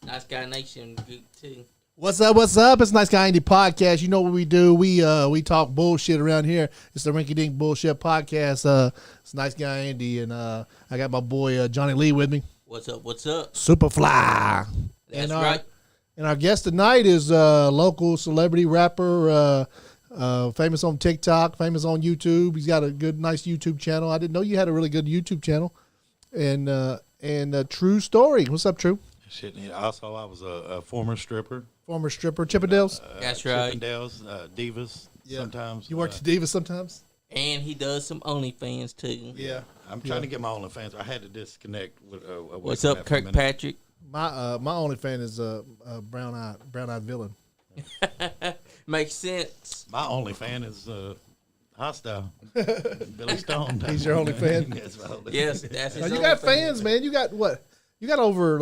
Nice Guy Nation group too. What's up? What's up? It's Nice Guy Andy podcast. You know what we do? We talk bullshit around here. It's the Rinky Dink Bullshit podcast. It's Nice Guy Andy, and I got my boy Johnny Lee with me. What's up? What's up? Superfly. That's right. And our guest tonight is local celebrity rapper, famous on TikTok, famous on YouTube. He's got a good, nice YouTube channel. I didn't know you had a really good YouTube channel. And True Story. What's up, True? Shit. Also, I was a former stripper. Former stripper, Chippendales. That's right. Chippendales, Divas. Yeah. Sometimes. You work at Divas sometimes. And he does some OnlyFans too. Yeah. I'm trying to get my OnlyFans. I had to disconnect with. What's up, Kirkpatrick? My OnlyFans is brown eyed villain. Makes sense. My OnlyFans is hostile. Billy Stone. He's your OnlyFan. Yes, that's his. Now, you got fans, man. You got what? You got over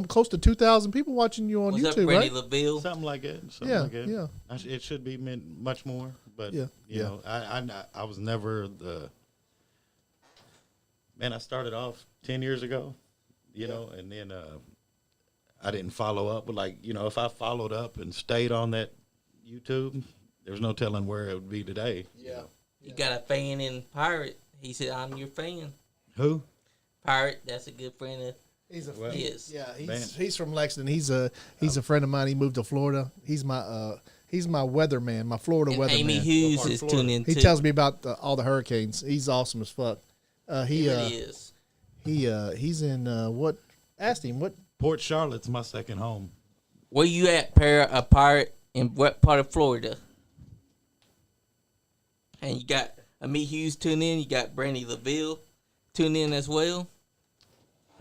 close to 2,000 people watching you on YouTube, right? LaVille? Something like that. Yeah. It should be much more, but you know, I was never the man. I started off 10 years ago, you know, and then I didn't follow up. But if I followed up and stayed on that YouTube, there's no telling where it would be today. Yeah. You got a fan in Pirate. He said, "I'm your fan." Who? Pirate. That's a good friend of. He's a Yes. Yeah, he's from Lexington. He's a friend of mine. He moved to Florida. He's my weatherman, my Florida weatherman. Amy Hughes is tuning in too. He tells me about all the hurricanes. He's awesome as fuck. He really is. He's in what? Asked him what. Port Charlotte's my second home. Where you at, Pirate? In what part of Florida? And you got Amy Hughes tuning in. You got Brandy LaVille tuning in as well.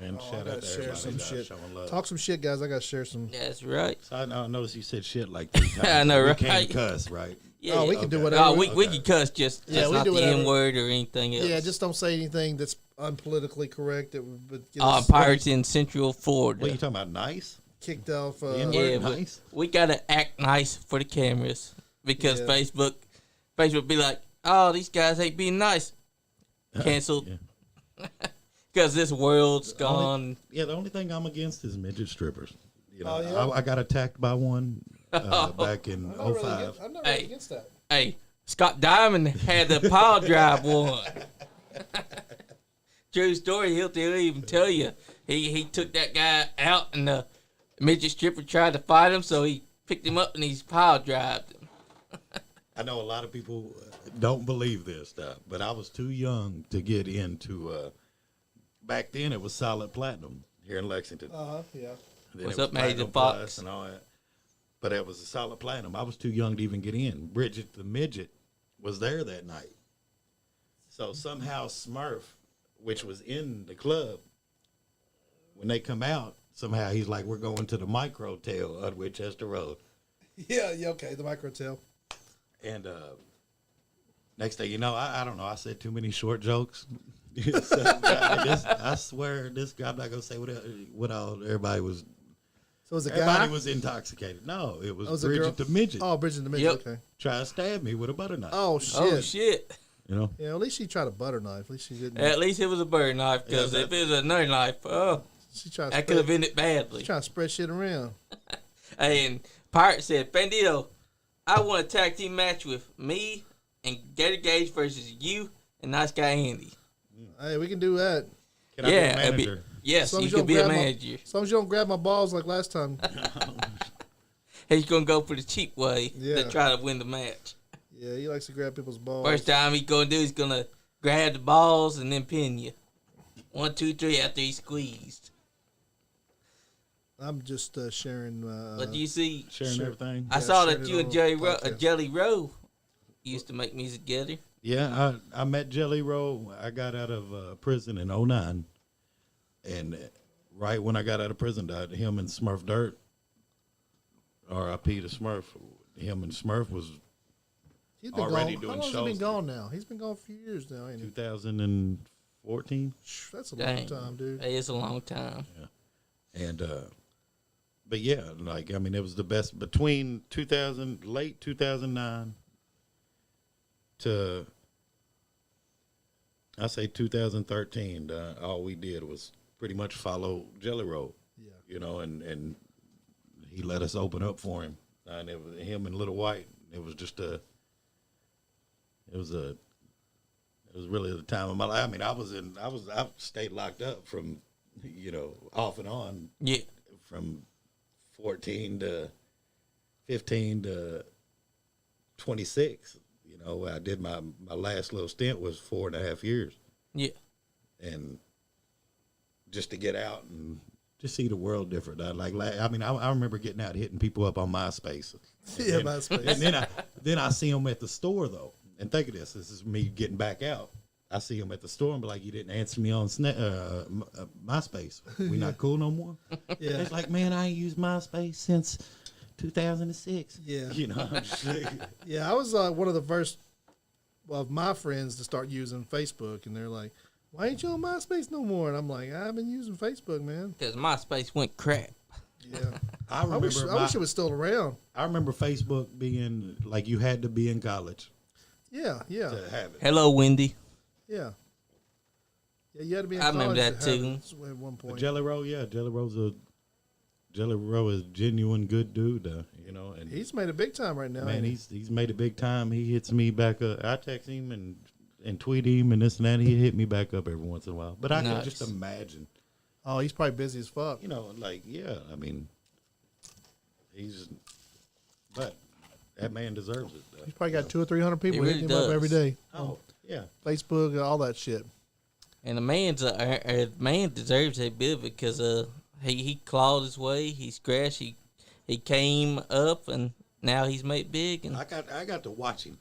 And shout out to share some shit. Showing love. Talk some shit, guys. I gotta share some. That's right. So I noticed you said shit like 3 times. I know, right? We can't cuss, right? Yeah. Oh, we can do whatever. Oh, we can cuss just we not do the whatever. N word or anything else. Yeah, just don't say anything that's unpolitically correct. That would get us Pirates in Central Florida. What are you talking about? Nice? kicked off. Yeah, nice. We gotta act nice for the cameras because Yeah. Facebook be like, "Oh, these guys ain't being nice." Canceled. Because this world's gone. The only thing I'm against is midget strippers. You know, Oh, yeah? I got attacked by one back in I'm not really 05. I'm not really against that. Hey, Scott Diamond had the pile drive one. True story. He'll even tell you. He took that guy out and the midget stripper tried to fight him, so he picked him up and he's pile drived him. I know a lot of people don't believe this stuff, but I was too young to get into. Back then, it was solid platinum here in Lexington. Yeah. Then What's it was up, Major Platinum Fox? Plus and all that. But it was a solid platinum. I was too young to even get in. Bridget the midget was there that night. So somehow Smurf, which was in the club, when they come out, somehow he's like, "We're going to the micro tail on Winchester Road." Yeah, okay, the microtail. And next thing you know, I don't know, I said too many short jokes. I swear, this guy, I'm not gonna say what all everybody was. So was a Everybody guy? was intoxicated. No, it was a girl? Bridget the midget. Oh, Bridget the midget. Yep. Okay. Trying to stab me with a butter knife. Oh shit. Oh shit! You know, Yeah, at least she tried a butter knife. At least she didn't. At least it was a bird knife, because if it was another knife, She tried. that could have ended badly. She trying to spread shit around. And Pirate said, "Bandito, I want a tag team match with me and Gator Gage versus you and Nice Guy Andy." Hey, we can do that. can I be a it'd be- manager? yes, As long you as could don't be a grab my- manager. As long as you don't grab my balls like last time. He's gonna go for the cheap way Yeah. to try to win the match. Yeah, he likes to grab people's balls. First time he's gonna grab the balls and then pin you. 1, 2, 3 after he squeezed. I'm just sharing. But you see, Sharing everything. I saw sharing that it you on and podcast. Jelly Rowe used to make music together. Yeah, I met Jelly Roll. I got out of prison in 09. And right when I got out of prison, him and Smurf Dirt, R.I.P. to Smurf, him and Smurf was He's been already gone. doing How long has shows. he been gone now? He's been gone for a few years now, ain't he? 2014. That's a Dang. long time, dude. It's a long time. And, but yeah, like, I mean, it was the best between late 2009 to, I say 2013. All we did was pretty much follow Jelly Roll, Yeah. you know, and he let us open up for him, and it was him and Little White. It was just it was really the time of my life. I mean, I stayed locked up from, off and on. Yeah. From 14 to 15 to 26. I did my last little stint was 4.5 years. Yeah. And just to get out and just see the world different. I remember getting out, hitting people up on MySpace. MySpace. And then I see them at the store though. And think of this. This is me getting back out. I see them at the store and be like, you didn't answer me on MySpace. We not cool no more? Yeah. It's like, man, I ain't used MySpace since 2006. Yeah. I'm just saying. Yeah, I was one of the first of my friends to start using Facebook, and they're like, why ain't you on MySpace no more? And I'm like, I've been using Facebook, man. Because MySpace went crap. Yeah. I wish it was still around. I remember Facebook being like you had to be in college. Yeah. To have it. Hello, Wendy. Yeah. Yeah, you had to be in I college remember that to have too. it at one point. Jelly Roll, yeah. Jelly Roll is a genuine good dude, and He's made it big time right now. man, he's made it big time. He hits me back up. I text him and tweet him and this and that. He hit me back up every once in a while. But I can just imagine. Oh, he's probably busy as fuck. I mean, but that man deserves it. He's probably got 200 or 300 people He really hitting him up does. every day. Oh, yeah. Facebook, all that shit. And the man deserves a bit of it because he clawed his way, he scratched, he came up, and now he's made big. And I got to watch him,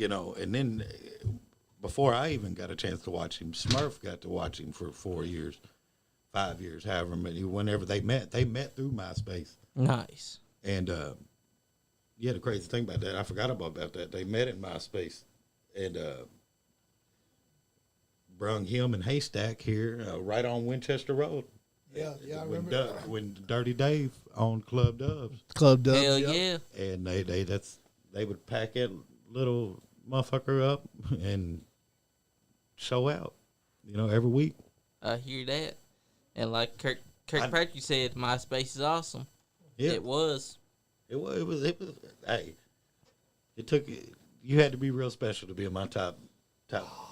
and then before I even got a chance to watch him, Smurf got to watch him for 4 years, 5 years, however many. Whenever they met through MySpace. nice. And the crazy thing about that, I forgot about that. They met in MySpace, and brung him and Haystack here, right on Winchester Road. Yeah, I remember. When Dirty Dave owned Club Doves. Club Dubs. Hell yeah. yeah. And they would pack that little motherfucker up and show out, every week. I hear that. And like Kirk Patrick said, MySpace is awesome. Yeah. It was. It was. Hey, you had to be real special to be in my top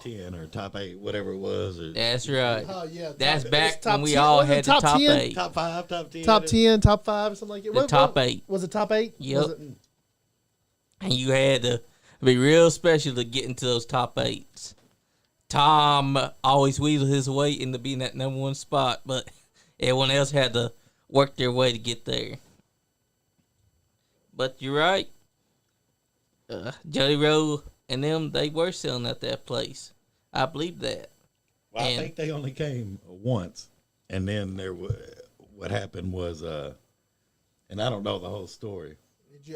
10 or top 8, whatever it was. That's right. Oh, yeah. That's back top when we 10, all was it had the top top 10? 8. Top 5, top 10. Top 10, top 5, something like that. The top 8. Was it top 8? Yep. And you had to be real special to get into those top 8s. Tom always weaseled his way into being that number 1 spot, but everyone else had to work their way to get there. But you're right. Jelly Roll and them, they were selling at that place. I believe that. Well, I think they only came once, and then what happened was, and I don't know the whole story.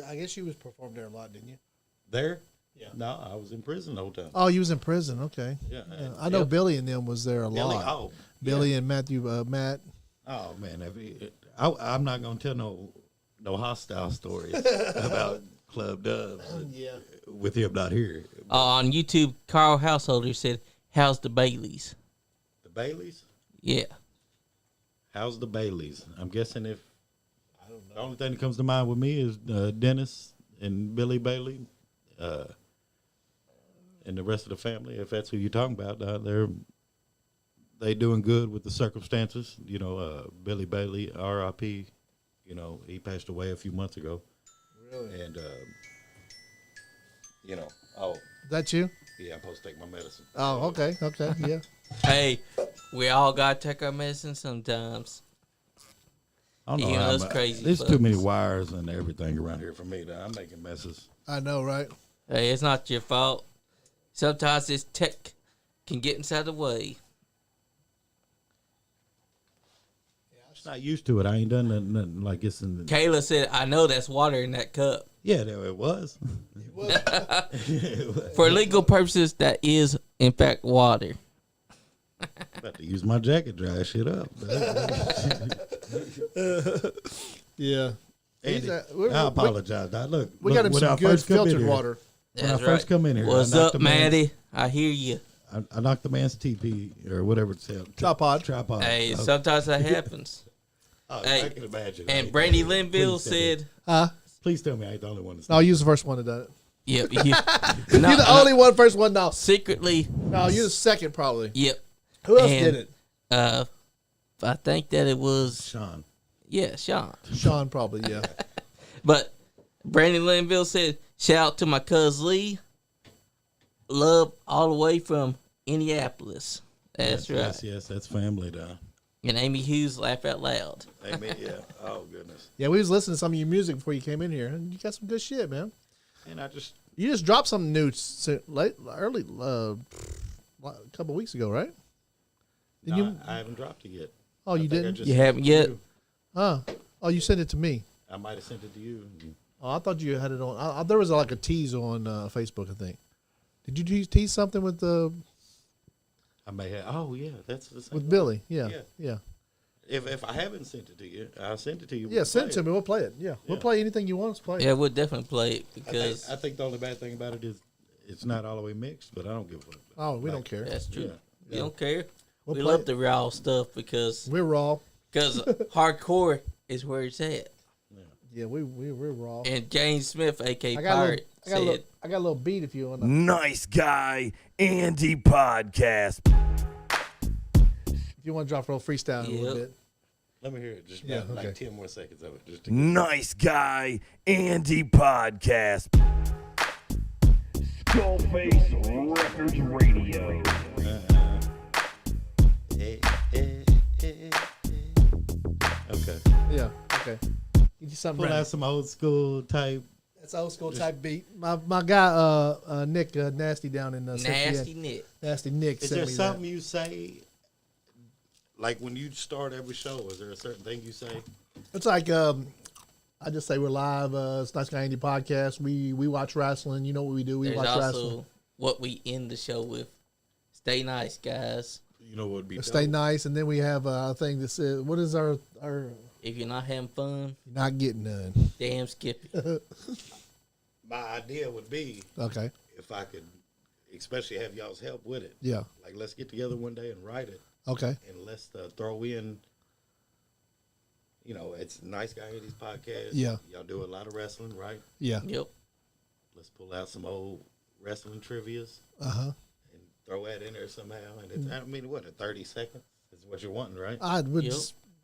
I guess you was performed there a lot, didn't you? There? Yeah. No, I was in prison the whole time. Oh, you was in prison. Okay. Yeah. I know Billy and them was there a lot. Billy and Matt. Oh man, I'm not gonna tell no hostile stories about Club Doves. Yeah. With him not here. On YouTube, Carl Householder said, "How's the Baileys?" The Baileys? Yeah. How's the Baileys? I'm guessing I don't know. The only thing that comes to mind with me is Dennis and Billy Bailey, and the rest of the family. If that's who you're talking about, they doing good with the circumstances. Billy Bailey, R.I.P. He passed away a few months ago. Really? And That you? yeah, I'm supposed to take my medicine. Oh, okay, yeah. Hey, we all gotta take our medicine sometimes. I don't know. Yeah, that's crazy. There's folks. too many wires and everything around here for me. I'm making messes. I know, right? Hey, it's not your fault. Sometimes this tech can get inside the way. I'm not used to it. I ain't done nothing like this in the. Kayla said, "I know that's water in that cup." Yeah, it was. For legal purposes, that is in fact water. About to use my jacket, dry shit up. Yeah. Andy, I apologize. Look, We got him when I some good first come in filtered here- water. When I first come in here, What's I knocked up, the man's- Maddie? I hear you. I knocked the man's TP or whatever it's called. Tripod. Tripod. Hey, sometimes that happens. Oh, Hey, I can imagine. And Hey, Brandy please Linville tell me. said, Please tell me I ain't the only one. No, you're the first one to do it. "Yep, You're the only one, first one. No, secretly, no, you're the second probably. yep." Who else And, did it? I think that it was Sean. Sean. Sean probably, yeah. But Brandy Linville said, "Shout out to my cousin Lee. Love all the way from Indianapolis." That's right. Yes, that's family down. And Amy Hughes, laugh out loud. Amen. Yeah. Oh goodness. Yeah, we was listening to some of your music before you came in here, and you got some good shit, man. And I just You just dropped something new early, a couple weeks ago, right? I haven't dropped it yet. Oh, you didn't? You haven't yet? Oh, you sent it to me. I might have sent it to you. Oh, I thought you had it on. There was like a tease on Facebook, I think. Did you tease something with I may have. Oh yeah, that's the same with one. Billy? Yeah. If I haven't sent it to you, I'll send it to you. Yeah, send it to me. We'll play it. Yeah, we'll play anything you want us to play. Yeah, we'll definitely play it because I think the only bad thing about it is it's not all the way mixed, but I don't give a fuck. Oh, we don't care. that's true. Yeah. We don't care. We'll we play love it. the raw stuff because We're raw. hardcore is where it's at. Yeah, we're raw. And James Smith, aka I got Pirate, a said, little, I got a little beat if you want to. Nice Guy Andy podcast. If you want to drop a little freestyle in a little Yep. bit. Let me hear it. Just Yeah, like okay. 10 more seconds of it. Just to Nice Guy Andy podcast. Skullface Records Radio. Okay. Yeah. Okay. Get you something Pull ready. out some old school type. That's old school type beat. My guy Nick Nasty down in Nasty Nick. Nasty Nick Is sent there me something you say, like when you start every show, is there a certain thing you say? that. It's like I just say we're live. It's Nice Guy Andy podcast. We watch wrestling. You know what we do? We There's watch also wrestling. what we end the show with. Stay nice, guys. You know what would be Stay dope? nice, and then we have a thing that says, "What is our If you're not having fun, you're not getting none?" damn Skippy. My idea would be Okay. if I could, especially have y'all's help with it. Yeah. Like let's get together one day and write it, Okay. and let's throw in. You know, it's Nice Guy Andy's podcast. Yeah. Y'all do a lot of wrestling, right? Yeah. Yep. Let's pull out some old wrestling trivias Uh-huh. and throw that in there somehow. And it's, I mean, what, 30 seconds is what you're wanting, right? I would Yep.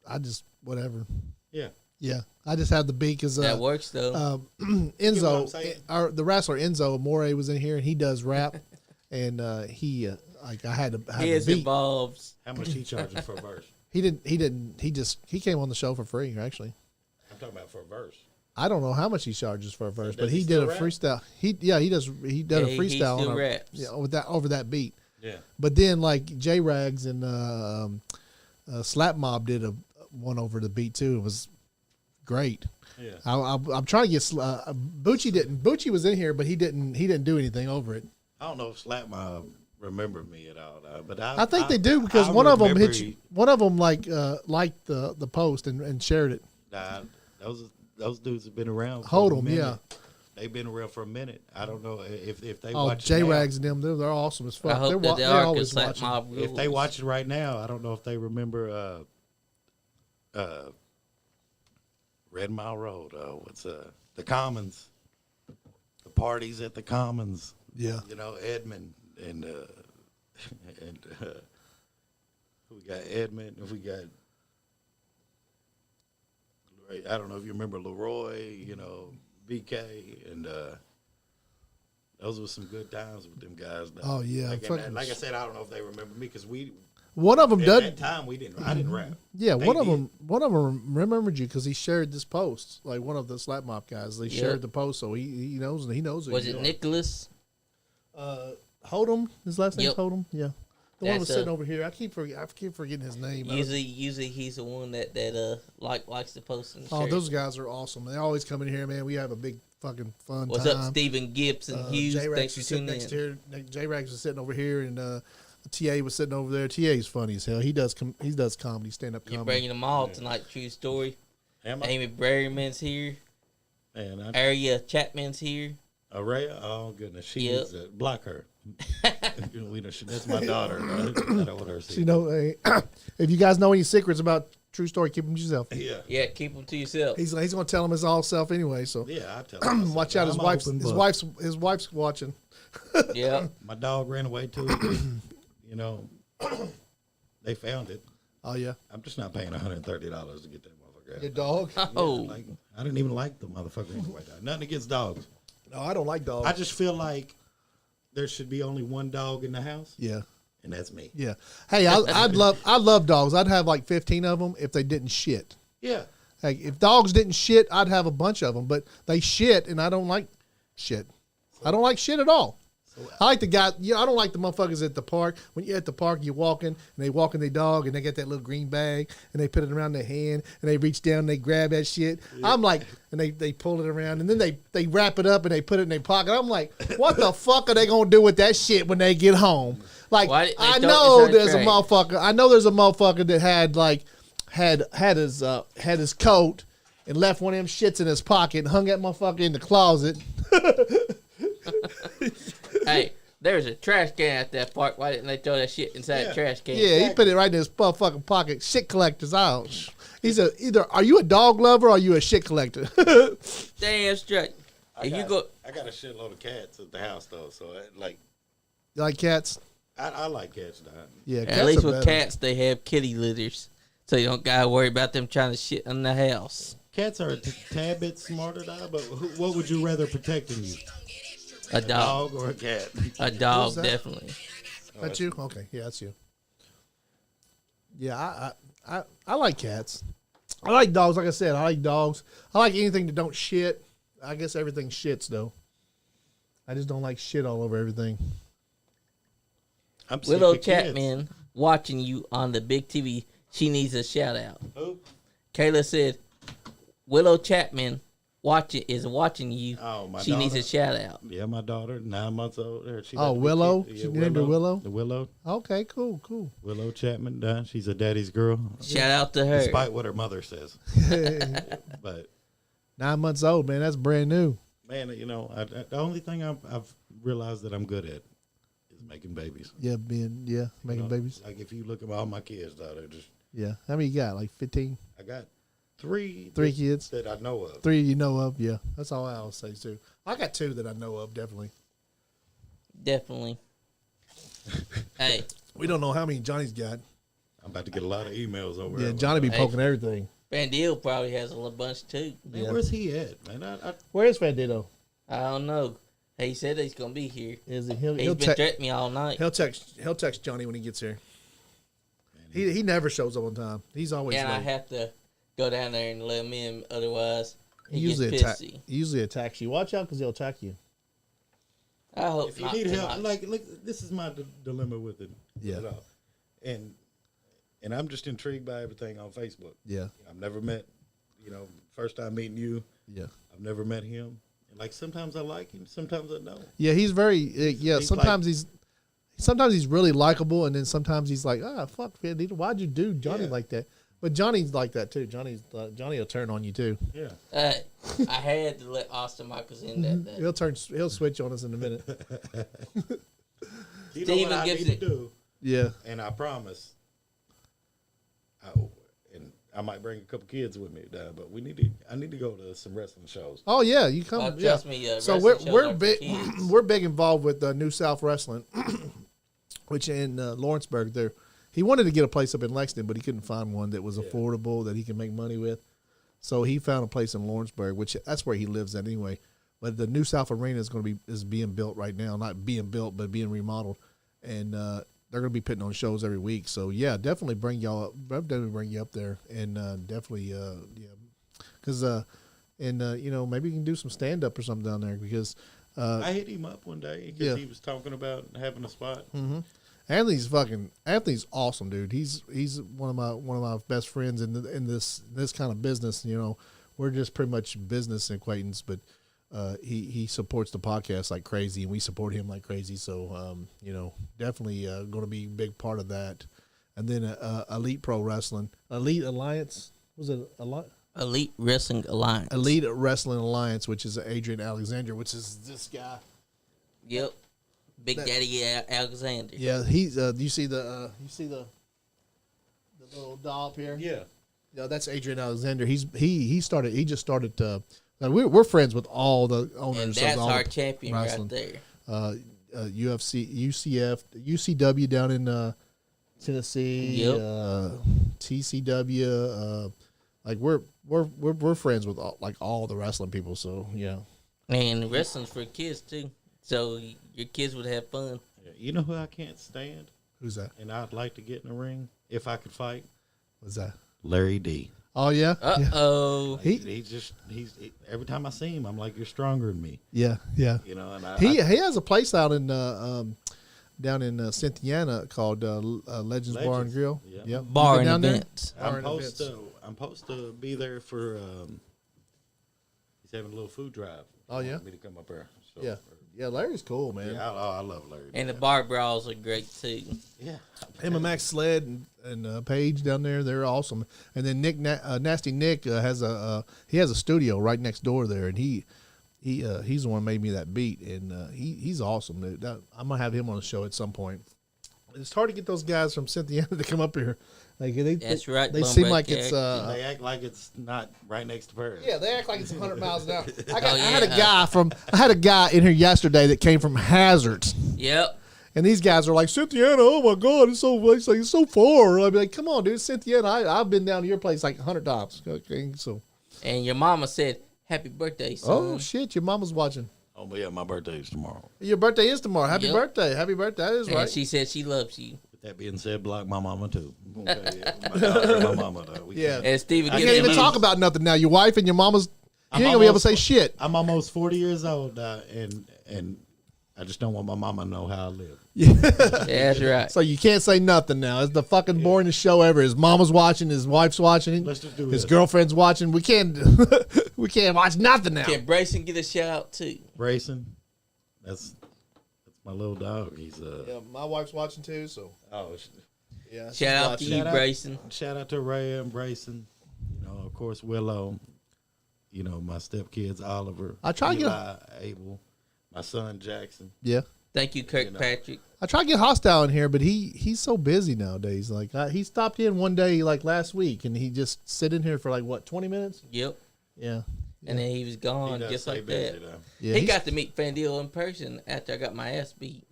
I just whatever. Yeah. Yeah. I just have the beat because That works though. Get what I'm Enzo, saying? the wrestler Enzo Amore was in here, and he does rap, and he like I had to have His the beat. involved. How much he charging for a verse? He came on the show for free actually. I'm talking about for a verse. I don't know how much he charges for a verse, does but he he did still a rap? freestyle. He does a He freestyle still on raps. over that beat. Yeah. But then like J Rags and Slap Mob did a one over the beat too. It was great. Yeah. I'm trying to get Bucci didn't. Bucci was in here, but he didn't do anything over it. I don't know if Slap Mob remember me at all, but I think they do because one of them hit you. One of them liked the post and shared it. Nah, those dudes have been around. Hold for a them, minute. yeah. They've been around for a minute. I don't know if they Oh, watch. J now. Rags and them, they're awesome as fuck. I hope that they they're are always because Slap watching. Mob rules. If they watch it right now, I don't know if they remember Red Mile Road. What's the Commons? The parties at the Commons. Yeah. You know, Edmund and we got Edmund. We got. I don't know if you remember Leroy. You know, BK and. Those were some good times with them guys. Though. Oh, yeah. Like, Fucking- like I said, I don't know if they remember me because One of them at did. that time I didn't rap. Yeah, They one of did. them remembered you because he shared this post. Like one of the Slap Mob guys, they Yep. shared the post, so he knows it. Was it Nicholas? Hodem? His last name's Yep. Hodem. Yeah, the one That's was sitting over here. I keep forgetting his name. Usually he's the one that likes to post and Oh, share. those guys are awesome. They always come in here, man. We have a big fucking fun What's time. up, Stephen Gibson Hughes? J Thanks Rags for was sitting tuning next in. here. J Rags was sitting over here, and TA was sitting over there. TA's funny as hell. He does comedy, stand up You're comedy. bringing them all tonight. True story. Am I? Amy Berryman's here. Man, Aria Chapman's here. Araya? Oh goodness, she Yep. is block her. That's my daughter. I don't want her to see. You know, if you guys know any secrets about true story. Keep them to yourself. Yeah. Yeah, keep them to yourself. He's going to tell him it's all self anyway. So Yeah, I tell him. watch out. I'm open book. His wife's watching. Yeah. My dog ran away too. You know, they found it. Oh yeah, I'm just not paying $130 to get that motherfucker out. your dog. Oh. Like, I didn't even like the motherfucker anyway. Nothing against dogs. No, I don't like dogs. I just feel like there should be only one dog in the house, Yeah. and that's me. Yeah. Hey, I love dogs. I'd have like 15 of them if they didn't shit. Yeah. Hey, if dogs didn't shit, I'd have a bunch of them, but they shit, and I don't like shit. I don't like shit at all. I like the guy. I don't like the motherfuckers at the park. When you're at the park, you're walking, and they walking their dog, and they get that little green bag, and they put it around their hand, and they reach down, and they grab that shit. Yeah. I'm like, and they pull it around, and then they wrap it up, and they put it in their pocket. I'm like, what the fuck are they gonna do with that shit when they get home? Like, I know there's a motherfucker. I know there's a motherfucker that had his coat and left one of them shits in his pocket and hung that motherfucker in the closet. Hey, there's a trash can at that park. Why didn't they throw that shit inside the trash can? Yeah, he put it right in his motherfucking pocket. Shit collector's out. He's are you a dog lover or are you a shit collector? Damn straight. I got a shitload of cats at the house though, so You like cats? I like cats, Don. Yeah, At least with cats, they have kitty litters, so you don't gotta worry about them trying to shit in the house. Cats are a tad bit smarter, Don, but what would you rather protect in you? A dog or a cat? A dog, definitely. That's you? Okay, yeah, that's you. Yeah, I like cats. I like dogs. Like I said, I like dogs. I like anything that don't shit. I guess everything shits though. I just don't like shit all over everything. I'm sick Willow of kids. Chapman watching you on the big TV. She needs a shout out. Who? Kayla said, Willow Chapman is watching you. Oh, my She needs daughter? a shout out. Yeah, my daughter, 9 months old. She Oh, about to be Willow? kid- She named her Willow? The Willow. Okay, cool. Willow Chapman, Don. She's a daddy's girl. Shout out to her. Despite what her mother says. But 9 months old, man. That's brand new. man, you know, the only thing I've realized that I'm good at is making babies. Yeah, making You know, babies. Like if you look at all my kids, though, they're just. Yeah. How many you got? Like 15? I got three Kids? that I know of. 3 you know of? Yeah. That's all I always say, too. I got 2 that I know of, definitely. Definitely. Hey, We don't know how many Johnny's got. I'm about to get a lot of emails over. Yeah, there. Johnny be Hey. poking everything. Bandil probably has a little bunch too. Man, Yeah. where's he at, man? Where is Bandito? I don't know. He said he's gonna be here. Is he? He's been threatening me all night. He'll text Johnny when he gets here. He never shows up on time. He's always And I late. have to go down there and let him in. Otherwise, He he gets usually pissy. attacks you. Watch out because he'll attack you. I hope If you not need help, tonight. like, look, this is my dilemma with it. Yeah. You know, and I'm just intrigued by everything on Facebook. Yeah, I've never met, first time meeting you. yeah, I've never met him. And like sometimes I like him, sometimes I don't. yeah. He's very yeah. He's Sometimes he's really likable, and then sometimes he's like, fuck, Bandito, why'd you do Johnny Yeah. like that? But Johnny's like that too. Johnny will turn on you too. Yeah. I had to let Austin Michaels in that day. He'll switch on us in a minute. You know Steven what I gives need it- to do, Yeah, and I promise. And I might bring a couple kids with me, but I need to go to some wrestling shows. oh yeah, you come. Oh, yeah. trust me, So wrestling shows we're are for big. kids. We're big involved with New South Wrestling, which in Lawrenceburg. There, he wanted to get a place up in Lexington, but he couldn't find one that was affordable that he can make money with. So he found a place in Lawrenceburg, which that's where he lives at anyway. But the New South Arena is being built right now, not being built, but being remodeled, and they're going to be putting on shows every week. So yeah, definitely bring y'all up. Definitely bring you up there, and definitely because maybe you can do some stand up or something down there because I hit him up one day because Yeah. he was talking about having a spot. Anthony's awesome, dude. He's one of my best friends in this kind of business. We're just pretty much business acquaintance, but he supports the podcast like crazy, and we support him like crazy. So definitely going to be a big part of that. And then Elite Pro Wrestling, Elite Alliance, was it a lot? Elite Wrestling Alliance. Elite Wrestling Alliance, which is Adrian Alexander, which is this guy. Yep. Big Daddy Alexander. Yeah, he's. You see the little doll up here? Yeah. No, that's Adrian Alexander. He just started. We're friends with all the owners. And that's of all our the champion wrestling. right there. UFC, UCF, UCW down in Tennessee. Yep. TCW. Like we're friends with all the wrestling people. So yeah. And wrestling's for kids too, so your kids would have fun. You know who I can't stand? Who's that? And I'd like to get in the ring if I could fight. What's that? Larry D. Oh yeah. Uh-oh. He's every time I see him, I'm like, you're stronger than me. Yeah. Yeah. You know, and He has a place out in down in Cynthiana called Legends Bar and Legends. Grill. Yep. Yep. Bar You been and down there? events. Bar and I'm supposed to be there for. He's having a little food drive. Oh, yeah? Want me to come up there. So, Yeah. Yeah, Larry's cool, man. Yeah, I love Larry. And the bar brawls are great too. Yeah. Him and Max Sled and Paige down there, they're awesome. And then Nasty Nick has a studio right next door there, and he's the one who made me that beat, and he's awesome. I'm gonna have him on the show at some point. It's hard to get those guys from Cynthia to come up here. Like That's right. They Bum seem Break like it's Jack. They act like it's not right next to Paris. yeah, they act like it's 100 miles an hour. I Oh, had a guy in here yesterday that came from Hazards. Yep. And these guys are like, Cynthiana, oh my God, it's so far. I'd be like, come on, dude, Cynthiana. I've been down to your place like 100 times. Okay, so. And your mama said, "Happy birthday, son." Oh shit, your mama's watching. Oh, but yeah, my birthday is tomorrow. Your birthday is tomorrow. Happy Yep. birthday. Happy birthday. That is And right. she said she loves you. With that being said, block my mama too. Okay, my daughter, my mama though. We Yeah. can't- And Steven, I You give can't them even talk about nothing now. Your wife and your mama's, you ain't gonna be able to say shit. I'm almost 40 years old, and I just don't want my mama to know how I live. That's right. So you can't say nothing now. It's the fucking boringest show ever. His mama's watching, his wife's watching, Let's just do his this. girlfriend's watching. We can't we can't watch nothing now. Can Brayson get a shout out too? Brayson, that's my little dog. He's Yeah, my wife's watching too, so oh, yeah. she's Shout out to watching. you, Shout out. Brayson. shout out to Ray and Brayson. You know, of course, Willow. You know, my stepkids, Oliver. I try to get- Eli, Abel, my son Jackson. Yeah. Thank you, Kirkpatrick. I try to get Hostile in here, but he's so busy nowadays. Like he stopped in one day like last week, and he just sit in here for like what 20 minutes. Yep. Yeah, And then he was He gone does just stay like busy, that. though. yeah. He he's- got to meet Fandil in person after I got my ass beat.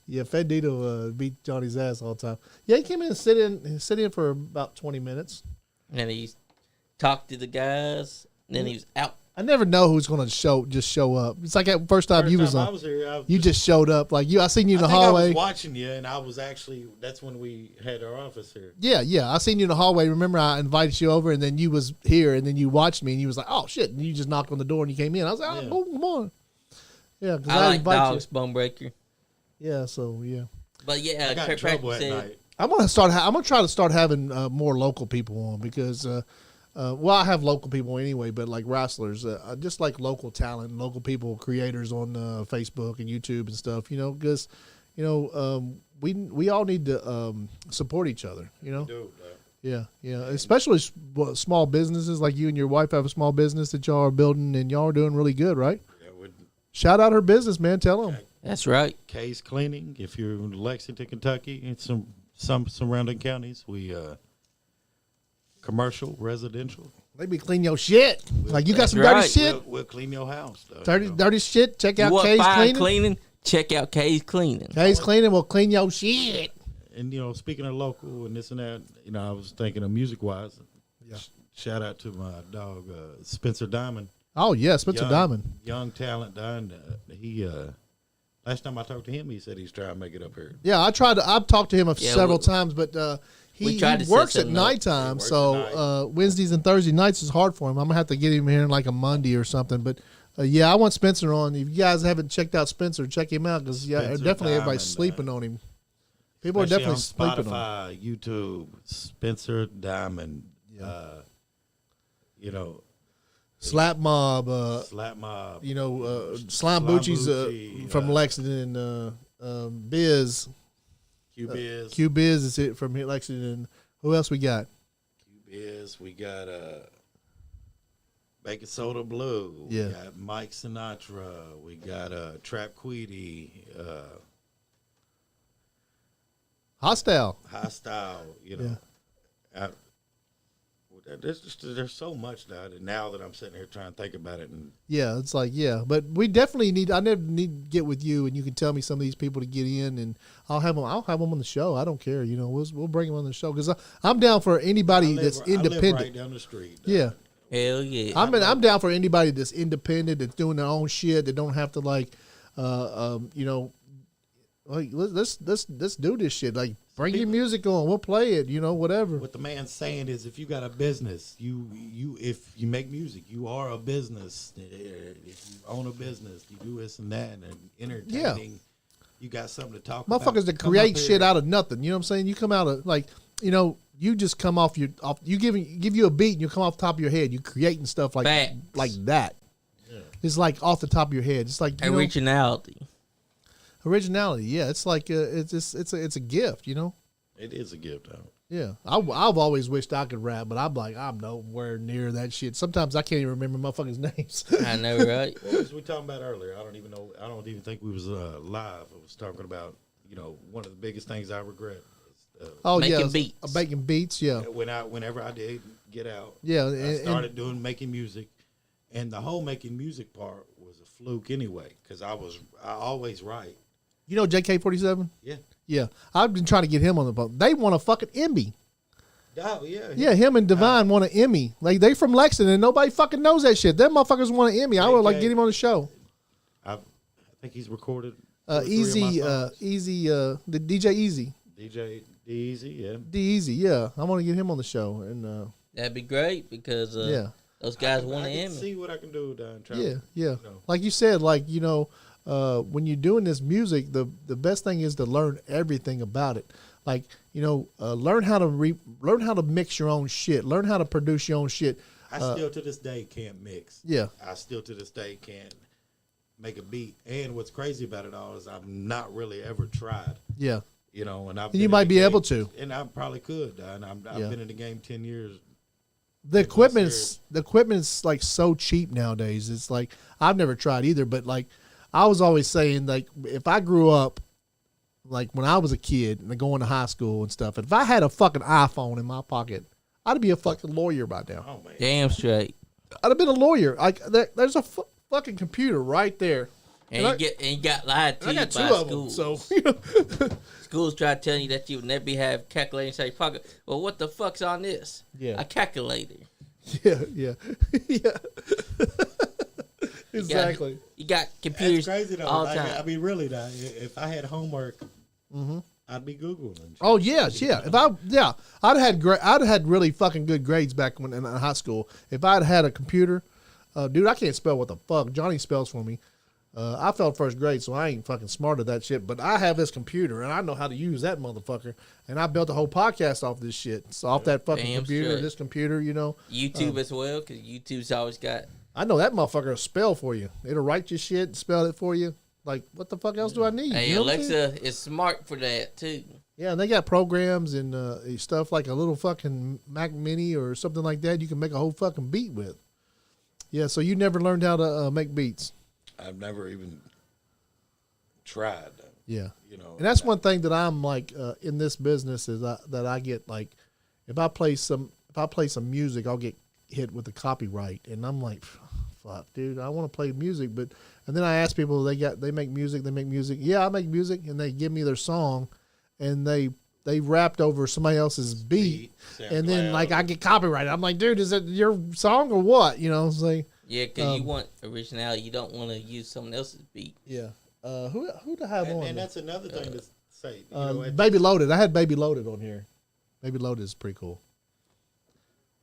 yeah. Fendito beat Johnny's ass all the time. Yeah, he came in and sit in for about 20 minutes. And he talked to the guys. Then he was out. I never know who's going to show up. It's like that first time First you was time I on. was here, You just showed up. Like I seen you in the I think I hallway. was watching you, and I was actually. That's when we had our office here. Yeah. I seen you in the hallway. Remember, I invited you over, and then you was here, and then you watched me, and you was like, "Oh shit!" And you just knocked on the door, and you came in. I was like, "Oh, Yeah. come on." Yeah, because I like invited dogs, Bone Breaker. you. Yeah, so yeah. But yeah, I got in trouble Kirkpatrick at said, night. I'm gonna try to start having more local people on because, well, I have local people anyway, but like wrestlers, just like local talent, local people, creators on Facebook and YouTube and stuff. You know, because we all need to support each other. You know, Dude, yeah, especially small businesses like you and your wife have a small business that y'all are building and y'all are doing really good, right? yeah, with Shout out her business, man. Tell them. "That's right." Case Cleaning. If you're in Lexington, Kentucky, and some surrounding counties, we commercial, residential. They be clean your shit. Like you got That's some dirty right. shit, We'll clean your house. Though, dirty you know. dirty shit. Check You out want Kay's fine cleaning. Check out Kay's Cleaning. Kay's cleaning will clean your shit. And speaking of local and this and that, I was thinking of music wise. Yeah. Shout out to my dog Spencer Diamond. Oh yeah, Spencer Diamond. Young talent, Diamond. He last time I talked to him, he said he's trying to make it up here. Yeah, I've talked to him Yeah, several times, but we he tried to set works at something up. nighttime, He works so at night. Wednesdays and Thursday nights is hard for him. I'm gonna have to get him here in like a Monday or something. But yeah, I want Spencer on. If you guys haven't checked out Spencer, check him out because Spencer definitely everybody's Diamond, sleeping on him. People are Especially definitely on sleeping on him. Spotify, YouTube, Spencer Diamond. Slap Mob, Slap Mob. Slime Bucci's Bucci, from Lexington, Biz. Q-Biz. Q-Biz is it from here, Lexington. Who else we got? Q-Biz. We got Baking Soda Blue. Yeah. We got Mike Sinatra. We got Trap Queedy. Hostile. Hostile. there's so much now that I'm sitting here trying to think about it. And Yeah, it's like, yeah. But we definitely need, I never need to get with you and you can tell me some of these people to get in and I'll have them on the show. I don't care. You know, we'll bring them on the show because I'm down for anybody that's independent. I live right down the street. Yeah. Hell yeah. I'm down for anybody that's independent, that's doing their own shit, that don't have to like, you know, like let's do this shit. Like bring your music on, we'll play it, you know, whatever. What the man's saying is, if you got a business, if you make music, you are a business. If you own a business, you do this and that, and entertaining. Yeah. You got something to talk about. Motherfuckers that create shit out of nothing. You know what I'm saying? You come out of like, you know, you just come off you give you a beat and you come off the top of your head. You creating stuff like that. Yeah. It's like off the top of your head. It's like originality. Originality, yeah. It's like it's a gift, you know. It is a gift, though. Yeah, I've always wished I could rap, but I'm nowhere near that shit. Sometimes I can't even remember motherfuckers' names. I know, right? What was we talking about earlier? I don't even know. I don't even think we was live. I was talking about, you know, one of the biggest things I regret. Is, making beats. Making beats, yeah. Whenever I did get out, yeah, I started making music, and the whole making music part was a fluke anyway, because I always write. You know JK47? Yeah. Yeah. I've been trying to get him on the phone. They want a fucking Emmy. Oh, yeah. Yeah, him and Divine want an Emmy. Like, they from Lexington, and nobody fucking knows that shit. Them motherfuckers want an Emmy. I would like get him on the show. I think he's recorded. Easy, the DJ Easy. DJ D-Easy, yeah. D-Easy, yeah. I want to get him on the show. And that'd be great because those guys want an Emmy. See what I can do down. Yeah. You know. Like you said, like, you know, when you're doing this music, the best thing is to learn everything about it. Like, you know, learn how to mix your own shit. Learn how to produce your own shit. I still to this day can't mix. Yeah. I still to this day can't make a beat. And what's crazy about it all is I've not really ever tried. Yeah. You know, and you might be able to. And I probably could. And I've been in the game 10 years. The equipment's like so cheap nowadays. It's like I've never tried either, but like I was always saying, like, if I grew up, like when I was a kid and going to high school and stuff, if I had a fucking iPhone in my pocket, I'd be a fucking lawyer by now. Oh, man. Damn straight. I'd have been a lawyer. Like there's a fucking computer right there. And you got lied to I you got by two of school. them, so you know. Schools try to tell you that you would never have calculator inside your pocket. Well, what the fuck's on this? Yeah. A calculator. Yeah. Yeah. Exactly. You got computers That's crazy though. all the time. I mean, really, though, if I had homework, I'd be Googling. Oh yes, yeah. I'd had really fucking good grades back when in high school. If I'd had a computer, dude, I can't spell what the fuck. Johnny spells for me. I failed first grade, so I ain't fucking smart at that shit. But I have this computer, and I know how to use that motherfucker. And I built a whole podcast off this shit. It's off that fucking computer, straight. This computer, you know. YouTube as well, because YouTube's always got. I know that motherfucker will spell for you. It'll write your shit and spell it for you. Like, what the fuck else do I need? Hey, you know Alexa is smart for that, too. Yeah, and they got programs and stuff like a little fucking Mac Mini or something like that you can make a whole fucking beat with. Yeah, so you never learned how to make beats. I've never even tried. Yeah, you know, and that's one thing that I'm like in this business is that I get like if I play some music, I'll get hit with the copyright, and I'm like, fuck, dude, I want to play music, but and then I ask people they make music. Yeah, I make music, and they give me their song, and they rapped over somebody else's beat, and then like I get copyrighted. I'm like, dude, is it your song or what? You know, it's like. Yeah, because you want originality. You don't want to use someone else's beat. Yeah. Who to have on? And that's another thing to say. Baby Loaded. I had Baby Loaded on here. Baby Loaded is pretty cool.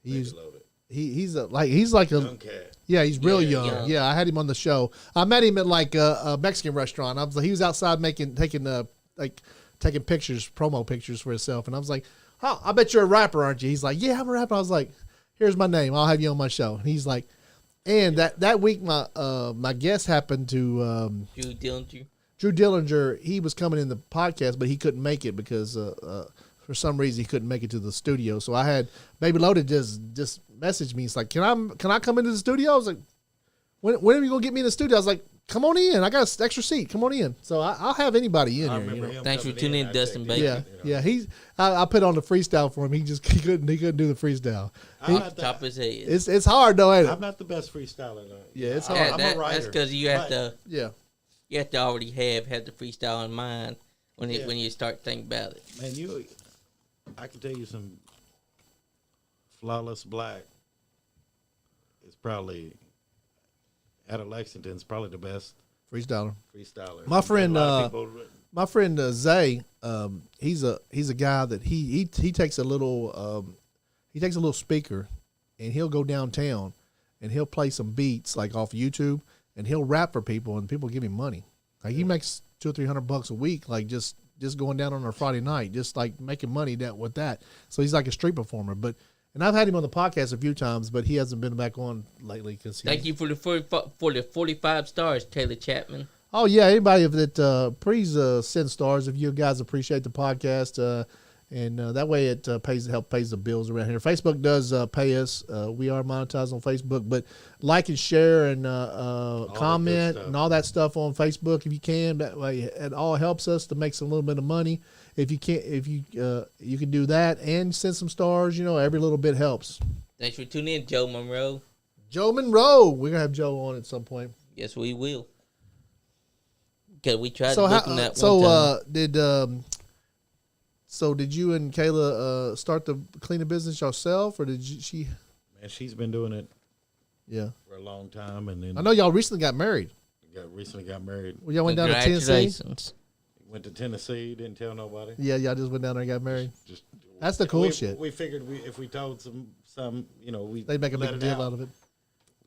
He's like a young cat. Yeah, he's real young. Yeah, I had him on the show. I met him at like a Mexican restaurant. He was outside taking pictures, promo pictures for himself, and I was like, "Oh, I bet you're a rapper, aren't you?" He's like, "Yeah, I'm a rapper." I was like, "Here's my name. I'll have you on my show." And he's like. And that week, my guest happened to Drew Dillinger. He was coming in the podcast, but he couldn't make it because for some reason he couldn't make it to the studio. So I had Baby Loaded just messaged me. He's like, "Can I come into the studio?" I was like, "When are you gonna get me in the studio?" I was like, come on in. I got an extra seat. Come on in. So I'll have anybody in I here. You remember know? him. Thanks for coming tuning in, I Dustin checked Baker. Yeah, yeah. I put on the freestyle for him. He couldn't do the freestyle. Top of his head. It's hard though, ain't it? I'm not the best freestyler. Though. Yeah, it's I'm hard. a writer. That's because you have to. Yeah. You have to already have the freestyle in mind when you start thinking about it. Man, I can tell you some Flawless Black is probably out of Lexington's probably the best Freestyler. freestyler. My friend, A lot of people- My friend Zay, he's a guy that he takes a little speaker, and he'll go downtown, and he'll play some beats like off YouTube, and he'll rap for people, and people give him money. Like he makes $200 or $300 a week, like just going down on a Friday night, just like making money with that. So he's like a street performer. And I've had him on the podcast a few times, but he hasn't been back on lately because. Thank you for the 45 stars, Taylor Chapman. Oh yeah, anybody that please send stars if you guys appreciate the podcast, and that way it pays the bills around here. Facebook does pay us. We are monetized on Facebook, but like and share and comment and all that stuff on Facebook if you can. That way it all helps us to make some little bit of money. If you can't, you can do that and send some stars. Every little bit helps. Thanks for tuning in, Joe Monroe. Joe Monroe, we're gonna have Joe on at some point. Yes, we will. Because we tried to book him that one time. Did you and Kayla start the cleaning business yourself, or did she? Man, she's been doing it Yeah, for a long time, and then I know y'all recently got married. recently got married. Well, y'all went down to Tennessee. Congratulations. Went to Tennessee, didn't tell nobody. Yeah, y'all just went down there and got married. Just That's the cool shit. We figured if we told some They'd make a big deal out of it.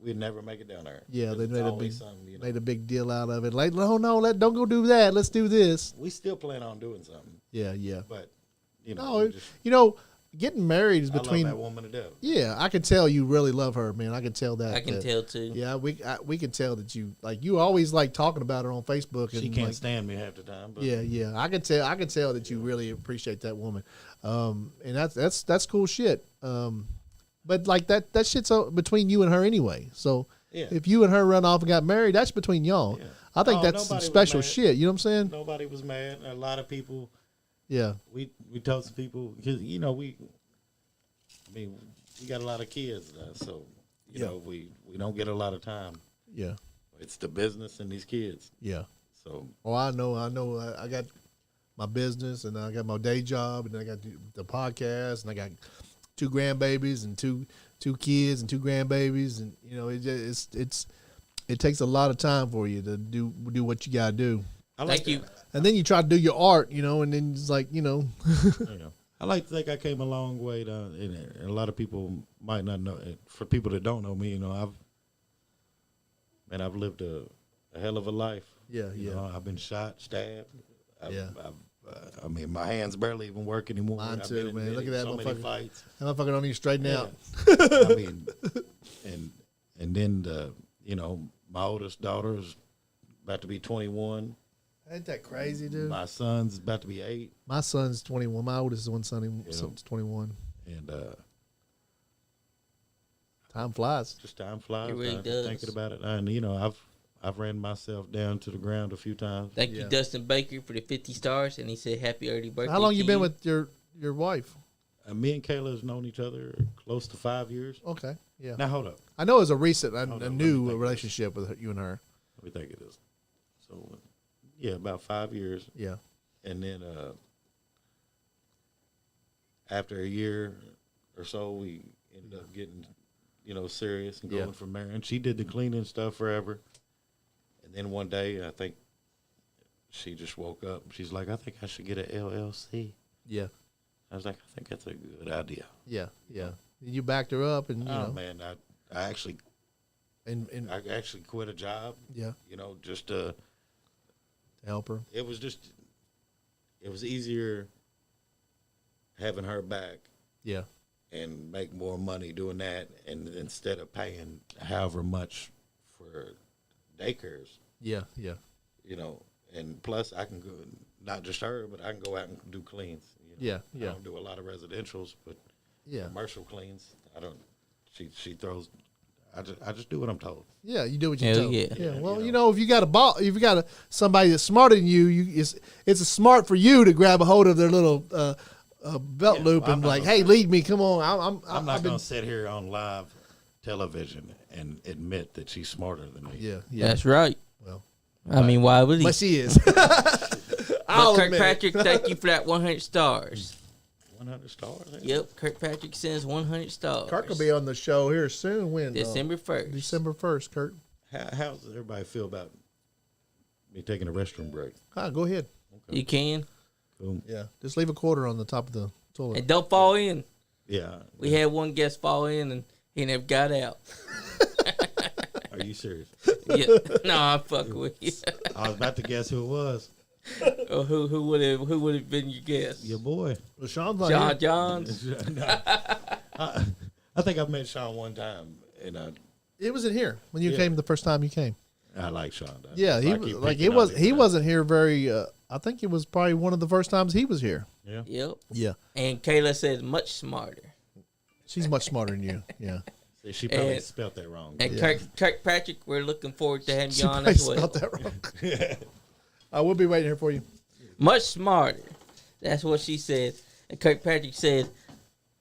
We'd never make it down there. Yeah, they It's made a always big something, made a big deal out of it. Like, no, don't go do that. Let's do this. We still plan on doing something, Yeah, yeah. but No, getting married is between. I love that woman to death. Yeah, I can tell you really love her, man. I can tell that. I can tell too. Yeah, we can tell that you always like talking about her on Facebook. And She can't like, stand me half the time. But Yeah. I can tell that you really appreciate that woman, and that's cool shit. But like that shit's between you and her anyway. So Yeah. if you and her run off and got married, that's between y'all. Yeah. I think No, that's some nobody was special mad. shit. You know what I'm saying? Nobody was mad. A lot of people. Yeah. We told some people because we got a lot of kids now, so we don't get a lot of time. Yeah. It's the business and these kids. Yeah. So Oh, I know. I got my business, and I got my day job, and I got the podcast, and I got 2 grandbabies and two kids and 2 grandbabies, and it takes a lot of time for you to do what you gotta do. I like Thank you. And then you try to do your art, and then it's like, I like to think I came a long way down, and a lot of people might not know. For people that don't know me, I've lived a hell of a life. Yeah, You know, I've been shot, stabbed. Yeah. My hands barely even work anymore. Mine I've too, been in man. Look at that so many motherfucker. fights. that motherfucker don't even straighten out. I mean, and then my oldest daughter is about to be 21. Ain't that crazy, dude? My son's about to be 8, My son's 21. My oldest son's 21. and Time flies. just time flies. It really I'm does. Thinking about it, and I've ran myself down to the ground a few times. Thank you, Yeah. Dustin Baker, for the 50 stars, and he said happy early birthday. How long to you been with your wife? Me and Kayla has known each other close to 5 years. Okay, yeah. Now hold up, I know it was a recent, Hold on, a let me new think of relationship with you and her. let me think of this. So, yeah, about 5 years, Yeah, and then after a year or so, we ended up getting serious and going Yeah. from there. And she did the cleaning stuff forever. And then one day, I think she just woke up. She's like, I think I should get an LLC. yeah, I was like, I think that's a good idea. yeah. You backed her up, and Oh man, I actually and I actually quit a job. yeah, Just to help her. it was easier having her back Yeah, and make more money doing that, and instead of paying however much for daycares, yeah. and plus I can go, not just her, but I can go out and do cleans. Yeah. I don't do a lot of residentials, but Yeah, commercial cleans, I don't. She throws. I just do what I'm told. Yeah, you do what you Hell told. yeah. Well, if you got if you got somebody that's smarter than you, it's smart for you to grab a hold of their little belt loop I'm and not like, gonna hey, say- lead me. Come on. I'm not going to sit here on live television and admit that she's smarter than me. Yeah. That's right. Well, I mean, why would he? but she is. I'll But admit it. Kirkpatrick, thank you for that 100 stars. 100 stars. eh? Yep, Kirkpatrick sends 100 stars. Kirk will be on the show here soon. When December 1st. December 1st, Kirk. How's everybody feel about me taking a restroom break? Go ahead. You can. Cool. Yeah, just leave a quarter on the top of the toilet. And don't fall in. Yeah. We had one guest fall in and he never got out. Are you serious? Yeah. No, I'm fucking with you. I was about to guess who it was. Or who would have been your guest? Your boy. Well, Sean's not John here. Johns. I think I've met Sean one time, and It was in here when you Yeah. came the first time you came. I like Sean. Yeah, I he keep was like picking it on was. him, He but- wasn't here very. I think it was probably one of the first times he was here. Yeah. Yep. Yeah, And Kayla said much smarter. she's much smarter than you. Yeah, See, she probably And- spelt that wrong. And Yeah. Kirkpatrick, we're looking forward to having she you on probably as well. spelled that wrong. I will be waiting here for you. Much smarter. That's what she said. And Kirkpatrick said,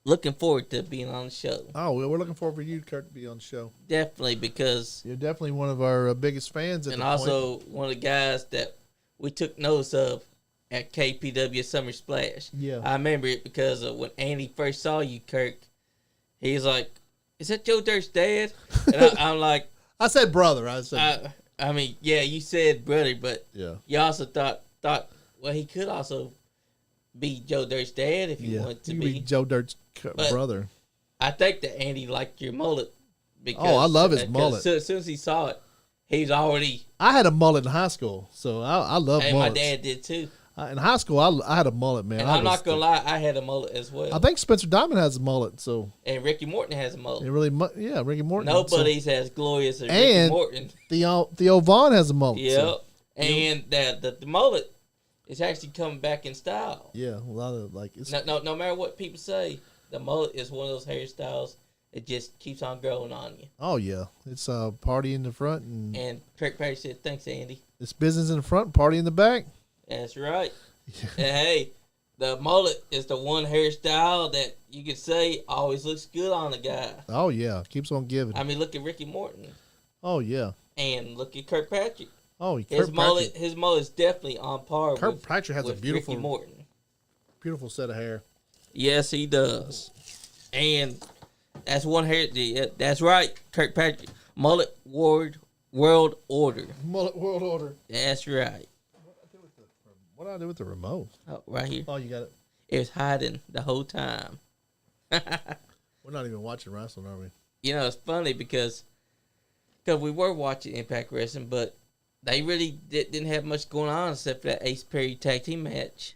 looking forward to being on the show. Oh, well, we're looking forward for you, Kirk, to be on the show. Definitely, because, You're definitely one of our biggest fans. At and the point. also one of the guys that we took notice of at KPW Summer Splash. Yeah. I remember it because of when Andy first saw you, Kirk. He was like, "Is that Joe Dirt's dad?" And I'm like, I said brother. I said I mean, yeah, you said brother, but yeah. you also thought, well, he could also be Joe Dirt's dad if he Yeah, wanted to you be. Joe Dirt's But- brother. I think that Andy liked your mullet. Because, Oh, I love his 'cause mullet. As soon as he saw it, he's already. I had a mullet in high school, so I love And my mullets. dad did too. In high school, I had a mullet, man. And I I'm was not gonna lie, I had a mullet as well. I think Spencer Diamond has a mullet, so And Ricky Morton has a mullet. it really, yeah, Ricky Morton. Nobody's as glorious as Ricky And- Morton. So Theo Vaughn has a mullet. Yep. so- And the mullet is actually coming back in style. yeah, a lot of like it's No matter what people say, the mullet is one of those hairstyles that just keeps on growing on you. oh yeah, it's party in the front and And Kirkpatrick said, "Thanks, Andy." it's business in the front, party in the back. That's right. And hey, the mullet is the one hairstyle that you could say always looks good on a guy. Oh yeah, keeps on giving. I mean, look at Ricky Morton Oh yeah. and look at Kirkpatrick. Oh, His mullet is definitely on par Kirkpatrick has a with beautiful, Ricky Morton. beautiful set of hair. Yes, he does. And that's one hair. Yeah, that's right, Kirkpatrick. Mullet world order. Mullet world order. That's right. What do I do with the remote? Oh, right here. Oh, you got it. It was hiding the whole time. We're not even watching wrestling, are we? You know, it's funny because we were watching Impact Wrestling, but they really didn't have much going on except for that Ace Perry tag team match.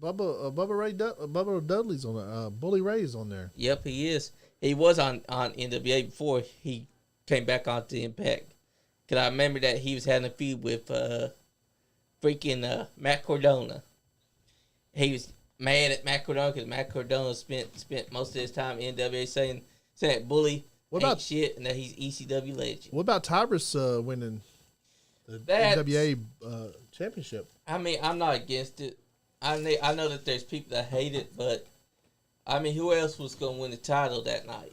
Bubba Dudley's on there. Bully Ray's on there. Yep, he is. He was on NWA before he came back onto Impact. Because I remember that he was having a feud with freaking Matt Cardona. He was mad at Matt Cardona because Matt Cardona spent most of his time in NWA saying that Bully What ain't about- shit and that he's ECW legend. What about Tybus winning the That's- NWA championship? I mean, I'm not against it. I know that there's people that hate it, but I mean, who else was going to win the title that night?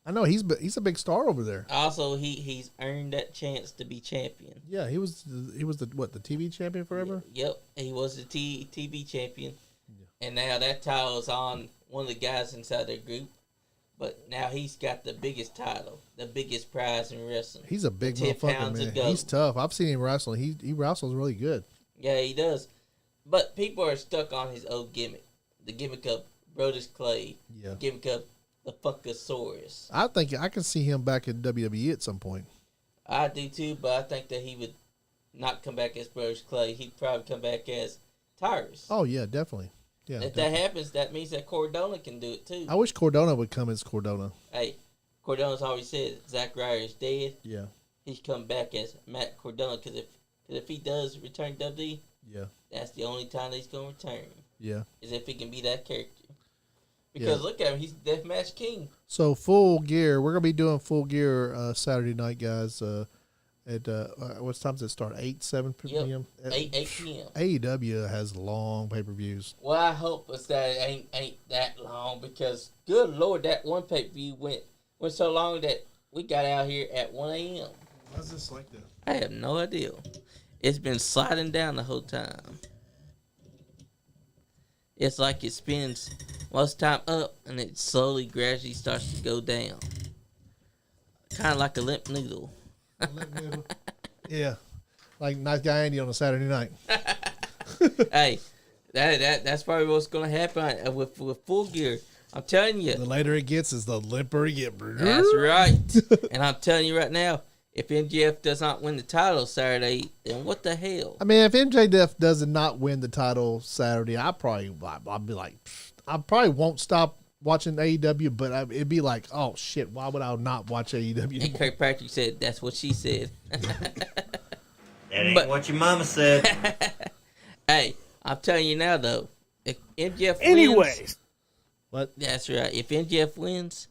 I know he's a big star over there. Also, he's earned that chance to be champion. Yeah, he was the TV champion forever. Yep, he was the TV champion, and now that title is on one of the guys inside their group. But now he's got the biggest title, the biggest prize in wrestling. He's a big 10 motherfucker, pounds man. of gold. He's tough. I've seen him wrestle. He wrestles really good. Yeah, he does. But people are stuck on his old gimmick, the gimmick of Brodus Clay, Yeah. gimmick of the Funkasaurus. I think I can see him back in WWE at some point. I do too, but I think that he would not come back as Brodus Clay. He'd probably come back as Tyrus. Oh yeah, definitely. Yeah. If definitely. that happens, that means that Cardona can do it too. I wish Cardona would come as Cardona. Hey, Cardona's always said Zack Ryder is dead. Yeah. He's come back as Matt Cardona because if he does return to WWE, Yeah. that's the only time that he's going to return Yeah. is if he can be that character. Because look at him, he's the deathmatch king. So Full Gear, we're gonna be doing Full Gear Saturday night, guys. At what time does it start? 7 p.m. 8 p.m. AEW has long pay-per-views. Well, I hope it's that it ain't that long because good Lord, that one pay-per-view went so long that we got out here at 1 a.m. Why is this like that? I have no idea. It's been sliding down the whole time. It's like it spins most of the time up and it slowly, gradually starts to go down. Kind of like a limp noodle. Yeah, like Nice Guy Andy on a Saturday night. Hey, that's probably what's going to happen with Full Gear. I'm telling you. The later it gets, is the limper it gets. That's right. And I'm telling you right now, if MJF does not win the title Saturday, then what the hell? I mean, if MJF does not win the title Saturday, I'll be like, I probably won't stop watching AEW, but it'd be like, oh shit, why would I not watch AEW? And Kirkpatrick said, that's what she said. That ain't what your mama said. Hey, I'm telling you now, though, if MJF Anyways. wins, What? that's right. If MJF wins,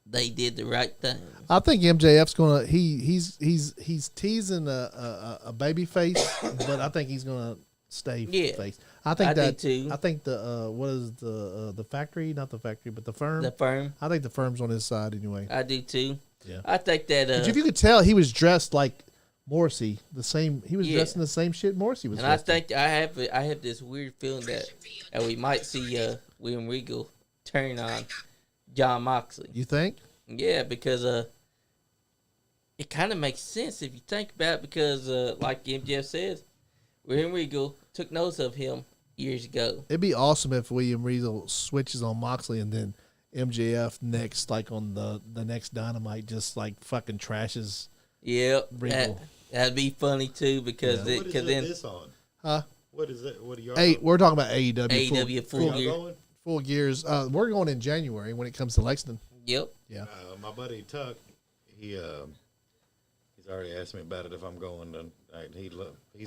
they did the right thing. I think MJF's gonna he's teasing a baby face, but I think he's gonna stay face. I think I do too. I think what is the factory? Not the factory, but the firm. The firm. I think the firm's on his side anyway. I do too. Yeah. I think that. But if you could tell, he was dressed like Morrissey. The same. He was dressed in the same shit Morrissey was. And I think I have this weird feeling that we might see William Regal turn on John Moxley. You think? Yeah, because it kind of makes sense if you think about it. Because like MJF says, William Regal took notice of him years ago. It'd be awesome if William Regal switches on Moxley and then MJF next, like on the next Dynamite, just like fucking trashes. Yep, Regal. that'd be funny too because What is then this on? Huh? What is that? What are y'all? We're talking about AEW. AEW Full Y'all Gear. going? Full Gears. We're going in January when it comes to Lexington. Yep. Yeah. My buddy Tuck, he's already asked me about it if I'm going. He's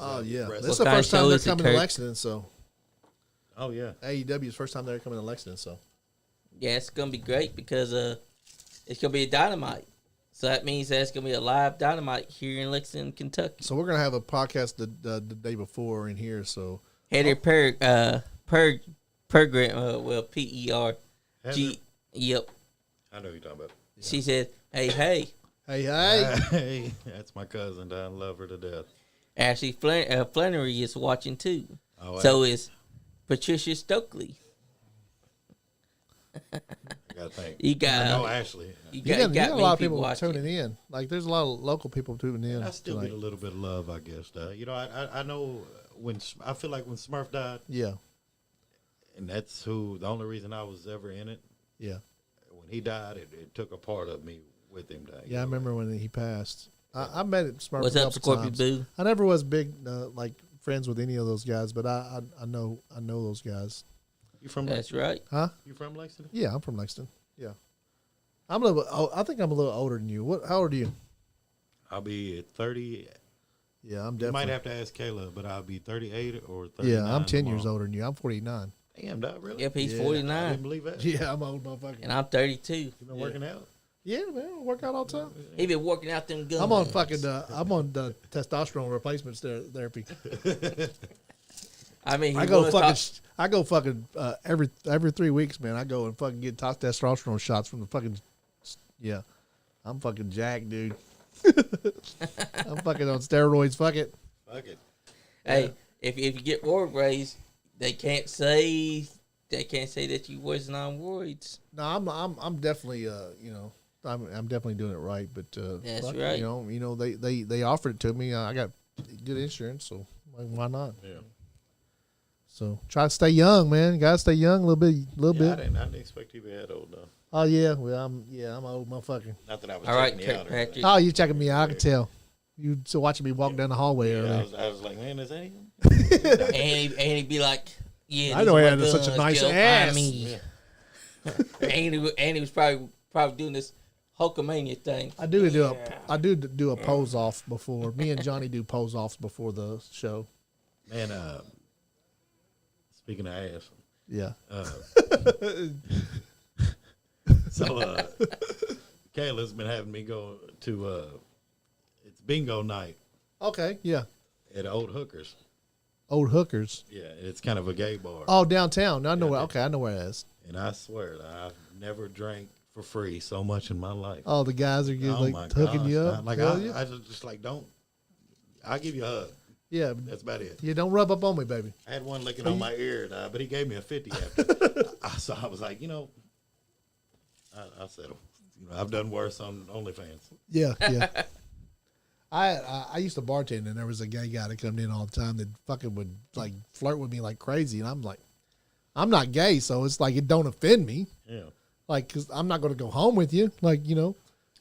Oh yeah, wrestler. this is the What kind first of time show they're is it, coming to Kurt? Lexington. So Oh yeah. AEW is first time they're coming to Lexington. So Yeah, it's gonna be great because it's gonna be a Dynamite. So that means that it's gonna be a live Dynamite here in Lexington, Kentucky. we're gonna have a podcast the day before in here. So Heather Pergram, PERG. Yep. I know who you're talking about. She said, hey, hey, Hey, that's my cousin. I love her to death. Ashley Flannery is watching too. Oh, So is Patricia Stokely. I gotta think. You got I know Ashley. you you got got a many lot of people watching. tuning in. Like there's a lot of local people tuning in. I still tonight. get a little bit of love, I guess. I know I feel like when Smurf died, Yeah, and that's the only reason I was ever in it. yeah, When he died, it took a part of me with him dying. yeah. I remember when he passed. I met Smurf What's a up, couple Scorpio times. Boo? I never was big like friends with any of those guys, but I know those guys. You from? That's right. Huh? You from Lexington? Yeah, I'm from Lexington. Yeah, I'm a little. I think I'm a little older than you. How old are you? I'll be at 30. Yeah, I'm You definitely. might have to ask Kayla, but I'll be 38 or 39. Yeah, I'm 10 years tomorrow. older than you. I'm 49. Damn, dog, really? Yep, he's Yeah. I 49, didn't believe that. Yeah, I'm old motherfucker. and I'm 32. You been working out? Yeah, man, I work out all the time. He been working out them guns. I'm on fucking. I'm on the testosterone replacement therapy. I mean, he I go was fucking. talk- I go fucking every 3 weeks, man. I go and fucking get testosterone shots from the fucking. Yeah, I'm fucking jacked, dude. I'm fucking on steroids. Fuck it. Fuck it. Hey, if you get roid raised, they can't say that you wasn't on roids. No, I'm definitely I'm definitely doing it right, but That's fuck, right. You know they offered it to me. I got good insurance, so why not? Yeah. So try to stay young, man. You gotta stay young a little bit. I didn't expect you to be that old, though. Oh yeah, well I'm an old motherfucker. Not that I was All right, checking you out. or Kirkpatrick. anything. Oh, you checking me out? I can tell. You still watching me walk down the hallway Yeah, earlier. I was like, man, is that him? and he'd be like, "Yeah, I know these he are had my such a guns, nice Joe. ass. I mean, and he was probably doing this Hulkamania thing. I do do a pose off before. Me and Johnny do pose offs before the show. Man, speaking of ass, Yeah. So Kayla's been having me go to it's bingo night Okay. Yeah. at Old Hookers. Old Hookers. Yeah, it's kind of a gay bar. Oh, downtown. I know Yeah, where. yeah. Okay, I know where it is. And I swear, I've never drank for free so much in my life. Oh, the guys are Oh like my hooking gosh. you up. Like Hell yeah. I just like don't. I'll give you a hug. Yeah. That's about it. Yeah. Don't rub up on me, baby. I had one licking on my ear, but he gave me a 50 after. So I was like, I'll settle. I've done worse on OnlyFans. Yeah. Yeah. I used to bartend, and there was a gay guy that come in all the time that fucking would like flirt with me like crazy, and I'm like, I'm not gay, so it's like it don't offend me. Yeah. Like, cause I'm not going to go home with you. Like,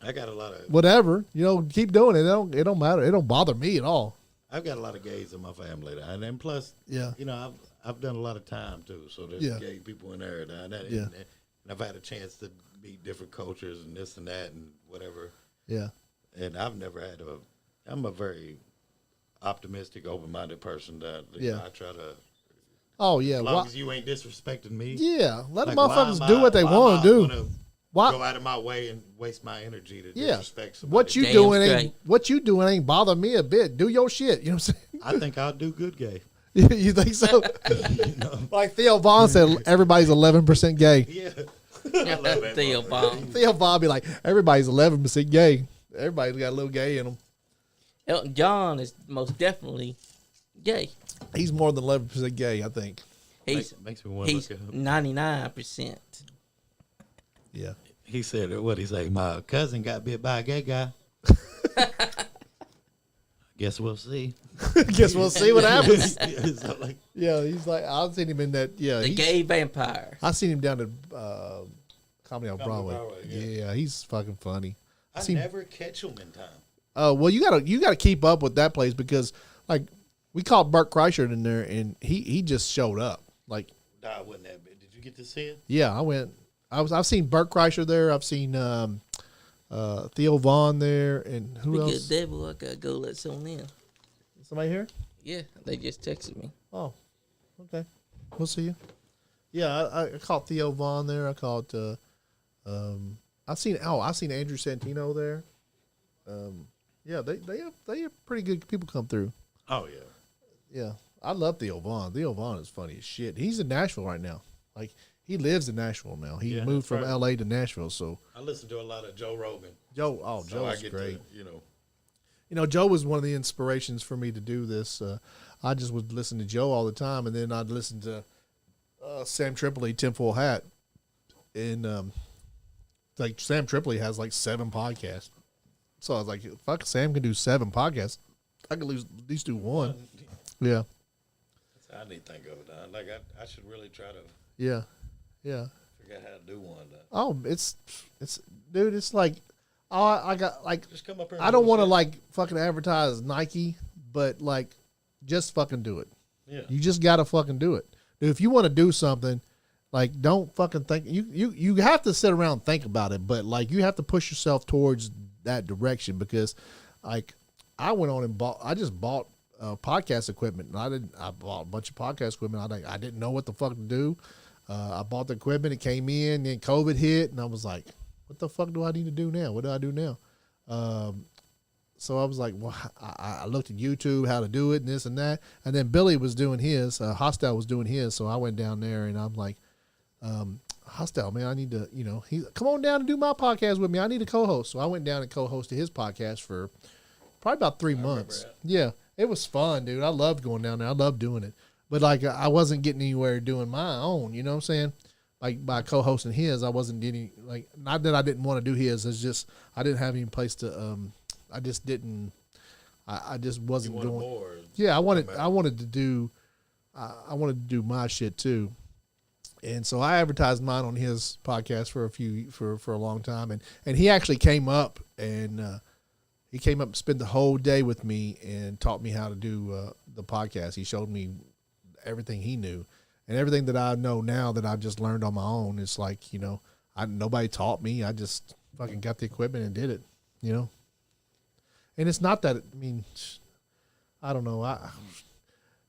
I got a lot of whatever, keep doing it. It don't matter. It don't bother me at all. I've got a lot of gays in my family, and then plus, Yeah. I've done a lot of time too. So there's Yeah. gay people in there, and I've had a chance to meet different cultures and this and that and whatever. Yeah. And I've never had I'm a very optimistic, open-minded person. That Yeah. I try to, Oh yeah. as long as you ain't disrespecting me. Yeah. Let like, motherfuckers do what they want to do. Why? Go out of my way and waste my energy to Yeah. disrespect somebody. What you Damn doing straight. ain't bother me a bit. Do your shit. You know what I'm I think I'll do good gay. saying? You think so? Like Theo Vaughn said, everybody's 11% gay. Yeah. I love that Theo motherfucker. Vaughn. Theo Vaughn be like, everybody's 11% gay. Everybody's got a little gay in them. Elton John is most definitely gay. He's more than 11% gay, I think. He's Makes me want to he's look at him. 99%. Yeah. He said, what he say? My cousin got bit by a gay guy. Guess we'll see. Guess we'll see what happens. So, like, Yeah, he's like, I've seen him in that. Yeah, The gay vampire. I've seen him down at Comedy on Broadway. Broadway, Yeah, he's fucking funny. I See- never catch him in time. Well, you gotta keep up with that place because like we called Bert Kreischer in there and he just showed up. Like, Nah, I wasn't that big. Did you get to see it? yeah, I've seen Bert Kreischer there. I've seen Theo Vaughn there, and who Speaking else? of devil, I gotta go let someone in. Somebody here? Yeah, they just texted me. Oh, okay. We'll see you. Yeah, I caught Theo Vaughn there. I caught. I've seen Andrew Santino there. Yeah, they have pretty good people come through. Oh, yeah. Yeah, I love Theo Vaughn. Theo Vaughn is funny as shit. He's in Nashville right now. Like he lives in Nashville now. He Yeah, moved that's from right. L.A. to Nashville. So I listen to a lot of Joe Rogan. Joe, So I Joe's get great. to, Joe was one of the inspirations for me to do this. I just would listen to Joe all the time, and then I'd listen to Sam Tripoli, Tinfoil Hat, and like Sam Tripoli has like 7 podcasts. So I was like, fuck, Sam can do 7 podcasts. I could at least do one. Yeah, That's how I need to think of it. Like, I should really try to yeah. figure out how to do one. Oh, it's dude. It's like, I got like. Just come up here and I don't do want to shit. like fucking advertise Nike, but like, just fucking do it. Yeah. You just gotta fucking do it. Dude, if you want to do something, like, don't fucking think. You have to sit around and think about it, but like, you have to push yourself towards that direction because, like, I went on and just bought podcast equipment. And I bought a bunch of podcast equipment. I didn't know what the fuck to do. I bought the equipment. It came in. Then COVID hit, and I was like, "What the fuck do I need to do now? What do I do now?" So I was like, "Well, I looked at YouTube how to do it and this and that." And then Billy was doing his. Hostile was doing his. So I went down there, and I'm like, "Hostile, man, I need to, come on down and do my podcast with me. I need a co-host." So I went down and co-hosted his podcast for probably about 3 months. Yeah, it was fun, dude. I loved going down there. I loved doing it. But like, I wasn't getting anywhere doing my own. You know what I'm saying? Like by co-hosting his, I wasn't getting like, not that I didn't want to do his. It's just I didn't have any place to. I just didn't. I just wasn't You wanted doing. more. Yeah, I wanted to do my shit too. And so I advertised mine on his podcast for a long time, and he actually came up and spent the whole day with me and taught me how to do the podcast. He showed me everything he knew, and everything that I know now that I just learned on my own. It's like, nobody taught me. I just fucking got the equipment and did it, And it's not that, I mean, I don't know.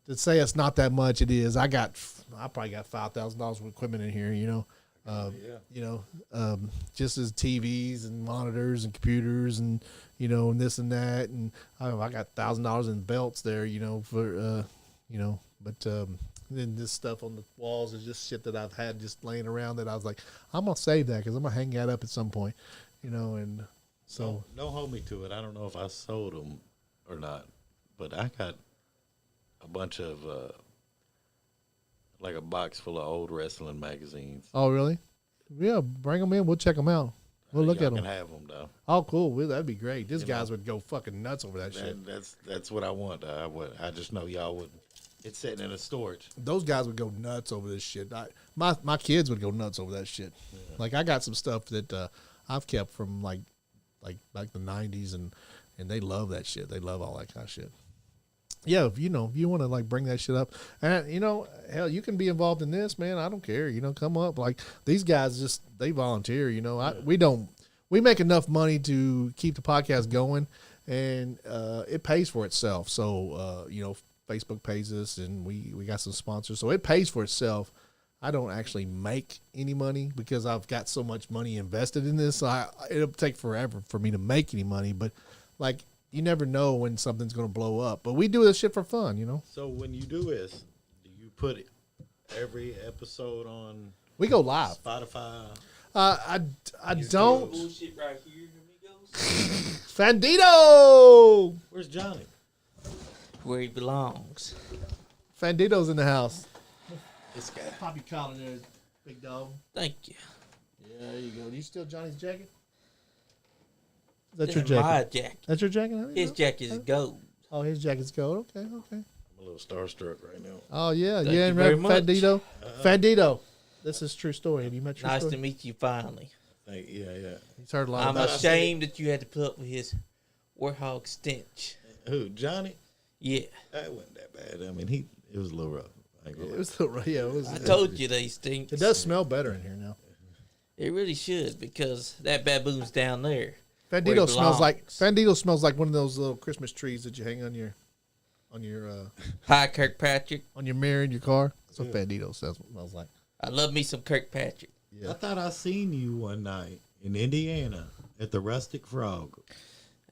to say it's not that much, it is. I probably got $5,000 worth of equipment in here, just as TVs and monitors and computers and, and this and that. And I got $1,000 in belts there, but then this stuff on the walls is just shit that I've had just laying around that I was like, I'm going to save that because I'm going to hang that up at some point, and so. Don't hold me to it. I don't know if I sold them or not, but I got a bunch of, like a box full of old wrestling magazines. Oh, really? Yeah, bring them in. We'll check them out. We'll look at them. I can have them, though. Oh, cool. Well, that'd be great. These guys would go fucking nuts over that shit. That's what I want. I just know y'all wouldn't. It's sitting in a storage. Those guys would go nuts over this shit. My kids would go nuts over that shit. Yeah. Like, I got some stuff that I've kept from like back the 90s, and they love that shit. They love all that kind of shit. Yeah, if you want to like bring that shit up, and hell, you can be involved in this, man. I don't care. Come up. Like, these guys they volunteer. We make enough money to keep the podcast going, and it pays for itself. So Facebook pays us, and we got some sponsors, so it pays for itself. I don't actually make any money because I've got so much money invested in this. So it'll take forever for me to make any money, but like, you never know when something's going to blow up. But we do this shit for fun, So when you do this, do you put every episode on? We go live. Spotify. I don't. Bullshit right here, amigos. Fandito. Where's Johnny? Where he belongs. Fandito's in the house. This guy. Pop your collar there, big dog. Thank you. Yeah, there you go. Do you steal Johnny's jacket? Is that This your is my jacket? jacket. That's your jacket? His jacket is gold. Oh, his jacket's gold. Okay. I'm a little starstruck right now. Oh, yeah. Thank You ain't you very read much. Fandito? Fandito. This is True Story. Have you met True Nice Story? to meet you finally. Yeah. He's heard a lot I'm about ashamed that you had to put up with his warthog stench. Who, Johnny? Yeah. That wasn't that bad. I mean, it was a little rough. it. It was. I told you they stink. It does smell better in here now. It really should, because that baboon's down there. Fandito smells like one of those little Christmas trees that you hang on your Hi, Kirkpatrick. on your mirror in your car. That's what Fandito smells like. I love me some Kirkpatrick. Yeah. I thought I seen you one night in Indiana at the Rustic Frog.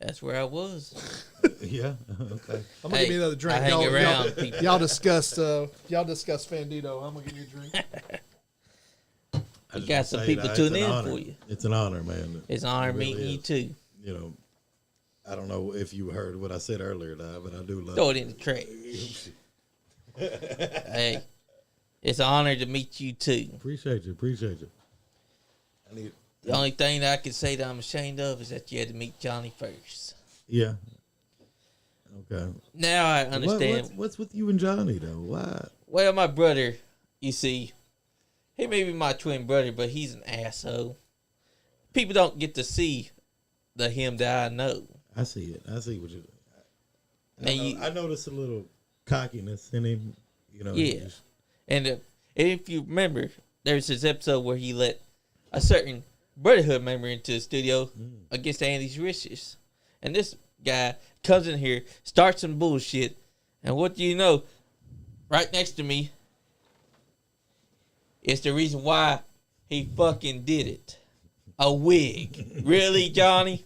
That's where I was. Yeah. Okay. I'm gonna give you another drink. I hang around people. Y'all discuss Fandito. I'm gonna give you a drink. I just got wanna some say people that tuning it's an in honor. for you. It's an honor, man. It's an honor It really meeting you is. too. I don't know if you heard what I said earlier, but I do love Throw it in the trash. Hey, it's an honor to meet you too. Appreciate you. The only thing that I can say that I'm ashamed of is that you had to meet Johnny first. Yeah. Okay. Now I understand. What's with you and Johnny though? Why? Well, my brother, you see, he may be my twin brother, but he's an asshole. People don't get to see the him that I know. I see it. I see what you. And I noticed a little cockiness in him. Yeah. And if you remember, there's this episode where he let a certain Brotherhood member into the studio against Andy's wishes. And this guy comes in here, starts some bullshit, and what do you know? Right next to me is the reason why he fucking did it. A wig. Really, Johnny?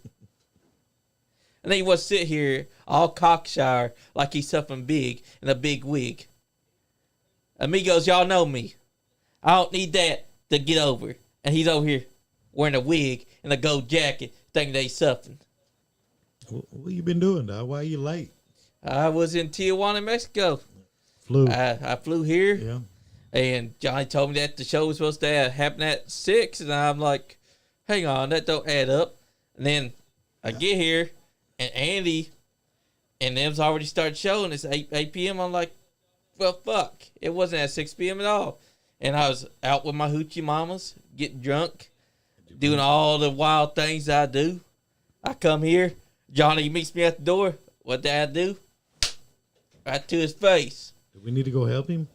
And then he was sit here all cocksure like he's something big in a big wig. Amigos, y'all know me. I don't need that to get over. And he's over here wearing a wig and a gold jacket thinking that he's something. What you been doing, dog? Why are you late? I was in Tijuana, Mexico. Flew. I flew here. Yeah. And Johnny told me that the show was supposed to happen at 6. And I'm like, hang on, that don't add up. And then I get here, and Andy and them's already started showing. It's 8 p.m. I'm like, well, fuck. It wasn't at 6 p.m. at all. And I was out with my hoochie mamas, getting drunk, doing all the wild things that I do. I come here. Johnny meets me at the door. What did I do? Right to his face. Do we need to go help him?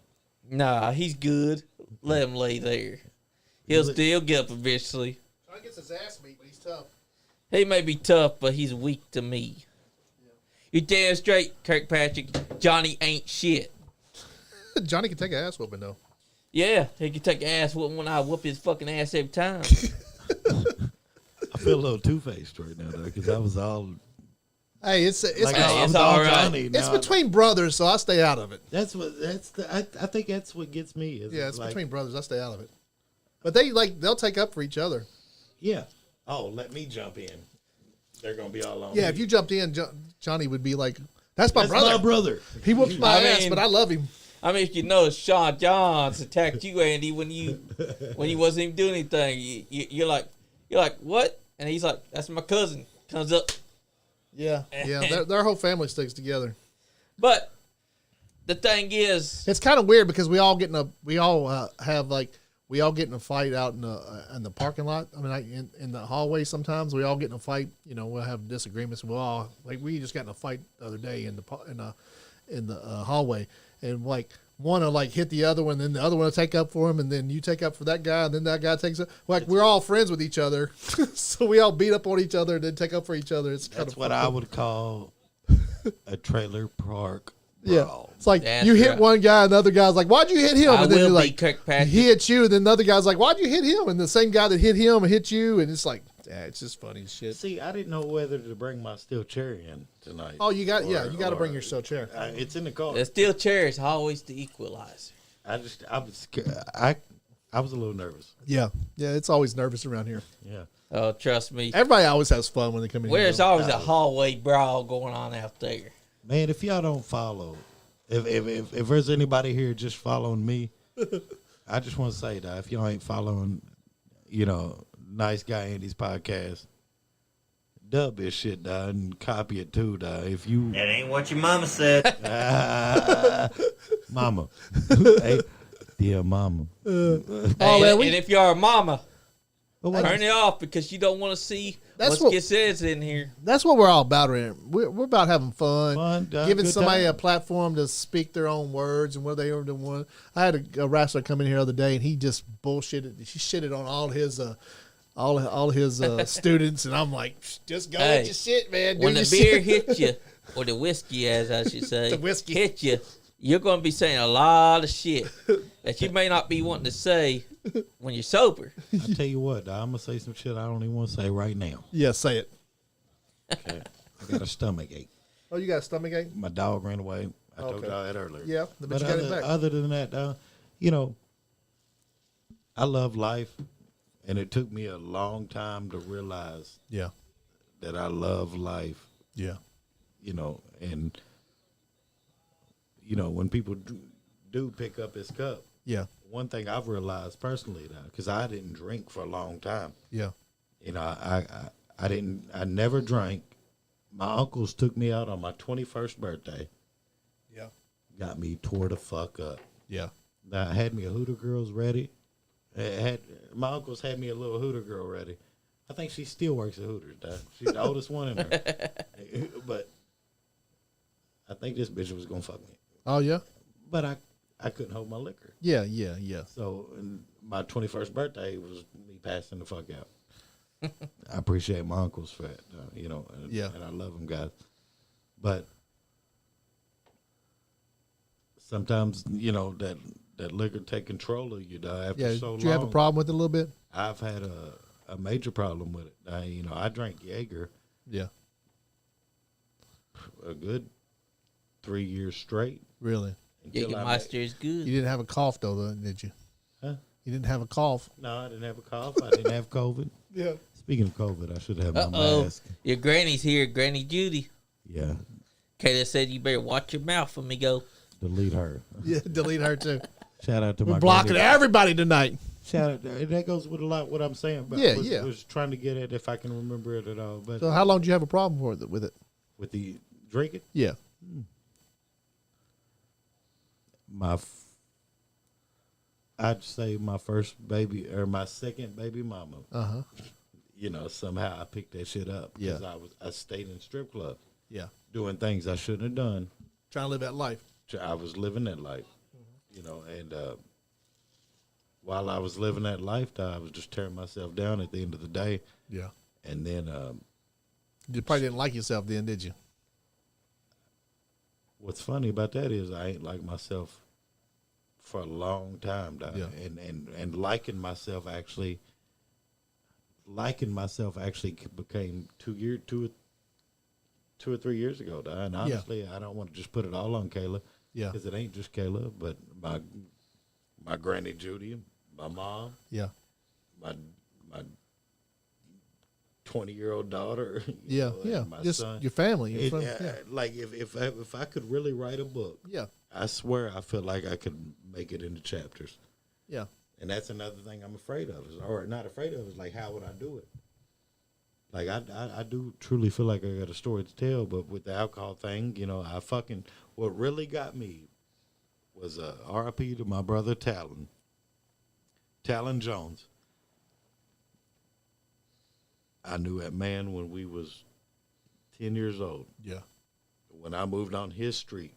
Nah, he's good. Let him lay there. He'll still get up eventually. Johnny gets his ass beat, but he's tough. He may be tough, but he's weak to me. You're damn straight, Kirkpatrick. Johnny ain't shit. Johnny can take an ass whooping though. Yeah, he can take ass whooping when I whoop his fucking ass every time. I feel a little two-faced right now, though, because I was all Hey, it's like, hey, I was it's all right. Johnny. it's Now, between brothers, so I stay out of it. I think that's what gets me. Is Yeah, it's like, between brothers. I stay out of it. But they'll take up for each other. Yeah. Oh, let me jump in. They're gonna be all on. Yeah, me. if you jumped in, Johnny would be like, "That's my That's brother. my brother. He whoops my I ass, mean- but I love him." I mean, if you notice, Sean Johns attacked you, Andy, when you wasn't even doing anything. You're like, what? And he's like, that's my cousin. Comes up. Yeah, yeah. Their whole family sticks together. But the thing is, It's kind of weird because we all get in a fight out in the parking lot. I mean, like in the hallway. Sometimes we all get in a fight. You know, we'll have disagreements. We'll all we just got in a fight the other day in the hallway, and like one will like hit the other one, then the other one will take up for him, and then you take up for that guy, and then that guy takes up. Like we're all friends with each other, so we all beat up on each other and then take up for each other. It's kind That's of what I would call a trailer park Yeah, brawl. it's like That's you hit right. one guy, another guy's like, "Why'd you hit him?" I And then will you're be like, Kirkpatrick. he hits you, and then another guy's like, "Why'd you hit him?" And the same guy that hit him hit you, and it's like, it's just funny as shit. See, I didn't know whether to bring my steel chair in tonight. Oh, you got to Or- bring your steel chair. It's in the car. the steel chair is always the equalizer. I was scared. I was a little nervous. Yeah, it's always nervous around here. Yeah. Oh, trust me. Everybody always has fun when they come in. There's here. always a hallway brawl going on out there. Man, if y'all don't follow, if there's anybody here just following me, I just want to say that if y'all ain't following, Nice Guy Andy's podcast, dub this shit, and copy it too, If you, That ain't what your mama said. mama, hey, dear mama. Hey, man, and if you're a mama, But what- turn it off because you don't want to see That's what gets said in here. That's what we're all about. We're about having fun, giving good somebody time. a platform to speak their own words and what they ever want. I had a wrestler come in here the other day, and he just bullshitted. He shitted on all his students, and I'm like, just go Hey, with your shit, man. Do When your the beer shit. hits you, or the whiskey, as I should say, The whiskey. hits you, you're going to be saying a lot of shit that you may not be wanting to say when you're sober. I tell you what, I'm gonna say some shit I don't even want to say right now. Yeah, say it. Okay, I got a stomach ache. Oh, you got a stomach ache? My dog ran away. I told Okay. y'all that earlier. Yeah, but you got it back. Other than that, I love life, and it took me a long time to realize Yeah, that I love life. yeah, And when people do pick up his cup, yeah, one thing I've realized personally now, because I didn't drink for a long time. yeah. I never drank. My uncles took me out on my 21st birthday. Yeah. Got me tore the fuck up. Yeah. Now, I had me a Hooter Girls ready. My uncles had me a little Hooter Girl ready. I think she still works at Hooters, Dad. She's the oldest one in there. But I think this bitch was going to fuck me. Oh, yeah? But I couldn't hold my liquor. Yeah, yeah, yeah. So my 21st birthday was me passing the fuck out. I appreciate my uncles for that, Yeah. and I love them, guys. But sometimes, that liquor take control of you, after Yeah, so long. did you have a problem with it a little bit? I've had a major problem with it. I drank Jaeger Yeah. a good 3 years straight. Really? until I Jägermeister is You good. didn't have a cough, though, did you? Huh? You didn't have a cough. No, I didn't have a cough. I didn't have COVID. Yeah. Speaking of COVID, I should have my Uh-oh. mask. Your granny's here, Granny Judy. Yeah, Kayla said you better watch your mouth when we go. delete her. Yeah, delete her, too. Shout out to We're my blocking granny. everybody tonight. Shout out. That goes with a lot what I'm saying. But Yeah, was, yeah. was trying to get at if I can remember it at all. But So how long did you have a problem with it? with the drinking, Yeah. I'd say my first baby or my second baby mama. Uh-huh. Somehow I picked that shit up because I stayed in strip clubs Yeah. doing things I shouldn't have done. Trying to live that life. I was living that life, and while I was living that lifestyle, I was just tearing myself down at the end of the day. Yeah. And then You probably didn't like yourself then, did you? what's funny about that is I ain't like myself for a long time, dog. Yeah. And liking myself actually became 2 or 3 years ago, dog. And honestly, I don't want to just put it all on Kayla. Yeah. Because it ain't just Kayla, but my granny Judy, my mom, Yeah. my 20-year-old daughter, Yeah. my Just son. your family. Your It, friend. Like if I could really write a book, Yeah. I swear I feel like I could make it into chapters. Yeah. And that's another thing I'm afraid of, or not afraid of, is like, how would I do it? Like, I do truly feel like I got a story to tell, but with the alcohol thing, what really got me was RIP to my brother Talon Jones. I knew that man when we was 10 years old. Yeah. When I moved on his street,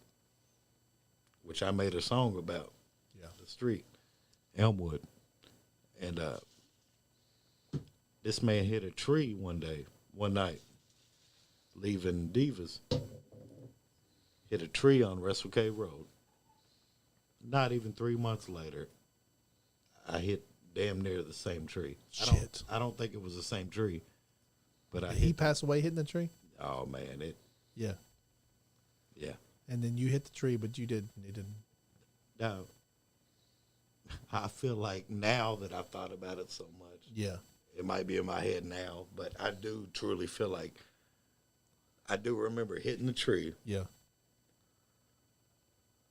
which I made a song about, the street, Elmwood. And this man hit a tree one night, leaving Divas. Hit a tree on Wrestle Cave Road. Not even 3 months later, I hit damn near the same tree. Shit. I don't think it was the same tree, but He passed away hitting the tree? Oh man, Yeah. yeah. And then you hit the tree, but you didn't. Now, I feel like now that I've thought about it so much, Yeah. it might be in my head now, but I do truly feel like I do remember hitting the tree Yeah.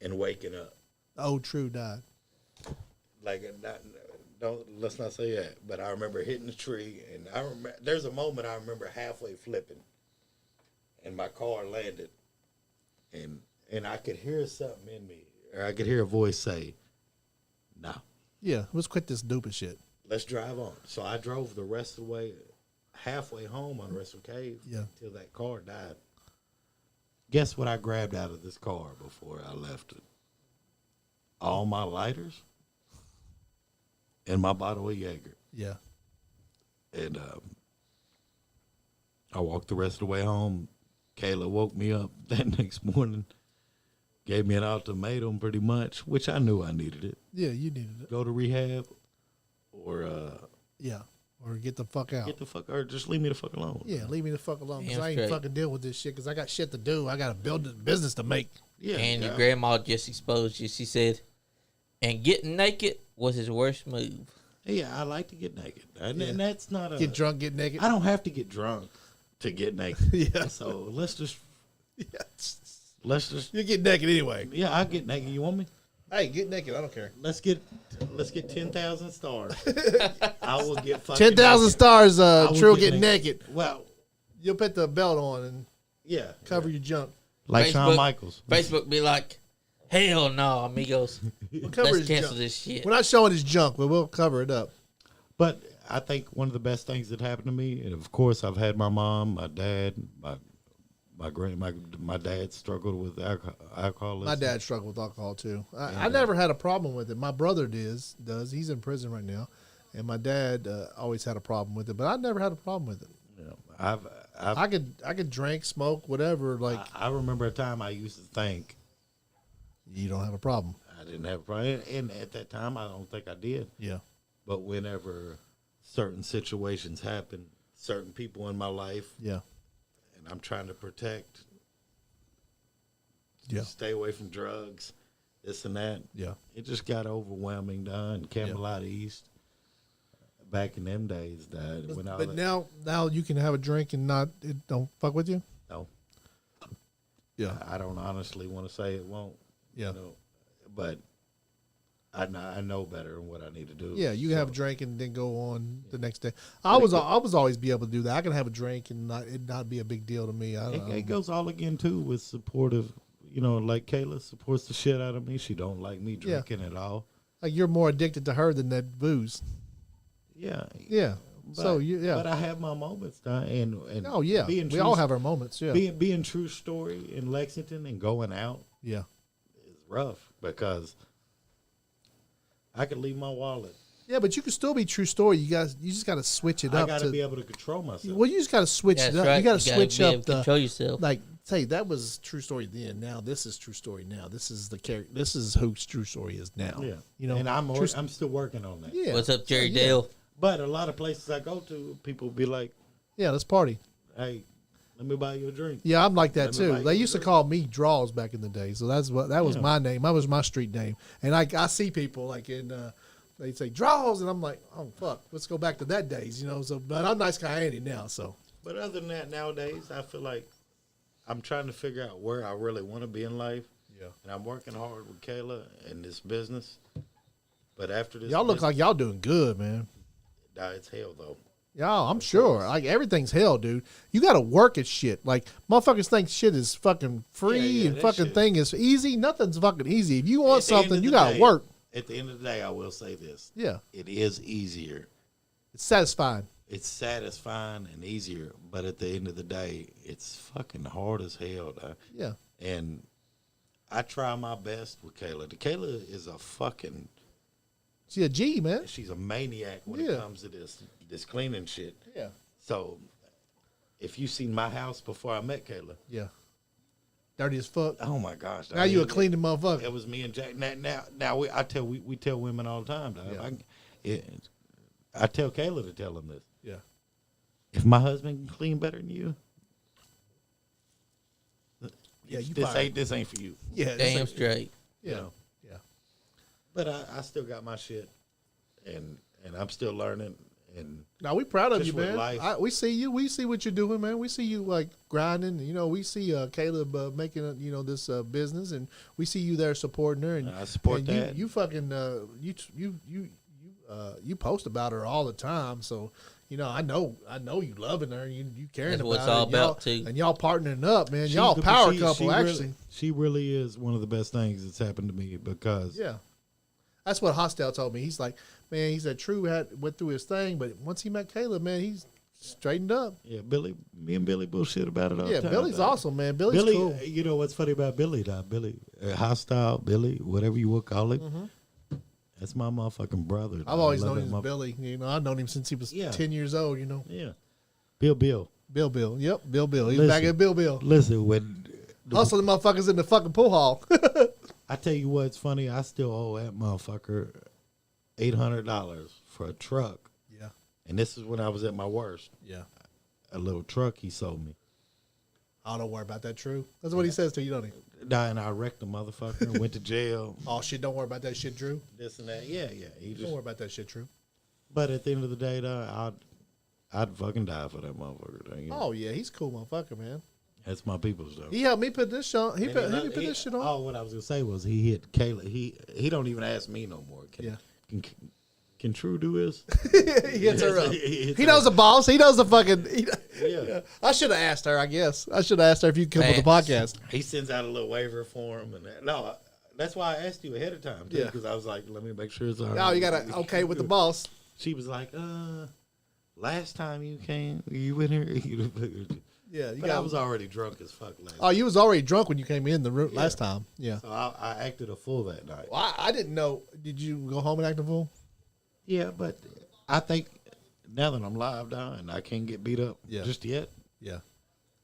and waking up. Oh, True died. Like, let's not say that, but I remember hitting the tree, and I remember there's a moment I remember halfway flipping, and my car landed, and I could hear something in me, or I could hear a voice say, "No, Yeah. Let's quit this stupid shit. let's drive on." So I drove the rest of the way, halfway home on Wrestle Cave, until that car died. Guess what I grabbed out of this car before I left it? All my lighters and my bottle of Jaeger. Yeah. And I walked the rest of the way home. Kayla woke me up that next morning, gave me an ultimatum pretty much, which I knew I needed it. Yeah, you needed it. Go to rehab or Yeah. Or get the fuck out. or just leave me the fuck alone. Yeah, leave me the fuck alone. Because Damn I ain't straight. fucking dealing with this shit because I got shit to do. I got to build a business to make. Yeah. And yeah. your grandma just exposed you. She said, and getting naked was his worst move. Yeah, I like to get naked. And that's not a... Get drunk, get naked. I don't have to get drunk to get naked. Yeah. So let's just... You get naked anyway. Yeah, I'll get naked. You want me? Hey, get naked. I don't care. Let's get 10,000 stars. I will get fucking 10,000 naked. stars, I will True get get naked. Well, You'll put the belt on and yeah. cover your junk. Like Shawn Facebook- Michaels. Facebook be like, hell no, amigos. We'll cover Let's his cancel junk. this shit. We're not showing his junk, but we'll cover it up. But I think one of the best things that happened to me, and of course I've had my mom, my dad, my dad struggled with alcoholism. My dad struggled with alcohol too. I never had a problem with it. My brother does. He's in prison right now, and my dad always had a problem with it. But I never had a problem with it. Yeah, I could drink, smoke, whatever. Like I remember a time I used to think you don't have a problem. I didn't have a problem, and at that time I don't think I did. Yeah. But whenever certain situations happen, certain people in my life, Yeah. and I'm trying to protect, Yeah. stay away from drugs, this and that. Yeah. It just got overwhelming, done. Camelot East, back in them days, when But now you can have a drink and it don't fuck with you. no, Yeah. I don't honestly want to say it won't. Yeah. But I know better what I need to do. Yeah, you can have a drink and then go on the next day. I was always be able to do that. I can have a drink and it not be a big deal to me. It goes all again too with supportive. Like Kayla supports the shit out of me. She don't like me drinking at all. Like you're more addicted to her than that booze. Yeah. Yeah. But I have my moments, and Oh yeah, we all have our moments. Yeah. Being True Story in Lexington and going out Yeah. is rough because I could leave my wallet. Yeah, but you can still be True Story. You just got to switch it I up. got to be able to control myself. Well, you just got to switch Yeah, it that's up. right. You got to switch be able up to control yourself. like say that was true story then. Now this is true story now. This is the character. This is who true story is now. Yeah, you know, and I'm still working on that. yeah. What's up, Jerry So, yeah. Dale? But a lot of places I go to, people be like, Yeah, let's party. "Hey, let me buy you a drink." Yeah, I'm like that Let me buy too. you They a used to drink. call me Draws back in the day, so that was Yeah. my name. That was my street name. And I see people like in they say Draws, and I'm like, oh fuck, let's go back to that days, you know. So, but I'm Nice Guy Andy now, so But other than that, nowadays I feel like I'm trying to figure out where I really want to be in life. yeah. And I'm working hard with Kayla in this business. But after this, Y'all look like y'all doing good, man. nah, it's hell though. Y'all, I'm sure. Like everything's hell, dude. You got to work at shit. Like motherfuckers think shit is fucking free Yeah, and that fucking shit. thing is easy. Nothing's fucking easy. If you want At the end something, of you the got to day- work. At the end of the day, I will say this: Yeah, it is easier. it's satisfying. It's satisfying and easier, but at the end of the day, it's fucking hard as hell, dog. Yeah, And I try my best with Kayla. Kayla is a fucking, see a G, man. she's a maniac when Yeah. it comes to this cleaning shit. Yeah, So if you seen my house before I met Kayla, yeah. Dirty as fuck. oh my gosh, Now you a cleaning motherfucker. It was me and Jack. Now we tell women all the time, dog. Yeah. I tell Kayla to tell them this. Yeah, If my husband can clean better than you, Yeah, you this fired. ain't for you. yeah, Damn straight. yeah, You know. yeah. But I still got my shit, and I'm still learning. And Now we proud of Just you, with man. life. We see you. We see what you're doing, man. We see you like grinding. You know, we see Caleb making this business, and we see you there supporting her. And I support and that. You fucking you post about her all the time. So you know, I know you loving her. You caring That's about what it's her. all and y'all- about, too. And y'all partnering up, man. she's Y'all the- power she couple, really- actually. she really is one of the best things that's happened to me because Yeah. That's what Hostel told me. He's like, man, he said True went through his thing, but once he met Caleb, man, he's straightened up. me and Billy bullshit about it all Yeah, the time. Billy's dog. awesome, man. Billy's Billy, cool. you know what's funny about Billy? Dog? Billy, hostile Billy, whatever you would call him. That's my motherfucking brother. dog. I've always I love known him that as Billy. You know, I've known him since he was Yeah. 10 years old, you know. Yeah, Bill. Bill. Yep, Bill. He's Listen. back at Bill. Listen, when Hustling motherfuckers in the fucking pool hall. I tell you what's funny, I still owe that motherfucker $800 for a truck, Yeah. and this is when I was at my worst. Yeah. A little truck he sold me. Oh, don't worry about that, True. That's what he says to you, don't he? And I wrecked the motherfucker, went to jail, Oh, shit, don't worry about that shit, Drew. this and that. Yeah. He Don't just, worry about that shit, True. but at the end of the day, though, I'd fucking die for that motherfucker. Dog. You know? Oh, yeah, he's a cool motherfucker, man. That's my people's though. He helped me put this on. He And put he- this shit on. Oh, what I was gonna say was he hit Kayla. He don't even ask me no more. Can True do this? He hits her up. He hits He her knows the boss. He knows the fucking. Yeah. I should have asked her, I guess. I should have asked her if you could come with the podcast. He sends out a little waiver form and that. No, that's why I asked you ahead of time too, Yeah. because I was like, let me make sure it's all right. No, you got to okay with the boss. She was like, last time you came, you in here. Yeah, you But got. I was already drunk as fuck last. Oh, you was already drunk when you came in the room Yeah. last time. Yeah. So I acted a fool that night. Well, I didn't know. Did you go home and act a fool? Yeah, but I think now that I'm live now and I can't get beat up Yeah. just yet, Yeah.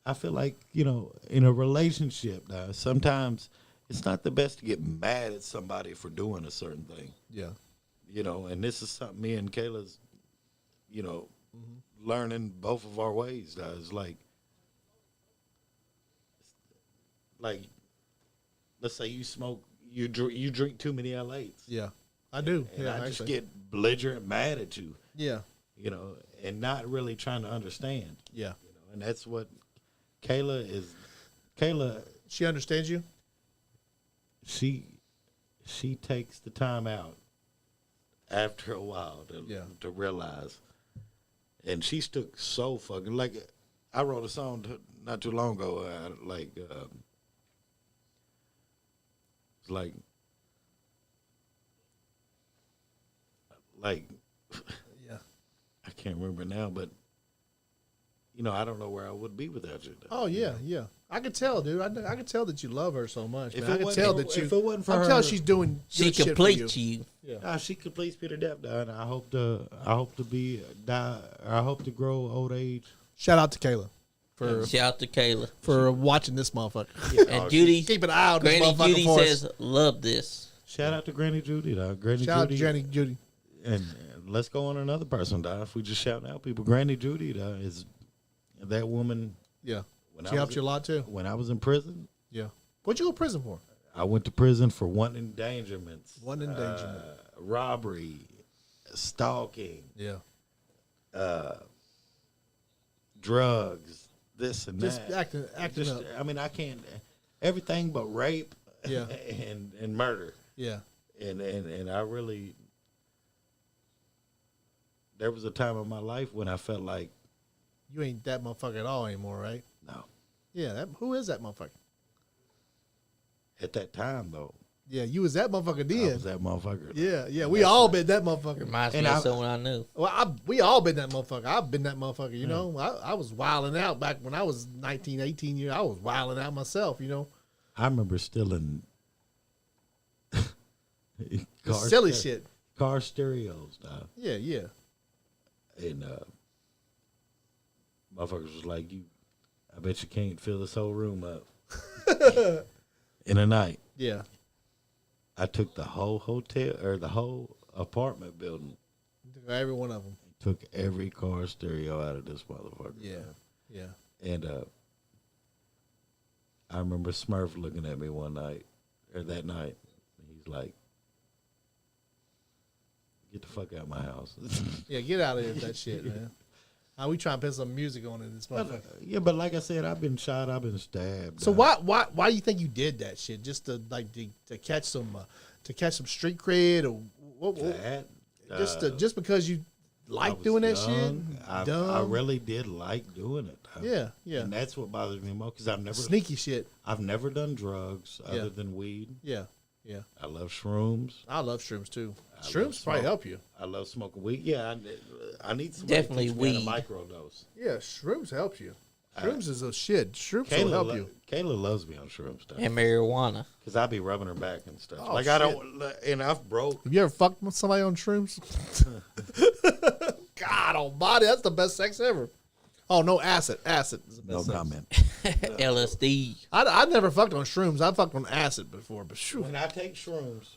I feel like, in a relationship now, sometimes it's not the best to get mad at somebody for doing a certain thing, Yeah. and this is something me and Kayla's, learning both of our ways. It's like, let's say you smoke, you drink too many L8s. Yeah. I do. And Yeah, I just actually. get belligerent mad at you, Yeah. and not really trying to understand. Yeah. And that's what Kayla is. Kayla, She understands you? she takes the time out after a while to realize. And she took so fucking, like, I wrote a song not too long ago, it's like Yeah. I can't remember now, but I don't know where I would be without you. Oh, yeah, yeah. I could tell, dude. I could tell that you love her so much. If Man. I it could wasn't tell for- that you. if it wasn't for I'm telling her- she's doing She good shit for you. completes you. Yeah. She completes me to death, and I hope to grow old age. Shout out to Kayla for Shout out to Kayla. watching this motherfucker. And Judy, Keep an eye on this Granny motherfucker Judy for us. says, love this. Shout out to Granny Judy, dog. Granny Shout out to Judy. Granny Judy. And let's go on another person, dog. If we just shout out people, Granny Judy, dog, is that woman. Yeah. When She helped you a lot too. When I was in prison, Yeah. What'd you go to prison for? I went to prison for one endangerment, robbery, stalking, Yeah. drugs, this and Just that. acting up. I mean, I can't. Everything but rape. Yeah. and murder. Yeah. And I really. There was a time in my life when I felt like, You ain't that motherfucker at all anymore, right? no. Yeah. Who is that motherfucker? At that time, though, Yeah, you was that motherfucker then. I was that motherfucker. Yeah. We all been that motherfucker. Reminds And me I- of someone I knew. Well, we all been that motherfucker. I've been that motherfucker, you know. I was wilding out back when I was 19, 18 years. I was wilding out myself, you know. I remember stealing Silly shit. car stereos, dog. Yeah. And motherfuckers was like, I bet you can't fill this whole room up. In a night, Yeah. I took the whole hotel or the whole apartment building, Every one of them. took every car stereo out of this motherfucker. Yeah. And I remember Smurf looking at me one night, or that night. He's like, get the fuck out of my house. Yeah, get out of here with that shit, man. We trying to put some music on it, this motherfucker. Yeah, but like I said, I've been shot, I've been stabbed. So why do you think you did that shit? Just to catch some street cred, or what? That, just because you I like was doing that young. shit? I really did like doing it. Yeah. And that's what bothers me most, because Sneaky shit. I've never done drugs other than weed. Yeah. I love shrooms. I love shrooms too. I Shrooms love probably smoke. help you. I love smoking weed. Yeah, I need some Definitely weed. microdose. Yeah, shrooms help you. Shrooms is a shit. Shrooms will help you. Kayla loves me on shrooms stuff. And marijuana. Because I be rubbing her back and stuff. Oh, like I don't, and I've broke. Have you ever fucked with somebody on shrooms? God almighty, that's the best sex ever. Oh, no, acid. Acid is the best No sex. comment. LSD. I never fucked on shrooms. I fucked on acid before, but shoo. When I take shrooms,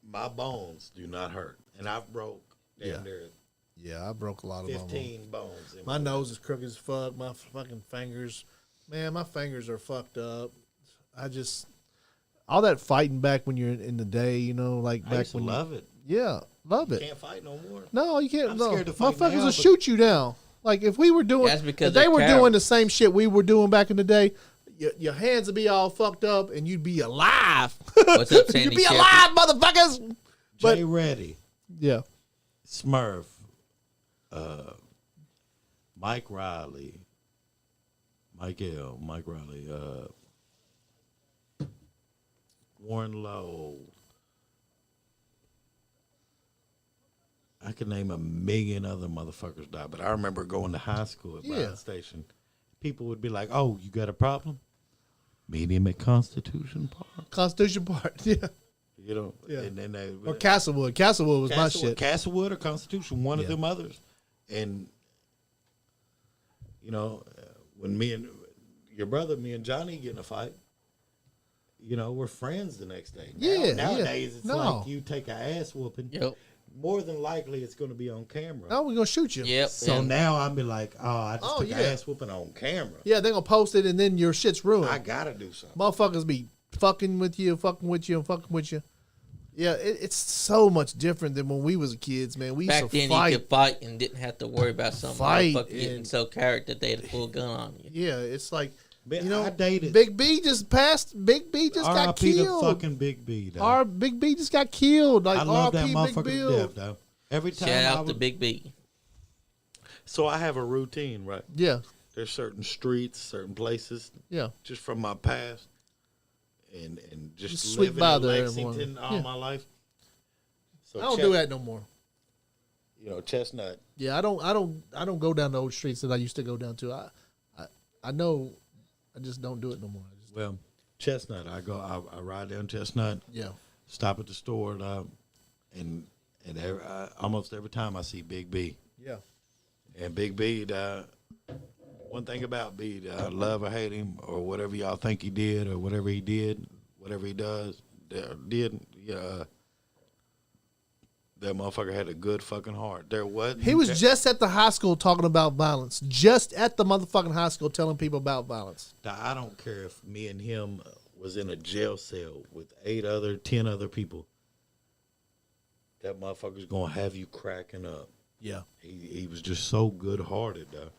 my bones do not hurt, and I've broke damn near Yeah, I broke a lot of them. 15 bones. In My nose is crooked as fuck. My fucking fingers, man, my fingers are fucked up. All that fighting back when you're in the day, you know, like I back used to when love it. yeah, love it. Can't fight no more. No, you can't. I'm no, scared to fight motherfuckers now, will but- shoot you down. Like if we were doing, That's because if they they're were doing cowards. the same shit we were doing back in the day, your hands would be all fucked up and you'd be alive. What's up, Sandy You'd be Shepard? alive, motherfuckers. But Jay Reddy, yeah, Smurf, Mike Riley, Mike Riley, Warren Lowe. I could name a million other motherfuckers, but I remember going to high school at Bryan Station. People would be like, "Oh, you got a problem? Meet him at Constitution Park." Constitution Park. Yeah, You know, Yeah. and then they or Castlewood. Castlewood was my shit. Castlewood or Constitution, one of Yeah. them others. And you know, when me and your brother, me and Johnny get in a fight, you know, we're friends the next day. Nowadays it's No. like you take an ass whooping. Yep. More than likely, it's going to be on camera. No, we're gonna shoot you. Yep. So and now I'm be like, oh, I just Oh, took yeah. an ass whooping on camera. Yeah, they're gonna post it and then your shit's ruined. I gotta do something. Motherfuckers be fucking with you. Yeah, it's so much different than when we was kids, man. We used back to then fight. you could fight and didn't have to worry about some Fight motherfucker getting and- so carried that they had a full gun on you. Yeah, it's like Man, you know, I dated Big B just passed. Big B just got R.I.P. to killed. fucking Big B. Dog. Our Big B just got killed. Like I love that R.I.P. Big motherfucker to Bill. death, though. Every time Shout I out to would, Big B. so I have a routine, right? Yeah, There's certain streets, certain places, yeah. just from my past, and just Just sweep living by in there Lexington everyone. all Yeah. my life. So I don't do that no more. You know, Chestnut. Yeah, I don't go down the old streets that I used to go down to. I know, I just don't do it no more. Well, Chestnut. I ride down Chestnut. Yeah, Stop at the store, and almost every time I see Big B. yeah. And Big B, One thing about B, love or hate him or whatever y'all think he did or whatever he did, whatever he does, that motherfucker had a good fucking heart. He was just at the high school talking about violence. Just at the motherfucking high school telling people about violence. I don't care if me and him was in a jail cell with 10 other people. That motherfucker's gonna have you cracking up. Yeah. He was just so good-hearted, though.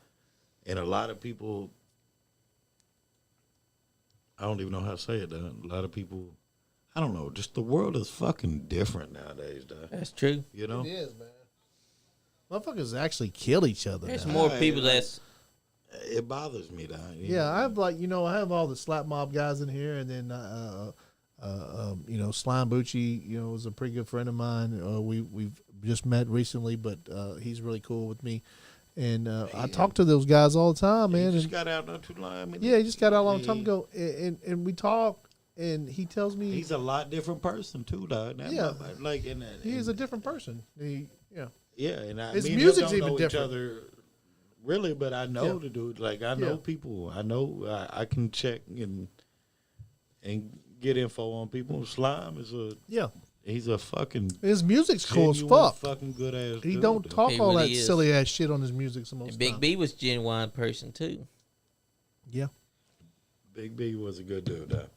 And a lot of people, I don't even know how to say it, though. A lot of people, I don't know, just the world is fucking different nowadays, though. That's true. You know? It is, man. Motherfuckers actually kill each other. There's now. more people that's. It bothers me, though. Yeah, I have I have all the slap mob guys in here, and then Slime Bucci, was a pretty good friend of mine. We've just met recently, but he's really cool with me. And I talk to those guys all the time, man. He just got out not too long. Yeah, he just got out a long time ago, and we talk, and he tells me he's a lot different person too, though. Yeah, He is a different person. And his me and music's him don't even know different. each other really, but I know the dude. Like I know people. I know I can check and get info on people. Slime is he's a fucking. His music's cool as fuck. Fucking good ass. He dude, don't talk He all really that is. silly ass shit on his music. Some And Big B was a genuine person too. Yeah, Big B was a good dude. Though.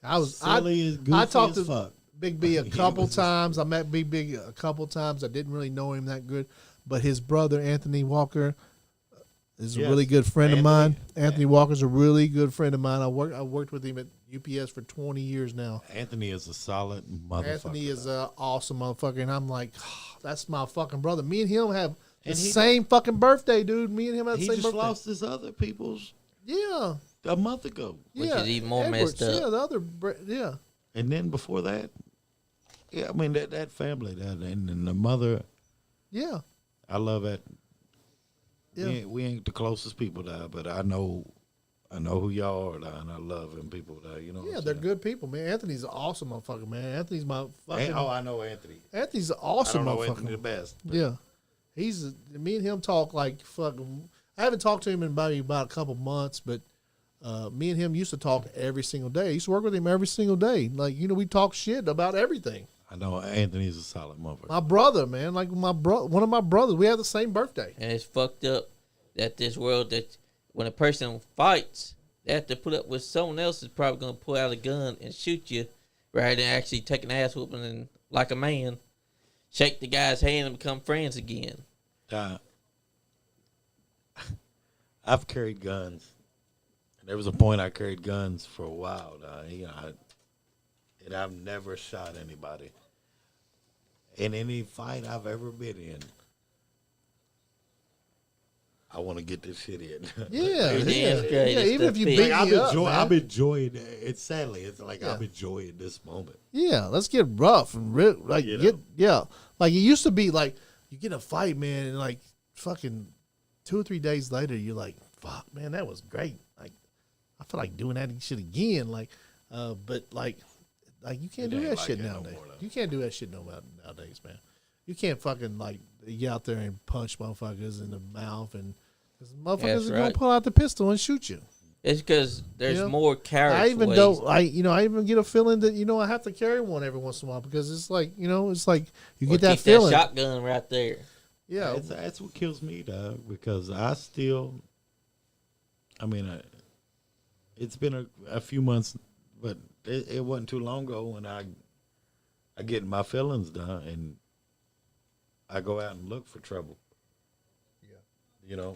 I talked to Big B a couple times. I met Big B a couple times. I didn't really know him that good, but his brother Anthony Walker is a really good friend of mine. Anthony Walker's a really good friend of mine. I worked with him at UPS for 20 years now. Anthony is a solid motherfucker. Anthony is an awesome motherfucker, and I'm like, that's my fucking brother. Me and him have the same fucking birthday, dude. Me and him have the same birthday. He just lost his other people's a month ago. Which is even more messed up. Yeah, the other, And then before that, I mean that family, and the mother. Yeah. I love it. Yeah. We ain't the closest people there, but I know who y'all are there, and I love them people there. You know. Yeah, they're good people, man. Anthony's an awesome motherfucker, man. Anthony's my fucking. I know Anthony. Anthony's an awesome I don't know motherfucker. Anthony the best. Yeah, me and him talk like fucking. I haven't talked to him in about a couple months, but me and him used to talk every single day. I used to work with him every single day. Like we talk shit about everything. I know Anthony's a solid motherfucker. My brother, man, like one of my brothers. We have the same birthday. And it's fucked up that this world, that when a person fights, they have to put up with someone else is probably going to pull out a gun and shoot you rather than actually take an ass whooping and, like a man, shake the guy's hand and become friends again. I've carried guns. There was a point I carried guns for a while. And I've never shot anybody. In any fight I've ever been in, I want to get this shit in. Yeah, Even if you beat I've me up, I'm enjoying it. Sadly, it's like I'm enjoying this moment. Yeah, let's get rough and like like it used to be. Like you get in a fight, man, and like fucking 2 or 3 days later, you're like, fuck, man, that was great. Like I feel like doing that shit again. Like, but like you can't do that shit nowadays. You can't do that shit nowadays, man. You can't fucking like get out there and punch motherfuckers in the mouth, and motherfuckers are gonna pull out the pistol and shoot you. It's because there's more character. I even I even get a feeling that I have to carry one every once in a while because it's like it's like you get that feeling. That shotgun right there. Yeah, that's what kills me, dog. Because it's been a few months, but it wasn't too long ago when I get my feelings done and I go out and look for trouble. Yeah.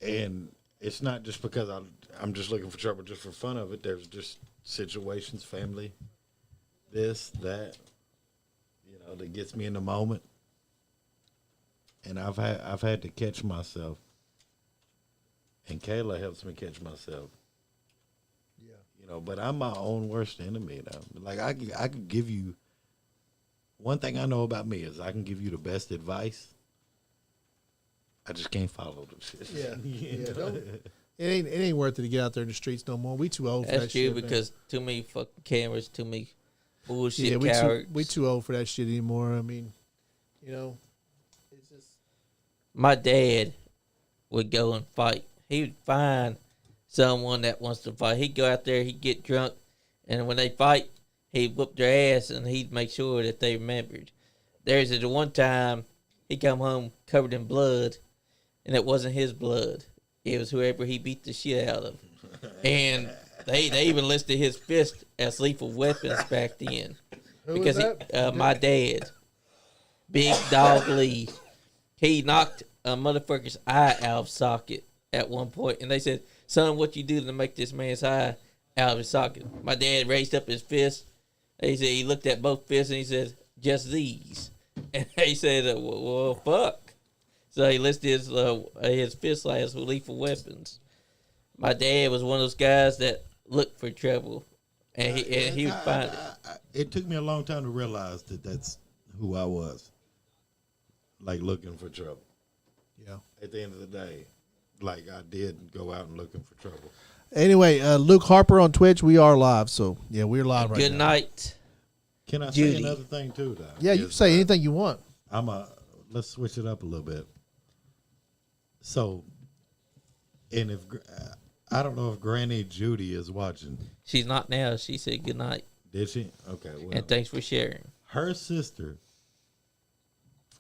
And it's not just because I'm just looking for trouble just for fun of it. There's just situations, family, this, that, that gets me in the moment. And I've had to catch myself. And Kayla helps me catch myself. Yeah. But I'm my own worst enemy. Like I could give you one thing I know about me is I can give you the best advice. I just can't follow the shit. Yeah. It ain't worth it to get out there in the streets no more. We too old for that shit. That's true because too many fucking cameras, too many bullshit we too old for that shit anymore. I mean, it's just my dad would go and fight. He would find someone that wants to fight. He'd go out there, he'd get drunk, and when they fight, he'd whoop their ass, and he'd make sure that they remembered. There's the one time he come home covered in blood, and it wasn't his blood. It was whoever he beat the shit out of. And they even listed his fist as lethal weapons back then. Who because was that? my dad, Big Dog Lee, he knocked a motherfucker's eye out of socket at one point, and they said, "Son, what you do to make this man's eye out of his socket?" My dad raised up his fist. He said he looked at both fists and he said, "Just these." And they said, "Well, fuck." So he listed his fist as lethal weapons. My dad was one of those guys that looked for trouble, and he would find it. It took me a long time to realize that that's who I was, like looking for trouble. Yeah. At the end of the day, like I did go out and looking for trouble. Anyway, Luke Harper on Twitch. We are live, so yeah, we're live right now. Good night. Can I Judy. say another thing too, though? Yeah, you can say anything you want. Let's switch it up a little bit. So, and if I don't know if Granny Judy is watching. She's not now. She said good night. Did she? Okay. Well, And thanks for sharing. her sister,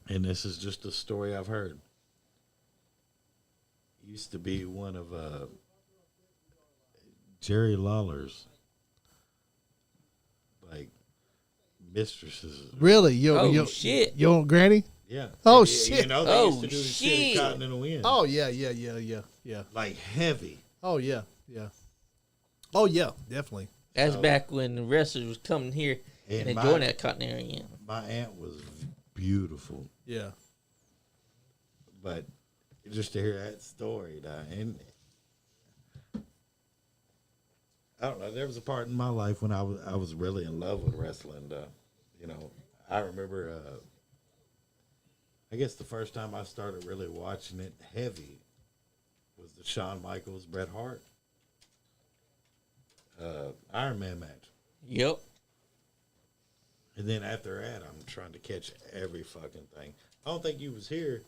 and this is just a story I've heard, used to be one of Jerry Lawler's like mistresses. Really? Shit. Yo, Granny? Yeah. Oh, You shit. know, they used to do this shit shit. in Continental Wind. Oh yeah. Like heavy. Oh yeah. Oh yeah, definitely. That's back when the wrestlers was coming here and And enjoying my- that Continental Inn. My aunt was beautiful, Yeah. but just to hear that story, and I don't know, there was a part in my life when I was really in love with wrestling. You know, I remember, I guess the first time I started really watching it heavy was the Shawn Michaels Bret Hart Iron Man match. Yep. And then after that, I'm trying to catch every fucking thing. I don't think you was here,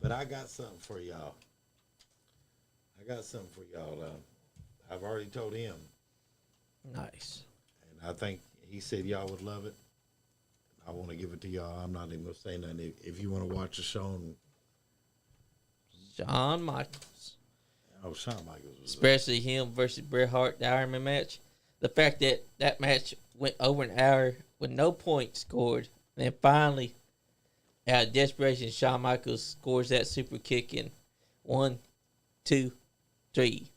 but I got something for y'all. I've already told him, Nice. and I think he said y'all would love it. I want to give it to y'all. I'm not even going to say nothing. If you want to watch the show, Shawn Michaels. Shawn Michaels was Especially him versus Bret Hart, the Iron Man match. The fact that that match went over an hour with no points scored. And then finally, out of desperation, Shawn Michaels scores that super kick in 1, 2, 3.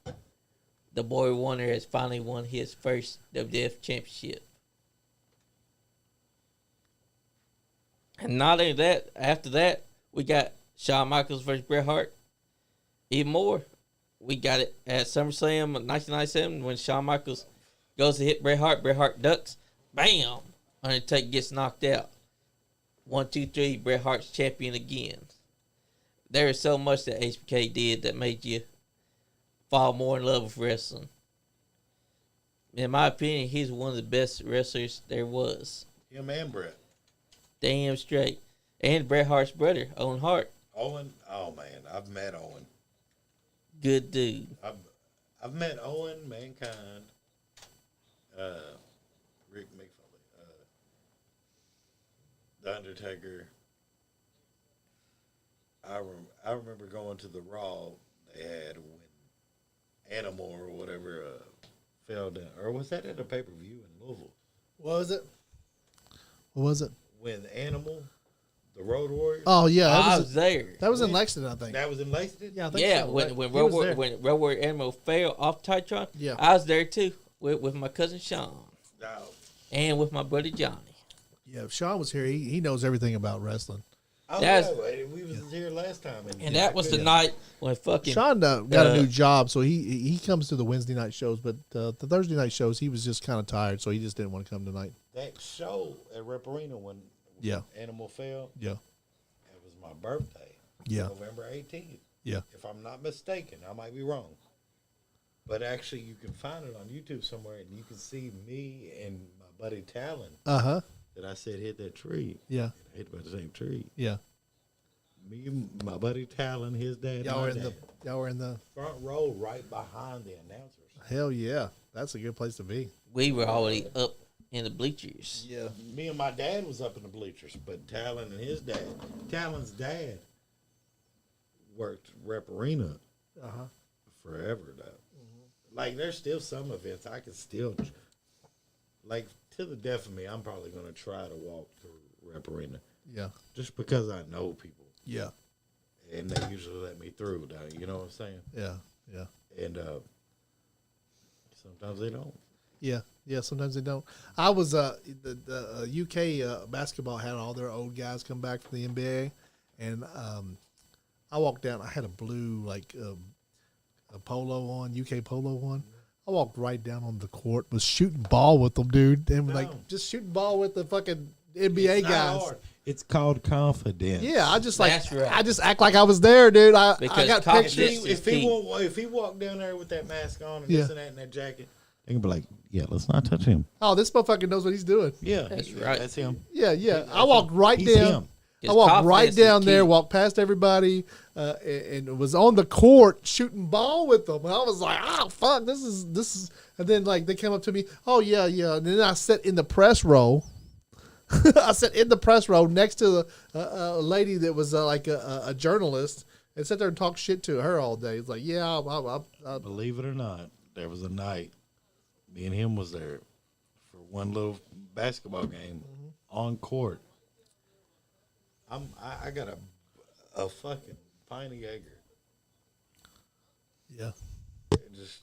The Boy Wonder has finally won his first WWF championship. And not only that, after that, we got Shawn Michaels versus Bret Hart. Even more, we got it at SummerSlam 1997 when Shawn Michaels goes to hit Bret Hart ducks. Bam! Undertaker gets knocked out. 1, 2, 3, Bret Hart's champion again. There is so much that HBK did that made you fall more in love with wrestling. In my opinion, he's one of the best wrestlers there was. him and Bret. Damn straight. And Bret Hart's brother, Owen Hart. Owen, oh man, I've met Owen. Good dude. I've met Owen, Mankind, Rick McFoley, The Undertaker. I remember going to the Raw they had when Animal or whatever fell down, or was that at a pay-per-view in Louisville? What was it? When Animal, the Road Warriors. Oh yeah, I was there. that was in Lexington, I think. That was in Lexington. Yeah, I think Yeah, so. when He Road was there. Warrior Animal fell off Titron, Yeah. I was there too with my cousin Sean No. and with my buddy Johnny. Yeah, if Sean was here, he knows everything about wrestling. Oh, That's- yeah, we was here last time, And that was the night when fucking Sean got a new job, so he comes to the Wednesday night shows, but the Thursday night shows he was just kind of tired, so he just didn't want to come tonight. that show at Rep Arena when Yeah. Animal fell. Yeah, It was my birthday. Yeah. November 18th. yeah. If I'm not mistaken, I might be wrong. But actually, you can find it on YouTube somewhere, and you can see me and my buddy Talon Uh huh. that I said hit that tree. Yeah, Hit by the same tree. yeah. Me and my buddy Talon, his dad. Y'all and my dad. were in the Front row, right behind the announcers. hell yeah. That's a good place to be. We were already up in the bleachers. Yeah. Me and my dad was up in the bleachers, but Talon and his dad. Talon's dad worked Rep Arena forever though. Like there's still some events I can still, like to the death of me, I'm probably gonna try to walk through Rep Arena. Yeah. Just because I know people. Yeah. And they usually let me through, you know what I'm saying? Yeah. Yeah. And sometimes they don't. Yeah. Yeah. Sometimes they don't. I was the UK basketball had all their old guys come back from the NBA, and I walked down. I had a blue a polo on, UK polo on. I walked right down on the court, was shooting ball with them, dude, and like just shooting ball with the fucking NBA guys. Hard. It's called confidence. Yeah, I just That's right. I just act like I was there, dude. I got confidence pictures. is If he walked down there with that mask on and this and that and that jacket, they can be like, "Yeah, let's not touch him." Oh, this motherfucker knows what he's doing. Yeah, That's right. That's him. Yeah, yeah. I walked right He's down. him. His I walked right confidence is down there, key. walked past everybody, and was on the court shooting ball with them. And I was like, "Oh fuck, this is." And then like they came up to me, "Oh yeah, yeah." And then I sat in the press row. I sat in the press row next to a lady that was like a journalist, and sat there and talked shit to her all day. It's like, yeah, I Believe it or not, there was a night me and him was there for one little basketball game on court. I got a fucking pint of Jaeger. yeah, It just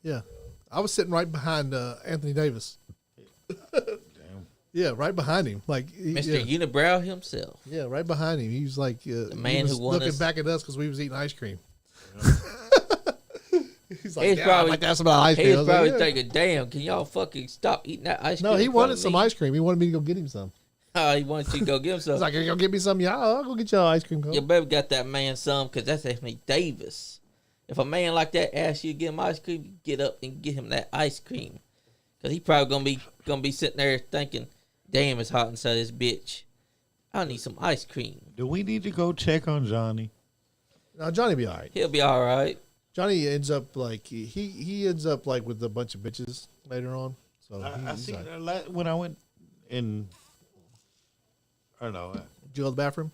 yeah. I was sitting right behind Anthony Davis. damn. Yeah, right behind him, like Mr. Yeah. Unibrow himself. Yeah, right behind him. He was like the man who won looking us. back at us because we was eating ice cream. He's He's like, yeah, probably- I'd like to have some ice cream. He I was was like, probably yeah. thinking, damn, can y'all fucking stop eating that ice cream? No, he in front wanted of some me? ice cream. He wanted me to go get him some. He wanted you to go get him He's some. like, "Can you go get me some? Yeah, I'll go get you an ice cream cone." You better got that man some, because that's Anthony Davis. If a man like that asks you to get him ice cream, you get up and get him that ice cream. Because he probably gonna be sitting there thinking, damn, it's hot inside this bitch. I need some ice cream. Do we need to go check on Johnny? Now Johnny be all right. He'll be all right. Johnny ends up like he ends up like with a bunch of bitches later on. So I he's see all right. when I went in. I don't know. Did you go to the bathroom?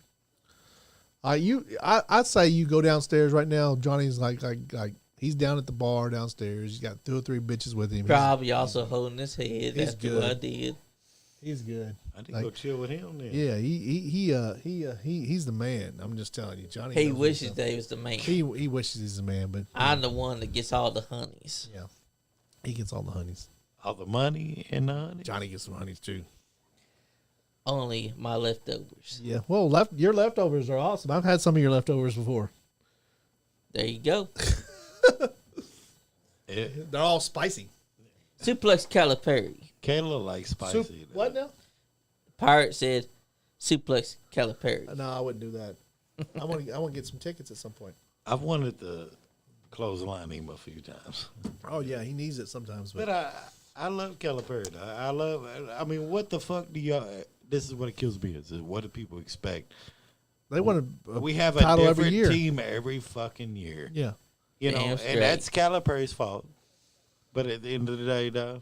I'd say you go downstairs right now. Johnny's like he's down at the bar downstairs. He's got 2 or 3 bitches with him. Probably also holding his head. He's That's what I good. did. He's good. I need to go chill with him then. Yeah, he's the man. I'm just telling you, Johnny. He knows wishes himself. that he was the man. He wishes he's the man, but I'm the one that gets all the honeys. yeah, he gets all the honeys. All the money and the honey. Johnny gets some honeys too. Only my leftovers. Yeah. Well, your leftovers are awesome. I've had some of your leftovers before. There you go. They're all spicy. Suplex Calipari. Kayla likes spicy. Soup. though. What now? Pirate said Suplex Calipari. No, I wouldn't do that. I want to get some tickets at some point. I've wanted to clothesline him a few times, Oh yeah, he needs it sometimes. But but I love Calipari. I mean, what the fuck do y'all? This is what it kills me. Is what do people expect? they want a We have a title every different year. team every fucking year. Yeah, You know, Damn and straight. that's Calipari's fault. But at the end of the day, though,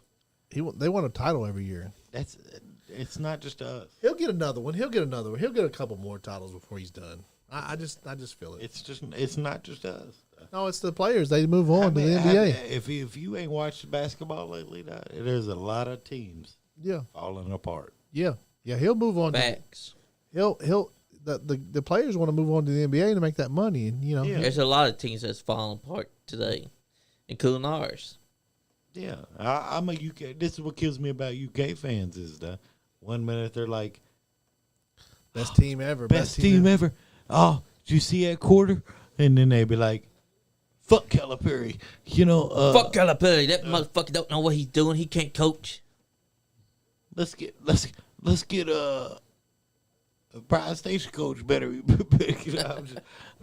they want a title every year. it's not just us. He'll get another one. He'll get another one. He'll get a couple more titles before he's done. I just feel it. It's not just us. No, it's the players. They move on to the I NBA. mean, if you ain't watched basketball lately, there's a lot of teams Yeah, falling apart. yeah. He'll move on. Facts. The players want to move on to the NBA to make that money, and you know. Yeah. There's a lot of teams that's falling apart today, including ours. Yeah, I'm a UK. This is what kills me about UK fans is that 1 minute they're like Best team ever. best team ever. Oh, did you see that quarter? And then they be like, fuck Calipari. You know, Fuck Calipari. That motherfucker don't know what he's doing. He can't coach. let's get a Pride Station coach better. You know, I'm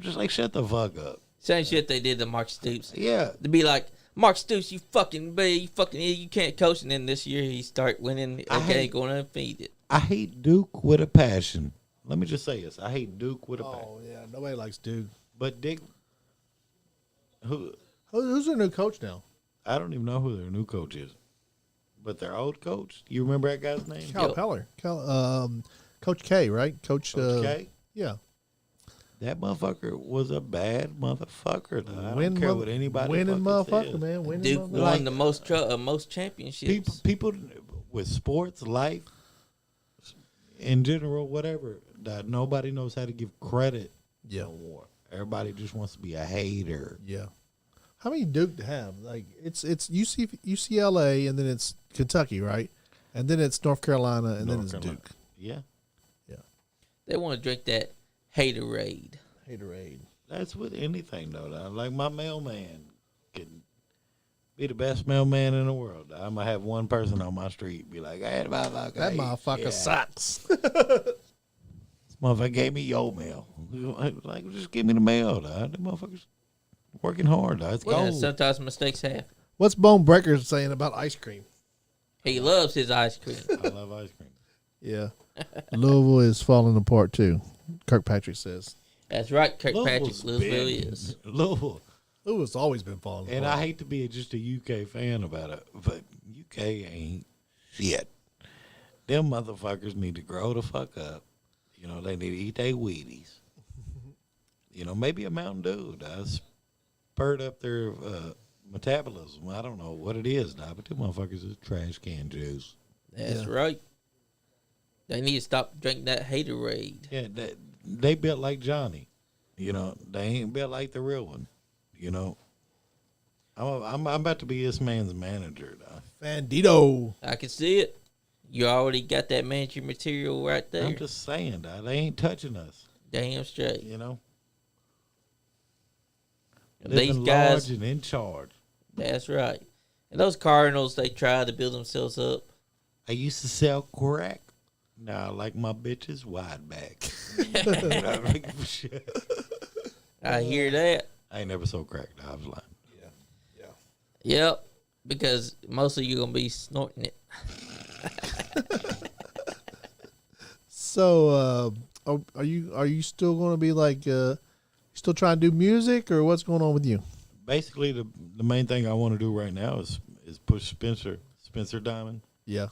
just like, shut the fuck up. Same shit they did to Mark Stoops. Yeah, To be like, Mark Stoops, you fucking idiot, you can't coach. And then this year he start winning a game going undefeated. I hate Duke with a passion. let me just say this: I hate Duke with a passion. Oh yeah, nobody likes Duke. But Dick, Who's their new coach now? I don't even know who their new coach is. But their old coach, you remember that guy's name? Cal Peller. Coach K, right? Coach K? Yeah. That motherfucker was a bad motherfucker. I Winning don't care what anybody winning fucking motherfucker, says. man. Winning Duke motherfucker. won the most championships. People with sports, life, in general, whatever, that nobody knows how to give credit Yeah. no more. Everybody just wants to be a hater. Yeah. How many Duke to have? Like it's UCLA and then it's Kentucky, right? And then it's North Carolina and then it's Duke. Yeah. Yeah. They want to drink that haterade. Haterade. That's with anything, though. Like my mailman can be the best mailman in the world. I'm going to have one person on my street be like, hey, That motherfucker sucks. This motherfucker gave me your mail. Like, just give me the mail, dog. The motherfucker's working hard, dog. It's Yeah, gold. sometimes mistakes happen. What's Bone Breaker saying about ice cream? He loves his ice cream. I love ice cream. Yeah. Louisville is falling apart too. Kirkpatrick says. That's right, Kirkpatrick. Louisville's Louisville been- is. Louisville. Louisville's always been falling And apart. I hate to be just a UK fan about it, but UK ain't shit. Them motherfuckers need to grow the fuck up. You know, they need to eat their Wheaties. You know, maybe a Mountain Dew does spurred up their metabolism. I don't know what it is now, but them motherfuckers is trash can juice. That's right. They need to stop drinking that haterade. Yeah, they built like Johnny. You know, they ain't built like the real one. You know, I'm about to be this man's manager now. Bandito. I can see it. You already got that manager material right there. I'm just saying, dog, they ain't touching us. Damn straight. You know, These living guys, large and in charge. that's right. And those Cardinals, they try to build themselves up. I used to sell crack. Now I like my bitches wide back. I hear that. I ain't never sold crack. I was lying. Yep. Because most of you going to be snorting it. So, are you still going to be like, still trying to do music, or what's going on with you? Basically, the main thing I want to do right now is push Spencer Diamond. Yeah.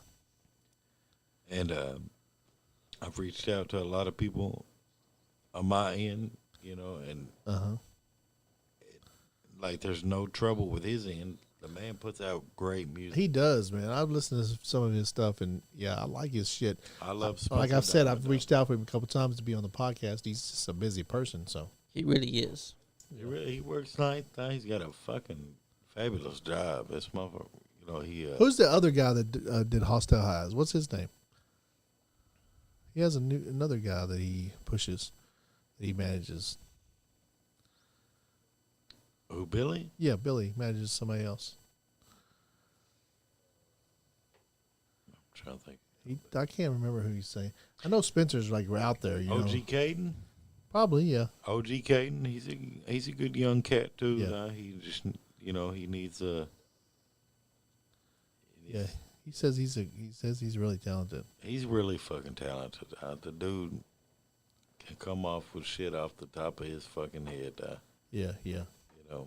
And I've reached out to a lot of people on my end, you know, and like there's no trouble with his end. The man puts out great music. He does, man. I've listened to some of his stuff, and yeah, I like his shit. I love Spencer Like I've said, Diamond, I've reached out for him a couple times to be on the podcast. He's just a busy person, so. He really is. He works nights. He's got a fucking fabulous job. This motherfucker, you know, he. Who's the other guy that did Hostile Highs? What's his name? He has another guy that he pushes, that he manages. Who, Billy? Yeah, Billy manages somebody else. I'm trying to think. I can't remember who he's saying. I know Spencer's like out there. You OG know, Caden. probably yeah. OG Caden. He's a good young cat too. Yeah. He just he needs a. Yeah, he says he's really talented. He's really fucking talented. The dude can come off with shit off the top of his fucking head. Yeah. You know.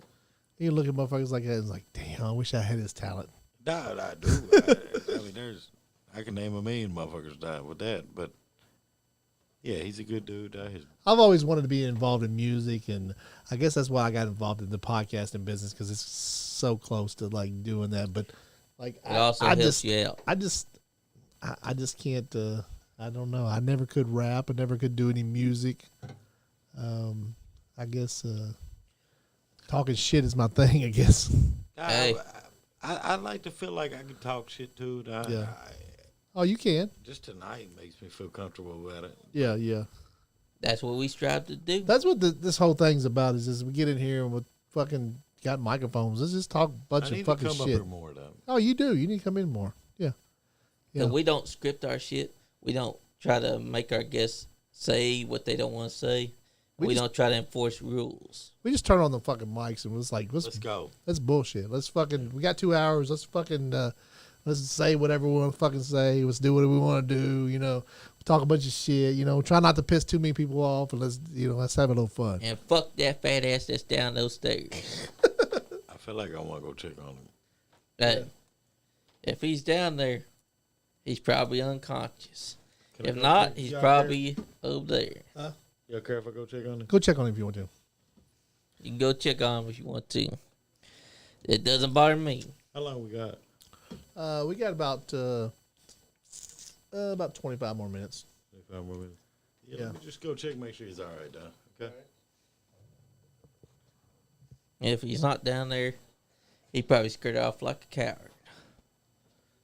You look at motherfuckers like that and it's like, damn, I wish I had his talent. I do. I mean, I can name a million motherfuckers dying with that, but yeah, he's a good dude. I've always wanted to be involved in music, and I guess that's why I got involved in the podcasting business, because it's so close to like doing that. But like, It also helps you out. I just can't. I don't know. I never could rap. I never could do any music. I guess talking shit is my thing. I guess. Hey. I like to feel like I can talk shit too. Yeah. Oh, you can. Just tonight makes me feel comfortable about it. Yeah. That's what we strive to do. That's what this whole thing's about. Is we get in here and we fucking got microphones. Let's just talk a bunch I of need to fucking come up shit. here more though. Oh, you do. You need to come in more. Yeah. Because we don't script our shit. We don't try to make our guests say what they don't want to say. We don't try to enforce rules. We just turn on the fucking mics and was like, Let's go. Let's bullshit. Let's fucking. We got 2 hours. Let's fucking. Let's say whatever we want to fucking say. Let's do what we want to do. You know, talk a bunch of shit. You know, try not to piss too many people off, and let's have a little fun. And fuck that fat ass that's down those stairs. I feel like I want to go check on him. Hey, if he's down there, he's probably unconscious. If not, he's probably over there. You care if I go check on him? Go check on him if you want to. You can go check on him if you want to. It doesn't bother me. How long we got? We got about 25 more minutes. 25 more minutes. Yeah, let me just go check, make sure he's all right, Don. Okay. If he's not down there, he probably scared off like a coward.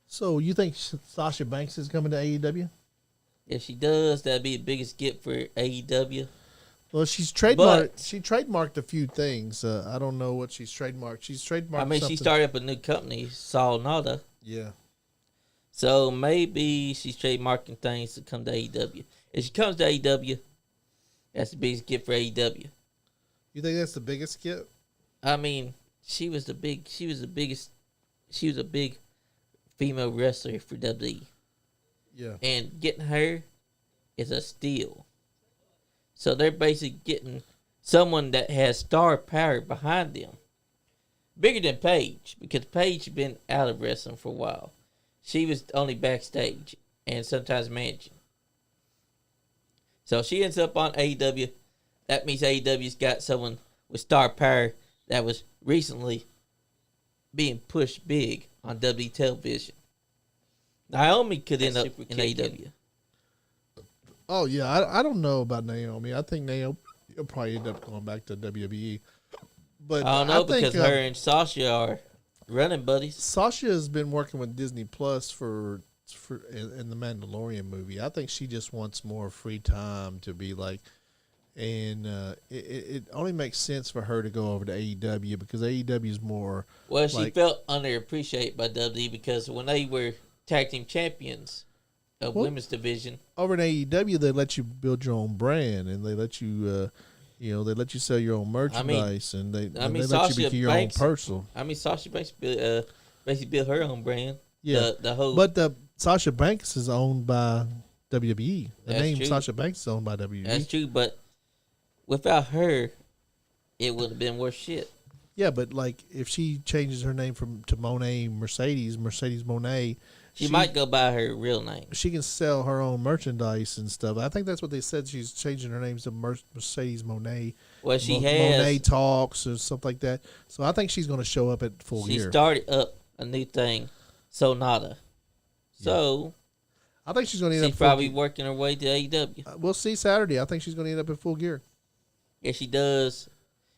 So you think Sasha Banks is coming to AEW? If she does, that'd be the biggest get for AEW. Well, she's trademarked. She trademarked a few things. I don't know what she's trademarked. She's trademarked. I mean, something. she started up a new company, Solnada. Yeah. So maybe she's trademarking things to come to AEW. If she comes to AEW, that's the biggest get for AEW. You think that's the biggest skit? I mean, she was a big female wrestler for WWE. Yeah. And getting her is a steal. So they're basically getting someone that has star power behind them. Bigger than Paige, because Paige has been out of wrestling for a while. She was only backstage and sometimes managing. So she ends up on AEW. That means AEW's got someone with star power that was recently being pushed big on WWE television. Naomi could end up in AEW. Oh yeah, I don't know about Naomi. I think Naomi will probably end up going back to WWE. But I don't know because her and Sasha are running buddies. Sasha has been working with Disney Plus for in the Mandalorian movie. I think she just wants more free time to be like, and it only makes sense for her to go over to AEW because AEW is more. Well, she felt underappreciated by WWE because when they were tag team champions of women's division over in AEW, they let you build your own brand and they let you. They let you sell your own merchandise, and they let you be your own personal. I mean, Sasha Banks basically built her own brand. Yeah, but the Sasha Banks is owned by WWE. The name true. Sasha Banks is owned by WWE. That's true, but without her, it would have been worse shit. Yeah, but like if she changes her name to Monet Mercedes Monet. She might go by her real name. She can sell her own merchandise and stuff. I think that's what they said. She's changing her name to Mercedes Monet. Well, she has. Monet Talks or something like that. So I think she's going to show up at Full Gear. She started up a new thing, Sonata. So I think she's going to end up. She's probably working her way to AEW. We'll see Saturday. I think she's going to end up at Full Gear. If she does,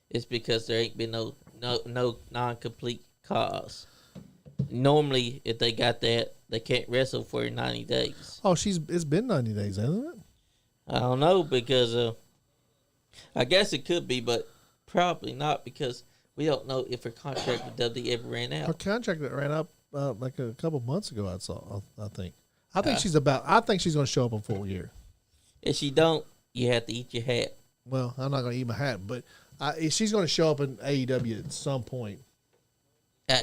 it's because there ain't been no non-complete cause. Normally, if they got that, they can't wrestle for 90 days. Oh, it's been 90 days, hasn't it? I don't know because I guess it could be, but probably not because we don't know if her contract with WWE ever ran out. Her contract ran up like a couple months ago. I think. I think she's going to show up on Full Gear. If she don't, you have to eat your hat. Well, I'm not going to eat my hat, but she's going to show up in AEW at some point. Hey.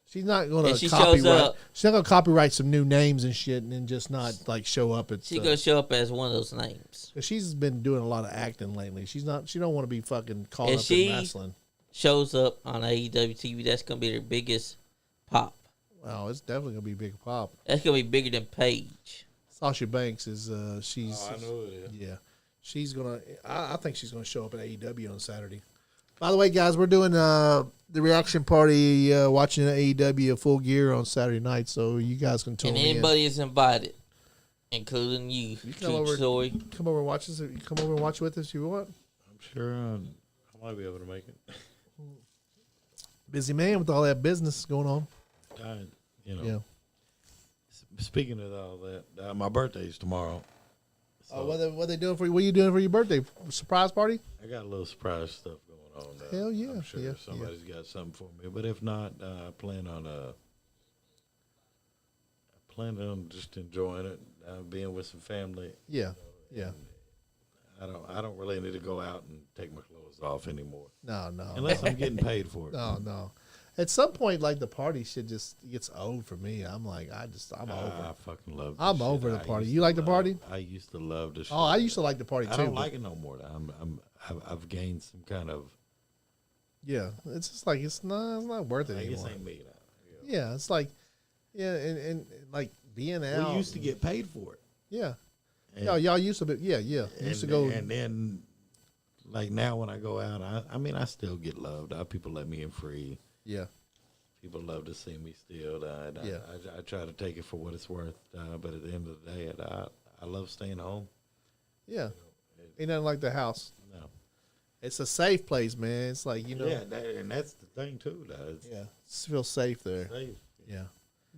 She's not going to copyright. She's not going to copyright some new names and shit, and then just not show up at. She's going to show up as one of those names. She's been doing a lot of acting lately. She don't want to be fucking caught up in wrestling. Shows up on AEW TV, that's going to be her biggest pop. Wow, it's definitely going to be a big pop. That's going to be bigger than Paige. Sasha Banks is she's. Oh, I know it is. Yeah, she's gonna. I think she's going to show up at AEW on Saturday. By the way, guys, we're doing the reaction party watching AEW Full Gear on Saturday night, so you guys can tune in. And anybody is invited, including you. Come over and watch us. You come over and watch with us if you want. I'm sure I might be able to make it. Busy man with all that business going on. Yeah. Speaking of all that, my birthday's tomorrow. So what they doing for you? What are you doing for your birthday? Surprise party? I got a little surprise stuff going on. Hell yeah! I'm sure somebody's got something for me. But if not, I plan on just enjoying it, being with some family. Yeah, yeah. I don't really need to go out and take my clothes off anymore. No. Unless I'm getting paid for it. No. At some point, like the party shit just gets old for me. I'm like, I'm over. I fucking love. I'm shit. over the I party. used You to like the love- party? I used to love the shit. Oh, I used to like the party too. I don't but like it no more. I've gained some kind of. Yeah, it's just like it's not worth it I guess anymore. ain't me now. Yeah, it's like, yeah, and like being out. We used to get paid for it. Yeah. And, Y'all used to be. Yeah. Used to go. And then, like now when I go out, I mean I still get loved. People let me in free. Yeah. People love to see me still. Yeah. I try to take it for what it's worth. But at the end of the day, I love staying home. Yeah. Ain't nothing like the house. No. It's a safe place, man. It's like, Yeah, and that's the thing too. It's yeah, feel safe there. safe. Yeah.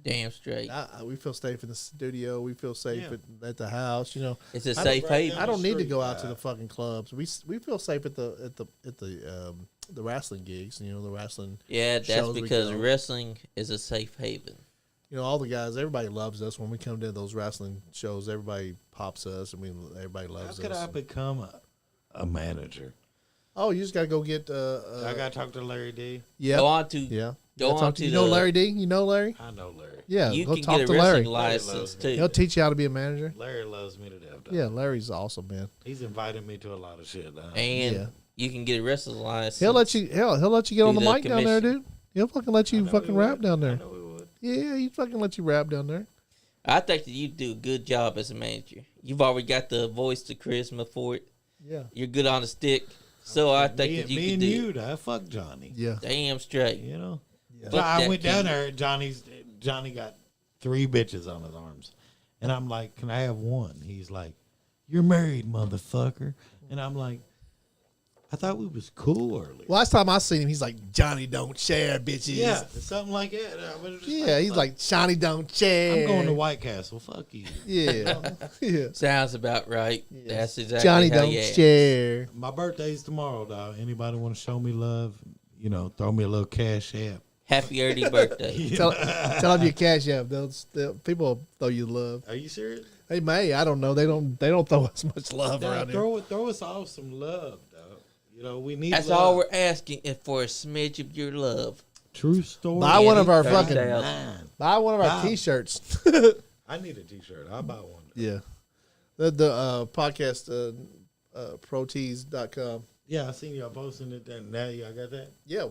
Damn straight. We feel safe in the studio. We feel safe at the house. It's a safe haven. I don't need to street, go out to the fucking clubs. We feel safe at the wrestling gigs. The wrestling. Yeah, that's shows we because go. wrestling is a safe haven. All the guys. Everybody loves us when we come to those wrestling shows. Everybody pops us. Everybody How loves could us. I become a manager? Oh, you just gotta go get. I got to talk to Larry D. Yeah. Go on to Yeah. Go on to you know Larry D. You know Larry. I know Larry. Yeah. you go can talk get a to wrestling Larry. license too. He'll teach you how to be a manager. Larry loves me to death. Dog. Yeah, Larry's awesome, man. He's invited me to a lot of shit. Dog. And Yeah. you can get a wrestling license. He'll let you. He'll let you get on the Through the mic down there, commission. dude. He'll fucking let I you know fucking he rap would. down I there. know he would. Yeah, he fucking let you rap down there. I think that you do a good job as a manager. You've already got the voice, the charisma for it. Yeah. You're good on the stick. So I think me, that you me can and do you, it. dog, fuck Johnny. Yeah. Damn straight. You know. Yeah. So I that went down kid. there. Johnny got 3 bitches on his arms, and I'm like, "Can I have one?" He's like, "You're married, motherfucker," and I'm like, "I thought we was cool earlier." Last time I seen him, he's like, Johnny don't share, bitches. Yeah, something like that. I was just Yeah, he's like, Johnny don't share. I'm going to White Castle. Fuck you. Yeah. Yeah. Sounds about right. That's exactly Johnny how don't you act. share. My birthday's tomorrow, dog. Anybody want to show me love? Throw me a little cash app. Happy early birthday. Tell him your cash app. People will throw you love. Are you serious? They may. I don't know. They don't throw us much love around here. Throw us all some love, dog. We need That's love. all we're asking is for a smidge of your love. True story. Buy one of our Thirty fucking. thousand. Buy one of our Wow. T-shirts. I need a T-shirt. I'll buy one. Yeah. The podcast protees.com. Yeah, I seen y'all posting it. Then now y'all got that. Yeah,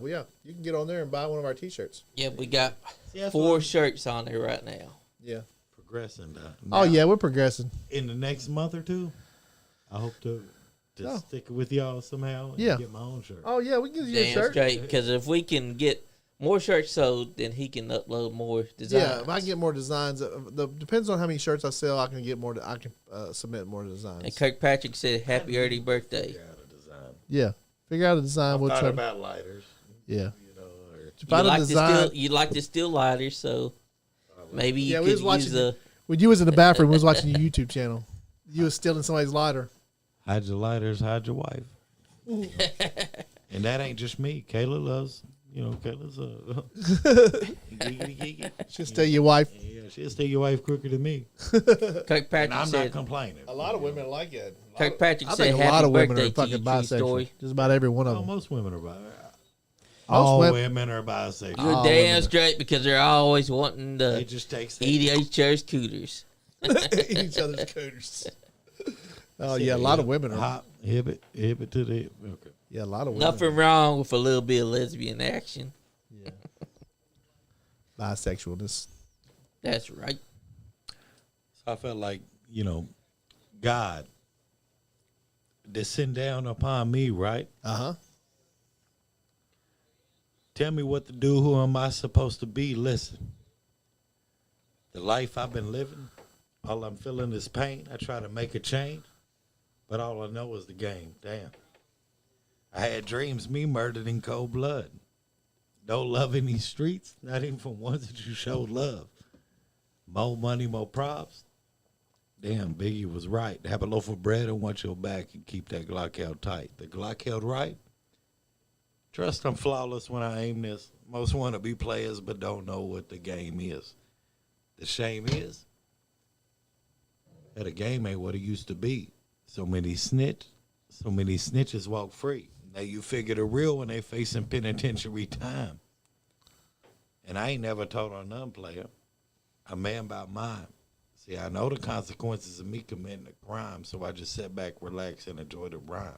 you can get on there and buy one of our T-shirts. Yeah, we got See, that's 4 what shirts on there right now. Yeah. progressing. Dog. Oh Now, yeah, we're progressing. In the next month or two, I hope to Oh. stick with y'all somehow. And Yeah. get my own shirt. Oh yeah, we can get you a Damn shirt. straight. Because if we can get more shirts sold, then he can upload more designs. Yeah, if I can get more designs, depends on how many shirts I sell. I can get more. I can submit more And designs. Kirkpatrick said, "Happy early birthday." Figure out a design. Yeah, figure out a design. I've We'll thought try. about lighters. Yeah, Or find a design. You like the still lighter, so maybe you Yeah, we could was watching use a. when you was in the bathroom, we was watching your YouTube channel. You was stealing somebody's lighter. hide your lighters, hide your wife. And that ain't just me. Kayla loves. Kayla's geeky. She'll steal your wife. Yeah, she'll steal your wife quicker than me. Kirkpatrick And I'm not said. complaining. A lot of women like it. Kirkpatrick I said, think a "Happy lot of women birthday are to fucking you, true bisexual. story." Just about every one of Oh, them. most women are all women- women are bisexual. You're All damn women. straight because they're always wanting It to just takes eat each other's cooters. Each other's cooters. Oh yeah, a lot of women are. hop, hip it to the hip. Okay. Yeah, a lot of women. Nothing wrong with a little bit of lesbian action. Yeah. Bisexualness. That's right. So I felt like, God descend down upon me, right? Uh-huh. Tell me what to do. Who am I supposed to be? Listen. The life I've been living, all I'm feeling is pain. I try to make a change, but all I know is the game. Damn. I had dreams, me murdered in cold blood. No love in these streets, not even from ones that you showed love. More money, more props. Damn, Biggie was right. Have a loaf of bread and watch your back and keep that Glock held tight. The Glock held right. Trust I'm flawless when I aim this. Most want to be players but don't know what the game is. The shame is that a game ain't what it used to be. So many snitches walk free. Now you figure the real when they facing penitentiary time. And I ain't never told on none player. A man about mine. See, I know the consequences of me committing a crime, so I just sit back, relax, and enjoy the rhyme.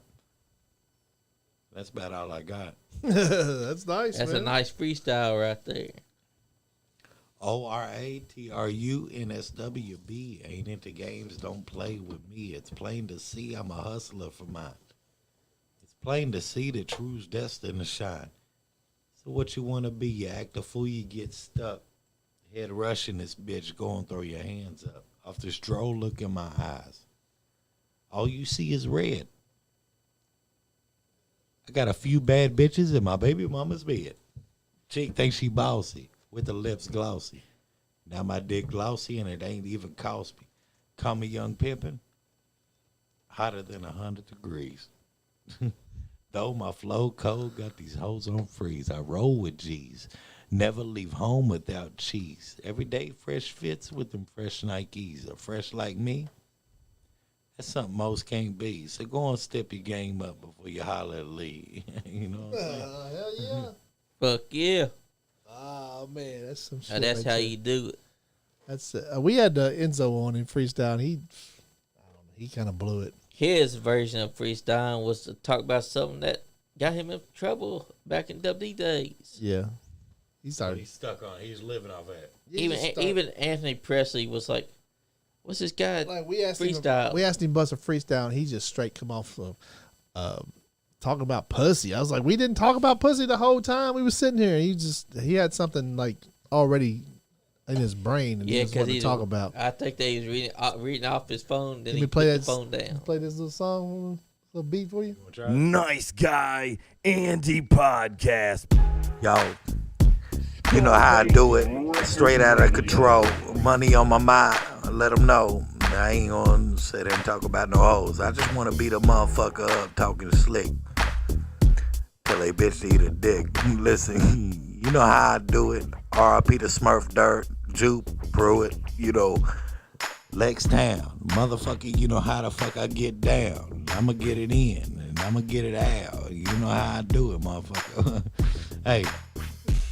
That's about all I got. That's nice, That's man. a nice freestyle right there. ORATRUNSWB. Ain't into games, don't play with me. It's plain to see I'm a hustler for mine. It's plain to see the truth's destined to shine. So what you want to be? You act a fool, you get stuck. Head rushing this bitch, go and throw your hands up. Off this droll look in my eyes. All you see is red. I got a few bad bitches in my baby mama's bed. Chick thinks she bossy, with the lips glossy. Now my dick glossy and it ain't even cost me. Call me young pimpin', hotter than 100 degrees. Though my flow cold, got these hoes on freeze. I roll with G's. Never leave home without cheese. Every day fresh fits with them fresh Nikes. A fresh like me, that's something most can't be. So go and step your game up before you holler at Lee. You know what I'm saying? Hell yeah. Fuck yeah. Oh, man, that's some shit. Now that's right how there. you do it. That's we had Enzo on in freestyle. And he kind of blew it. His version of freestyle was to talk about something that got him in trouble back in WD days. Yeah, he So started. he's stuck on. He's living off that. Even Anthony Presley was like, "What's this guy?" Like we asked freestyle. him, bust a freestyle, and he just straight come off of talking about pussy. I was like, we didn't talk about pussy the whole time we was sitting here. He had something like already in his brain, and he just wanted to talk about. I think they was reading off his phone. Then Let he me put play the that. phone down. Play this little song, little beat for you. You want to try it? Nice Guy Andy Podcast. Yo, you know how I do it. Straight out of control. Money on my mind. Let them know. I ain't gonna sit there and talk about no hoes. I just want to beat a motherfucker up talking slick. Till they bitch to eat a dick. Listen, you know how I do it. R.I.P. to Smurf Dirt, Jupe, Pruitt, you know, Lex Town. Motherfucker, you know how the fuck I get down. I'ma get it in and I'ma get it out. You know how I do it, motherfucker. Hey,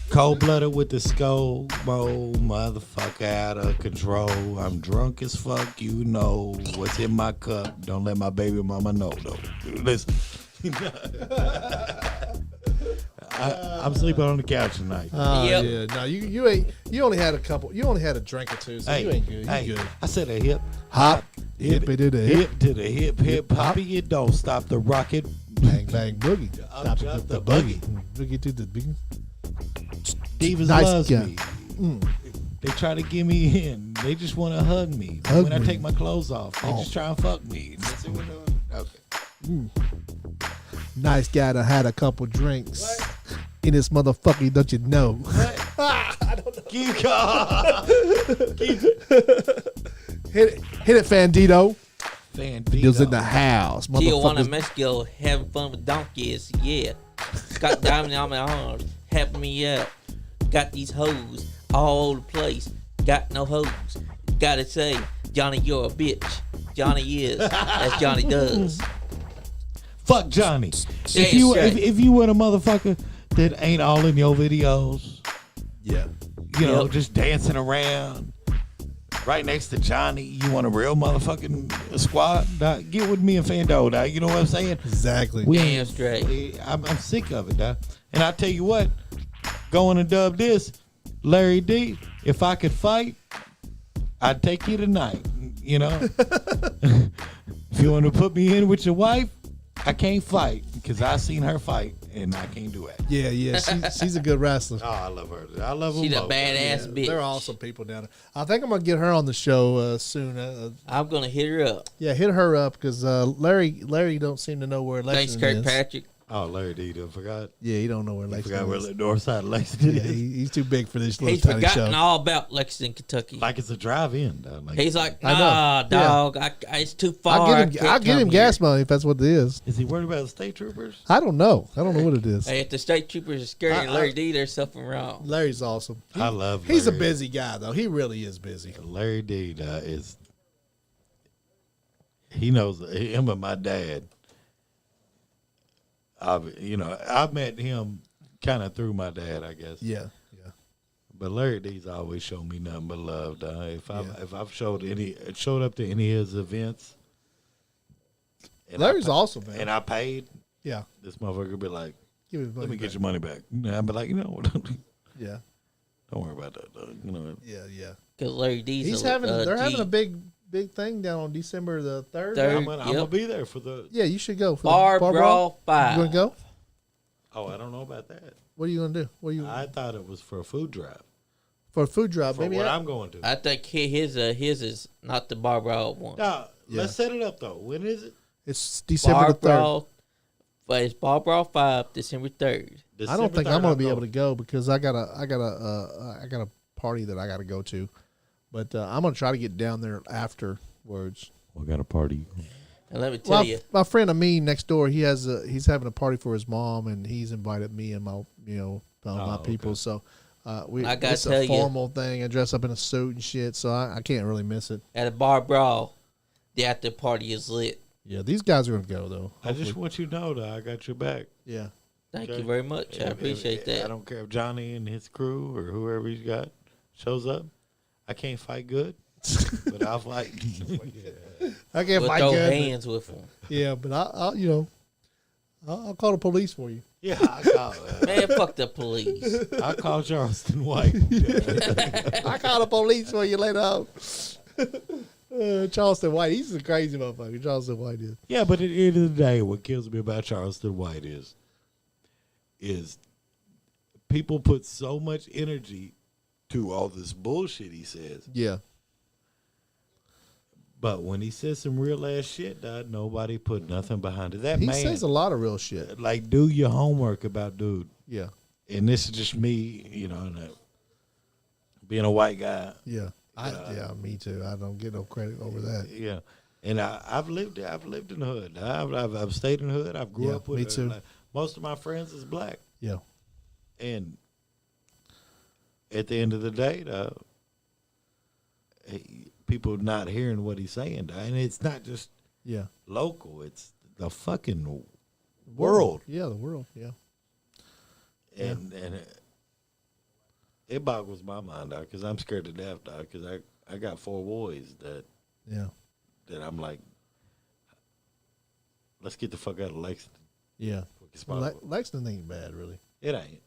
cold-blooded with the skull, motherfucker out of control. I'm drunk as fuck, you know what's in my cup. Don't let my baby mama know, though. Listen. I'm sleeping on the couch tonight. Oh Yep. yeah, no, you ain't. You only had a couple. You only had a drink or two, so you ain't good. You good. I said a hip Hop, hip it to the hip, hip to the hip hoppy. It don't stop the rocket. bang bang boogie. Stop it Up with the the boogie. Boogie to the boogie. Divas Nice loves guy. me. They try to get me in. They just want to hug me. Hug when I me. take my clothes off, they Oh. just try and fuck me. That's what we're doing. Okay. Nice guy that had a couple drinks in this motherfucker. Don't you know? Keep going. Hit it, Fandito. Fandito. He was in the house. Tijuana, Motherfuckers. Mexico, having fun with donkeys. Yeah, got diamond on my arms, helping me out. Got these hoes all over the place. Got no hoes. Gotta say, Johnny, you're a bitch. Johnny is. That's Johnny does. Fuck Johnny. Yeah, If you straight. if you were a motherfucker that ain't all in your videos, Yeah. you know, Yep. just dancing around right next to Johnny, you want a real motherfucking squad? Dog, get with me and Fando, dog. You know what I'm saying? Exactly. Damn straight. I'm sick of it, dog. And I tell you what, going to dub this, Larry D, if I could fight, I'd take you tonight. You know? If you want to put me in with your wife, I can't fight because I seen her fight and I can't do it. Yeah. She's a good wrestler. Oh, I love her. I love her. She's a badass bitch. They're awesome people down there. I think I'm gonna get her on the show soon. I'm gonna hit her up. Yeah, hit her up because Larry don't seem to know where Thanks, Lexington is. Kirkpatrick. Oh, Larry D, I forgot. Yeah, he don't know where I Lexington forgot where is. the north side of Lexington Yeah, is. he's too big for this little He's tiny forgotten show. all about Lexington, Kentucky. Like it's a drive-in. Dog. Like, He's like, I know. nah, Yeah. dog. It's too far. I'll get I can't him come gas here." money if that's what it is. is he worried about the state troopers? I don't know. I don't know what it is. Hey, if the state troopers are scaring Larry D, there's something wrong. Larry's awesome. I love He's a Larry. busy guy though. He really is busy. Larry D is. He knows him and my dad. I met him kind of through my dad, I guess. Yeah. But Larry D's always showed me nothing but love, dog. If I've showed up to any of his events, and Larry's awesome, man. and I paid, Yeah. this motherfucker be like, Give me the money let me back. get your money back. And I'd be like, you know what? Yeah. Don't worry about that, dog. You know. Yeah, yeah. Because Larry D's He's a, having they're G. having a big thing down on December the 3rd. Third. I'm gonna be there for the. Yeah, you should go for Bar the Brawl 5. You gonna go? Oh, I don't know about that. What are you gonna do? What are you I thought it was for a food drive. for a food drive? For Maybe what I'm going to. I think his is not the Bar Brawl one. Nah, Yeah. let's set it up though. When is it? it's December Bar the 3rd. Brawl, but it's Bar Brawl 5, December 3rd. I don't think I'm going gonna be able to go because I got a party that I got to go to, but I'm gonna try to get down there afterwards. We got a party. And let me tell you, My friend Amin next door, he's having a party for his mom, and he's invited me and my my people. okay. So I gotta it's tell a you. formal thing. I dress up in a suit and shit, so I can't really miss it. at a Bar Brawl, the after party is lit. Yeah, these guys are gonna go though. I just want you to know that I got your back. Yeah. Thank Okay. you very much. I appreciate that. I don't care if Johnny and his crew or whoever he's got shows up. I can't fight good, but I'll fight. I can't We'll fight throw good. hands with them. Yeah, but I'll call the police for you. Yeah, I Man, fuck the police. call Charleston White. I call the police for you later on. Charleston White, he's a crazy motherfucker. Charleston White is. Yeah, but at the end of the day, what kills me about Charleston White is people put so much energy to all this bullshit he says. Yeah. But when he says some real ass shit, dog, nobody put nothing behind it. That He man, says a lot of real shit. like, do your homework about dude. Yeah. And this is just me, being a white guy. Yeah. Me too. I don't get no credit over that. Yeah, and I've lived there. I've lived in the hood. I've stayed in the hood. I've grew Yeah, up with me it. too. Like, most of my friends is black, Yeah. and at the end of the day, people not hearing what he's saying, and it's not just Yeah. local. It's the fucking world, Yeah, the world. Yeah. and it boggles my mind, dog, because I'm scared to death, dog, because I got 4 boys that I'm like, let's get the fuck out of Lexington. Yeah. Quick as possible. Lexington ain't bad, really. It ain't.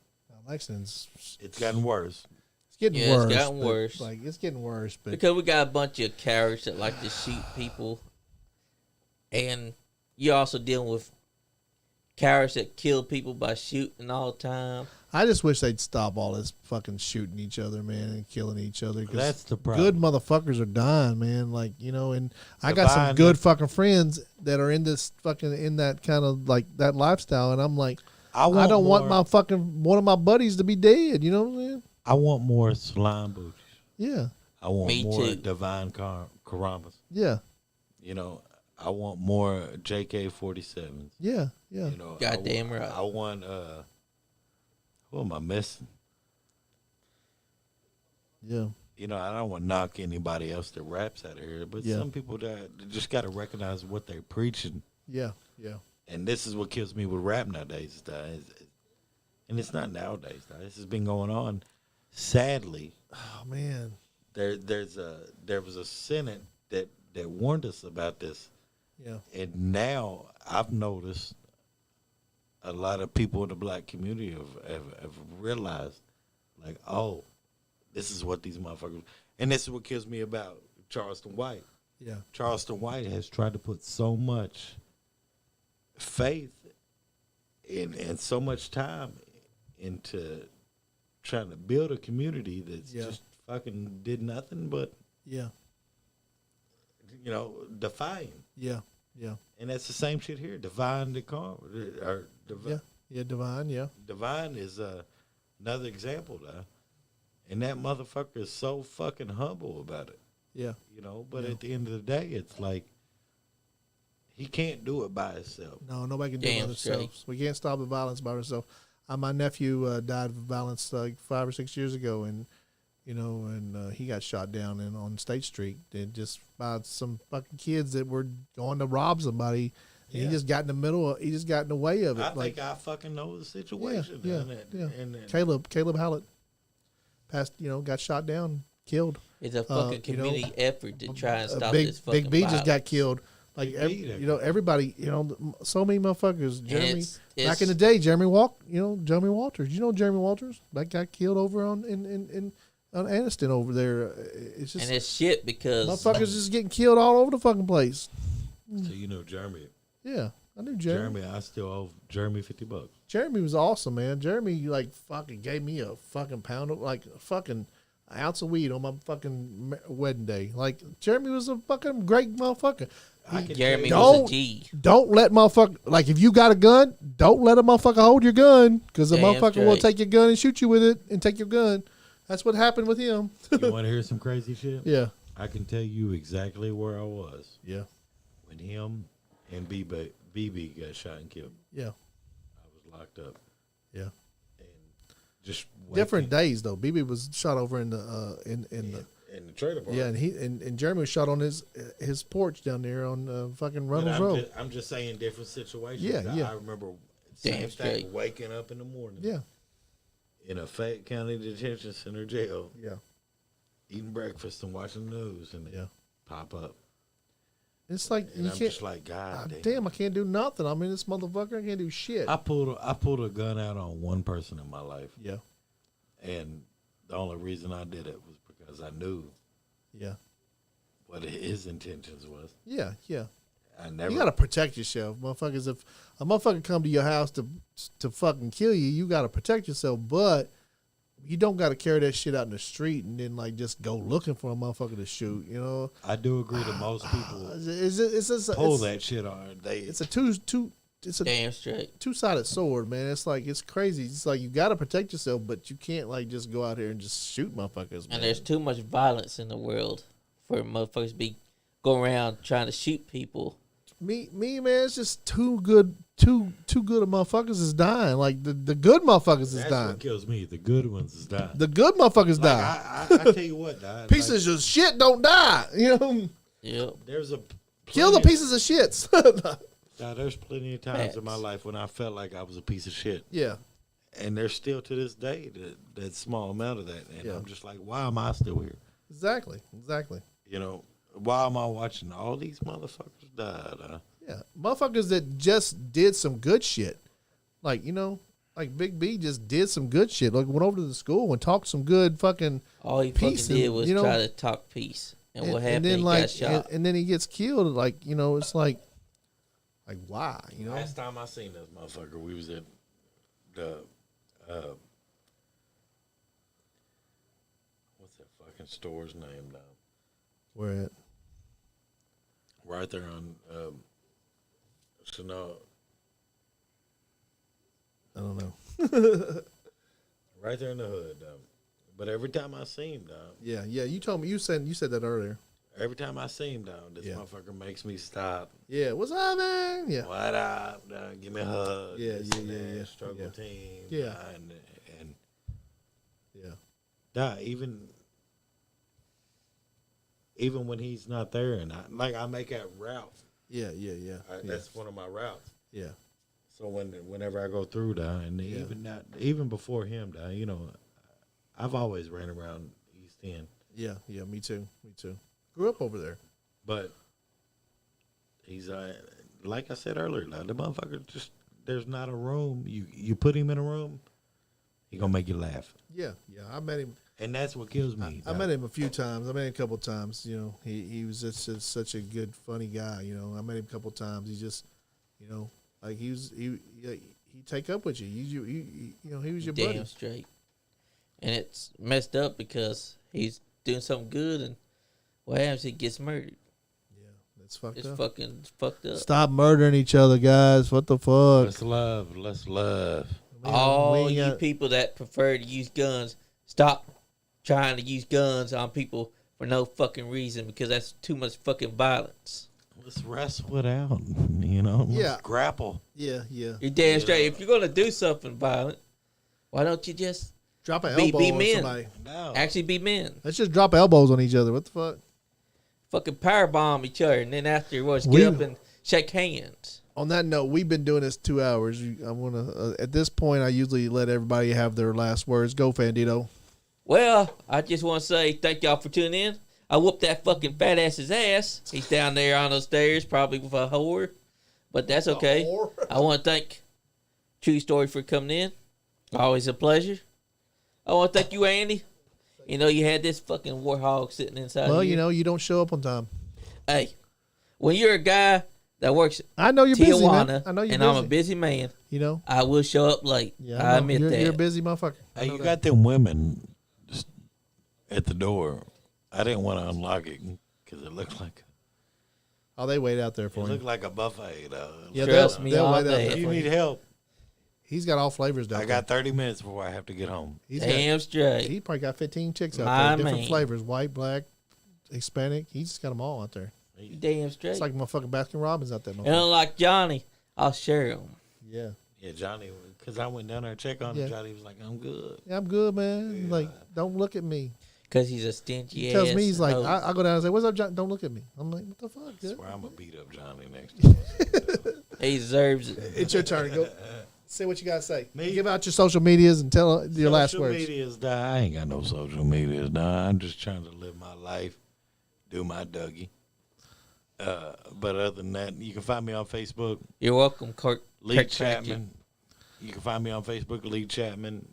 Lexington's It's gotten worse. it's getting Yeah, it's worse. gotten but, worse. Like it's getting worse, but Because we got a bunch of cowards that like to shoot people. And you're also dealing with cowards that kill people by shooting all the time. I just wish they'd stop all this fucking shooting each other, man, and killing each other. 'Cause That's the problem. good motherfuckers are dying, man. Like, and I got some Divine- good fucking friends that are in this fucking, in that kind of like that lifestyle. And I'm like, I don't want my fucking, one of my buddies to be dead. You know what I'm saying? I want more slime booties. Yeah. I want Me more too. divine karamas. Yeah. I want more JK-47s. Yeah. Yeah. Goddamn right. I want, who am I missing? Yeah. I don't want to knock anybody else that raps out of here, but Yeah. some people that just got to recognize what they're preaching. Yeah. Yeah. And this is what kills me with rap nowadays. And it's not nowadays. This has been going on. Sadly, Oh, man. there was a Senate that warned us about this. Yeah. And now I've noticed a lot of people in the black community have realized, like, oh, this is what these motherfuckers. And this is what kills me about Charleston White. Yeah. Charleston White has tried to put so much faith and so much time into trying to build a community that's just fucking did nothing but, Yeah. defying. Yeah. Yeah. And that's the same shit here. Divine Yeah. Yeah. Divine. Yeah. Divine is another example, though. And that motherfucker is so fucking humble about it. Yeah. But at the end of the day, it's like he can't do it by himself. No, nobody can do it by Damn themselves. straight. We can't stop the violence by ourselves. My nephew died of violence like 5 or 6 years ago, and he got shot down on State Street, and just by some fucking kids that were going to rob somebody. And Yeah. he just got in the middle. He just got in the way of it. I think I fucking know the situation. Yeah. And Caleb Hallett. passed, got shot down, killed. It's a fucking community effort to try and stop Big this fucking Big B violence. just got killed. Like everybody, so many motherfuckers. Jeremy, it's back in the day, Jeremy Walters. Jeremy Walters, that got killed over on Aniston over there. It's just and it's shit because motherfuckers just getting killed all over the fucking place. So you know Jeremy. Yeah, I knew Jeremy. Jeremy, I still owe Jeremy $50. Jeremy was awesome, man. Jeremy fucking gave me a fucking pound of a fucking ounce of weed on my fucking wedding day. Like Jeremy was a fucking great motherfucker. Jeremy was a G. Don't let motherfucker if you got a gun, don't let a motherfucker hold your gun because the Damn motherfucker will straight. take your gun and shoot you with it and take your gun. That's what happened with him. You want to hear some crazy shit? Yeah, I can tell you exactly where I was yeah, when him and BB got shot and killed. yeah, I was locked up. yeah. Just Different waiting. days though. BB was shot over in the In the trailer park. yeah, and Jeremy was shot on his porch down there on fucking But Reynolds Road. I'm just saying different situations. Yeah, yeah. I remember Damn same straight. thing, waking up in the morning. Yeah, In a Fayette County Detention Center jail, yeah, eating breakfast and watching the news, and they yeah. pop up. It's like And you I'm can't. just like, God Damn, I can't do nothing. I mean, this motherfucker, I can't do shit. I pulled a gun out on one person in my life, Yeah, and the only reason I did it was because I knew yeah, what his intentions was. yeah, yeah. I never. You gotta protect yourself, motherfuckers. If a motherfucker come to your house to fucking kill you, you gotta protect yourself. But you don't gotta carry that shit out in the street and then just go looking for a motherfucker to shoot. I do agree that most people It's that shit on. It's a Damn straight. two-sided sword, man. It's crazy. It's like you gotta protect yourself, but you can't just go out here and just shoot motherfuckers. Man. And there's too much violence in the world for motherfuckers to be going around trying to shoot people. Me, man. It's just too good. Too good of motherfuckers is dying. Like the good motherfuckers is That's dying. what kills me. The good ones is dying. The good motherfuckers Like, die. I tell you what, dog, Pieces of shit don't die. Yep. There's a Kill the plenty- pieces of shits. Dog, there's plenty of times in my Facts. life when I felt like I was a piece of shit, yeah, and there's still to this day that small amount of that, and Yeah. I'm just like, why am I still here? exactly. Why am I watching all these motherfuckers die? Dog? Yeah, motherfuckers that just did some good shit, like Big B just did some good shit. Like went over to the school and talked some good fucking. All he Peace fucking did and, was try to talk peace. And what happened? then He like, got shot. and then he gets killed. It's like why? Last time I seen this motherfucker, we was at the what's that fucking store's name now? Where at? Right there on Chanel. I don't know. Right there in the hood, dog. But every time I see him, dog, Yeah. You told me you said that earlier. every time I see him, dog, this Yeah. motherfucker makes me stop. Yeah. What's up, man? Yeah. What up, dog? Give me a hug. Yeah, this yeah, and yeah, that, yeah, Struggle yeah. team. Yeah. dog, and Yeah. dog, even when he's not there, and I make that route. Yeah. That's one of my routes. Yeah. So whenever I go through that, and even before him, I've always ran around East End, Yeah. Me too. Grew up over there. but he's like I said earlier, like, the motherfucker just there's not a room you put him in a room, he gonna make you laugh, Yeah. I met him. and that's what kills me. I met him a few times. I met him a couple times. He was just such a good, funny guy. I met him a couple times. He just, like he take up with you. He was your Damn buddy. straight. And it's messed up because he's doing something good, and what happens? He gets murdered. Yeah, that's fucked It's up. fucking fucked up. Stop murdering each other, guys. What the fuck? Let's love. All we you got- people that prefer to use guns, stop trying to use guns on people for no fucking reason, because that's too much fucking violence. Let's wrestle it out. Let's Yeah. grapple. Yeah. You're damn straight. If you're gonna do something violent, why don't you just Drop an Be elbow on men. somebody. No. actually be men? Let's just drop elbows on each other. What the fuck? Fucking powerbomb each other, and then afterwards We- get up and shake hands. On that note, we've been doing this 2 hours. I want to. At this point, I usually let everybody have their last words. Go, Fandito. Well, I just want to say thank y'all for tuning in. I whooped that fucking fat ass's ass. He's down there on those stairs, probably with a whore. But that's okay. I want to thank True Story for coming in. Always a pleasure. I want to thank you, Andy. You know, you had this fucking warhog sitting inside. Well, you know, you don't show up on time. Hey, when you're a guy that works I know you're Tijuana, busy, man. I know you're and busy. I'm a busy man, You know? I will show up late. Yeah, I admit you're, that. You're a busy motherfucker. Hey, you got them women just at the door. I didn't want to unlock it because it looked like Oh, they wait out there for him. a buffet. Though. Yeah, Trust me, they'll all wait out day. there If you for need you. help, He's got all flavors down I got 30 minutes before I have to get home. He's Damn straight. He probably got 15 chicks out My there, different man. flavors, white, black, Hispanic. He's just got them all out there. You damn straight. It's like motherfucking Baskin Robbins out there. And unlike Johnny, I'll share them. Yeah. Yeah, Johnny, because I went down there to check on Yeah. him. Johnny was like, I'm good. Yeah, I'm good, man. Like, don't look at me. Because he's a stingy He ass. tells me, he's like, hoe. I go down and say, what's up, John? Don't look at me. I'm like, what the fuck, I dude? swear I'm going to beat up Johnny next time. He deserves it. It's your turn to go. Say what you got to say. Me? Give out your social medias and tell your last Social words. medias, I ain't got no social medias, nah. I'm just trying to live my life, do my Dougie. But other than that, you can find me on Facebook, You're welcome, Kirk. Lee Kirk Chapman. You can find me on Facebook, Lee Chapman.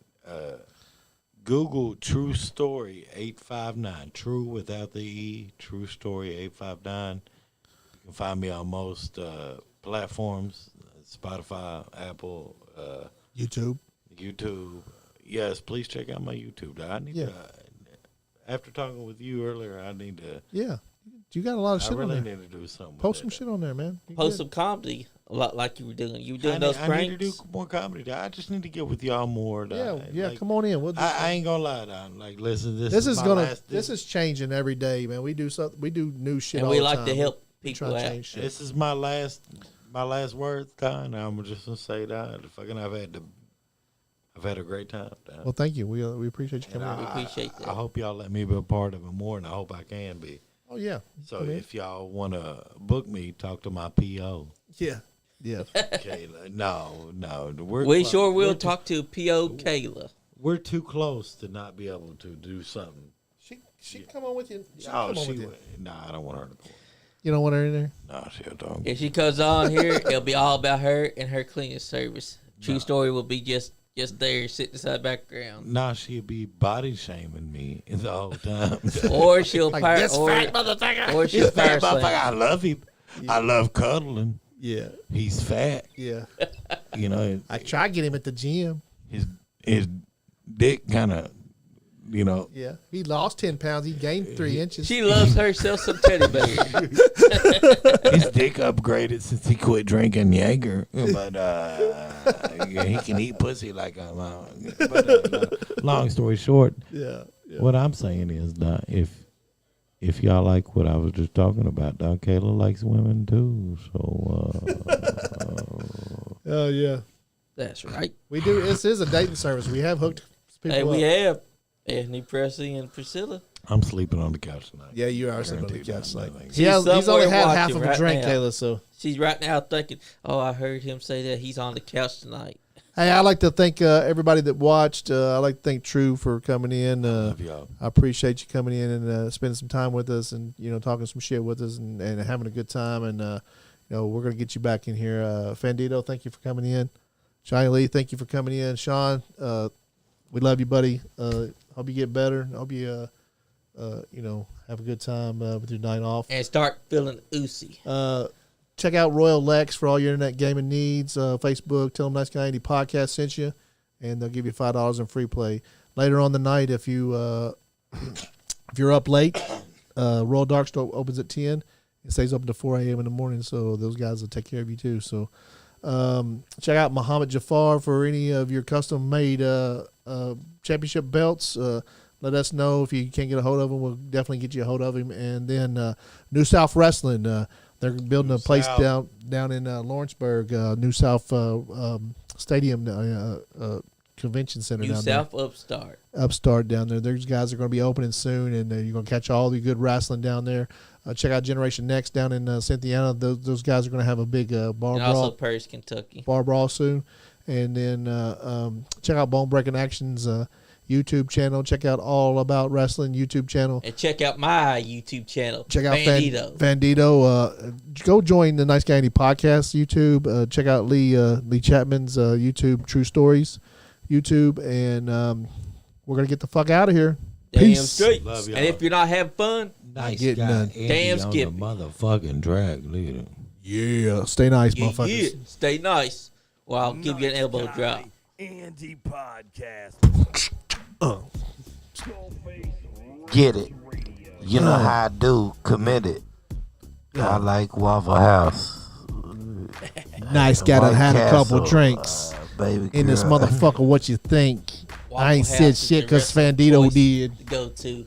Google True Story 859. True without the E. True Story 859. You can find me on most platforms: Spotify, Apple, YouTube. YouTube. Yes, please check out my YouTube. I need to. After talking with you earlier, I need to. Yeah. You got a lot of I shit really on there. need to do something. Post some with that. shit on there, man. You Post good. some comedy, a lot like you were doing. You were doing I those need, pranks. I need to do more comedy. I just need to get with y'all more. Yeah, come on in. We'll just, I ain't gonna lie, Don. Like, listen, this is my gonna. last, This is changing every day, man. We do something. We do new shit. and all we the like time. to help We people try to out. change shit. This is my last words, Don. I'm just gonna say that. I've had a great time, Don. Well, thank you. We appreciate you And coming in. We appreciate that. I hope y'all let me be a part of it more, and I hope I can be. Oh yeah. So Come in. if y'all want to book me, talk to my PO. Yeah. Yeah. Kayla. No. We sure will we're talk to P.O. Kayla. We're too close to not be able to do something. She come on with you. I don't want her to go. You don't want her in there? No, she'll don't. If she comes on here, it'll be all about her and her cleaning service. True Story will be just there sitting inside the background. No, she'll be body shaming me the whole time. Or she'll Like fire, this fat motherfucker. or she'll This fat fire motherfucker, slam. I love him. I love cuddling. Yeah. He's fat. Yeah. You know, I try to get him at the gym. his dick kind of, you know. Yeah. He lost 10 pounds. He gained 3 inches. She loves herself some teddy bears. His dick upgraded since he quit drinking Jaeger, but yeah, he can eat pussy like a. Long story short, Yeah. what I'm saying is that if y'all like what I was just talking about, Kayla likes women too. So Oh yeah. That's right. We do. This is a dating service. We have hooked people Hey, up. we have Anthony Presley and Priscilla. I'm sleeping on the couch tonight. Yeah, you are sleeping on the Guaranteed couch that. tonight. She's He's only somewhere had half watching of a right drink, now. Kayla. So She's right now thinking, "Oh, I heard him say that he's on the couch tonight." hey, I'd like to thank everybody that watched. I'd like to thank True for coming in. Love y'all. I appreciate you coming in and spending some time with us, and talking some shit with us, and having a good time. And we're gonna get you back in here. Fandito, thank you for coming in. Johnny Lee, thank you for coming in. Sean, we love you, buddy. Hope you get better. Hope you have a good time with your night off. And start feeling oozy. Check out Royal Lex for all your internet gaming needs. Facebook, tell them Nice Guy Andy Podcast sent you, and they'll give you $5 in free play. Later on the night, if you're up late, Royal Dark Store opens at 10. It stays open to 4 a.m. in the morning, so those guys will take care of you too. So check out Muhammad Jafar for any of your custom-made championship belts. Let us know if you can't get a hold of him. We'll definitely get you a hold of him. And then New South Wrestling. They're building a place down in Lawrenceburg, New South Stadium Convention Center New down South there. Upstart down there. Those guys are going to be opening soon, and you're going to catch all the good wrestling down there. Check out Generation Next down in Cynthiana. Those guys are going to have a big bar And brawl. also Paris, Kentucky. Bar brawl soon. And then check out Bone Breaking Actions. YouTube channel. Check out All About Wrestling YouTube channel. And check out my YouTube channel. Check out Bandito. Vandito. Go join the Nice Guy Andy podcast YouTube. Check out Lee Chapman's YouTube True Stories YouTube, and we're gonna get the fuck out of here. Damn Peace. straight. Love y'all. And if you're not having fun, Nice getting guy, none. Andy Damn on Skippy. the motherfucking drag leader. Yeah, stay nice, yeah, motherfuckers. stay nice. Well, I'll give you an elbow Nice drop. Guy Andy podcast. Get it. You know how I do. Committed. I like Waffle House. Nice guy done White had a couple Castle, drinks baby in this girl. motherfucker. What you think? I ain't Waffle said House is shit the because wrestling Vandito choice did. to go to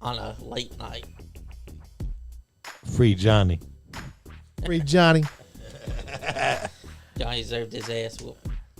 on a late night. Free Johnny. Free Johnny. Johnny deserved his ass whooped.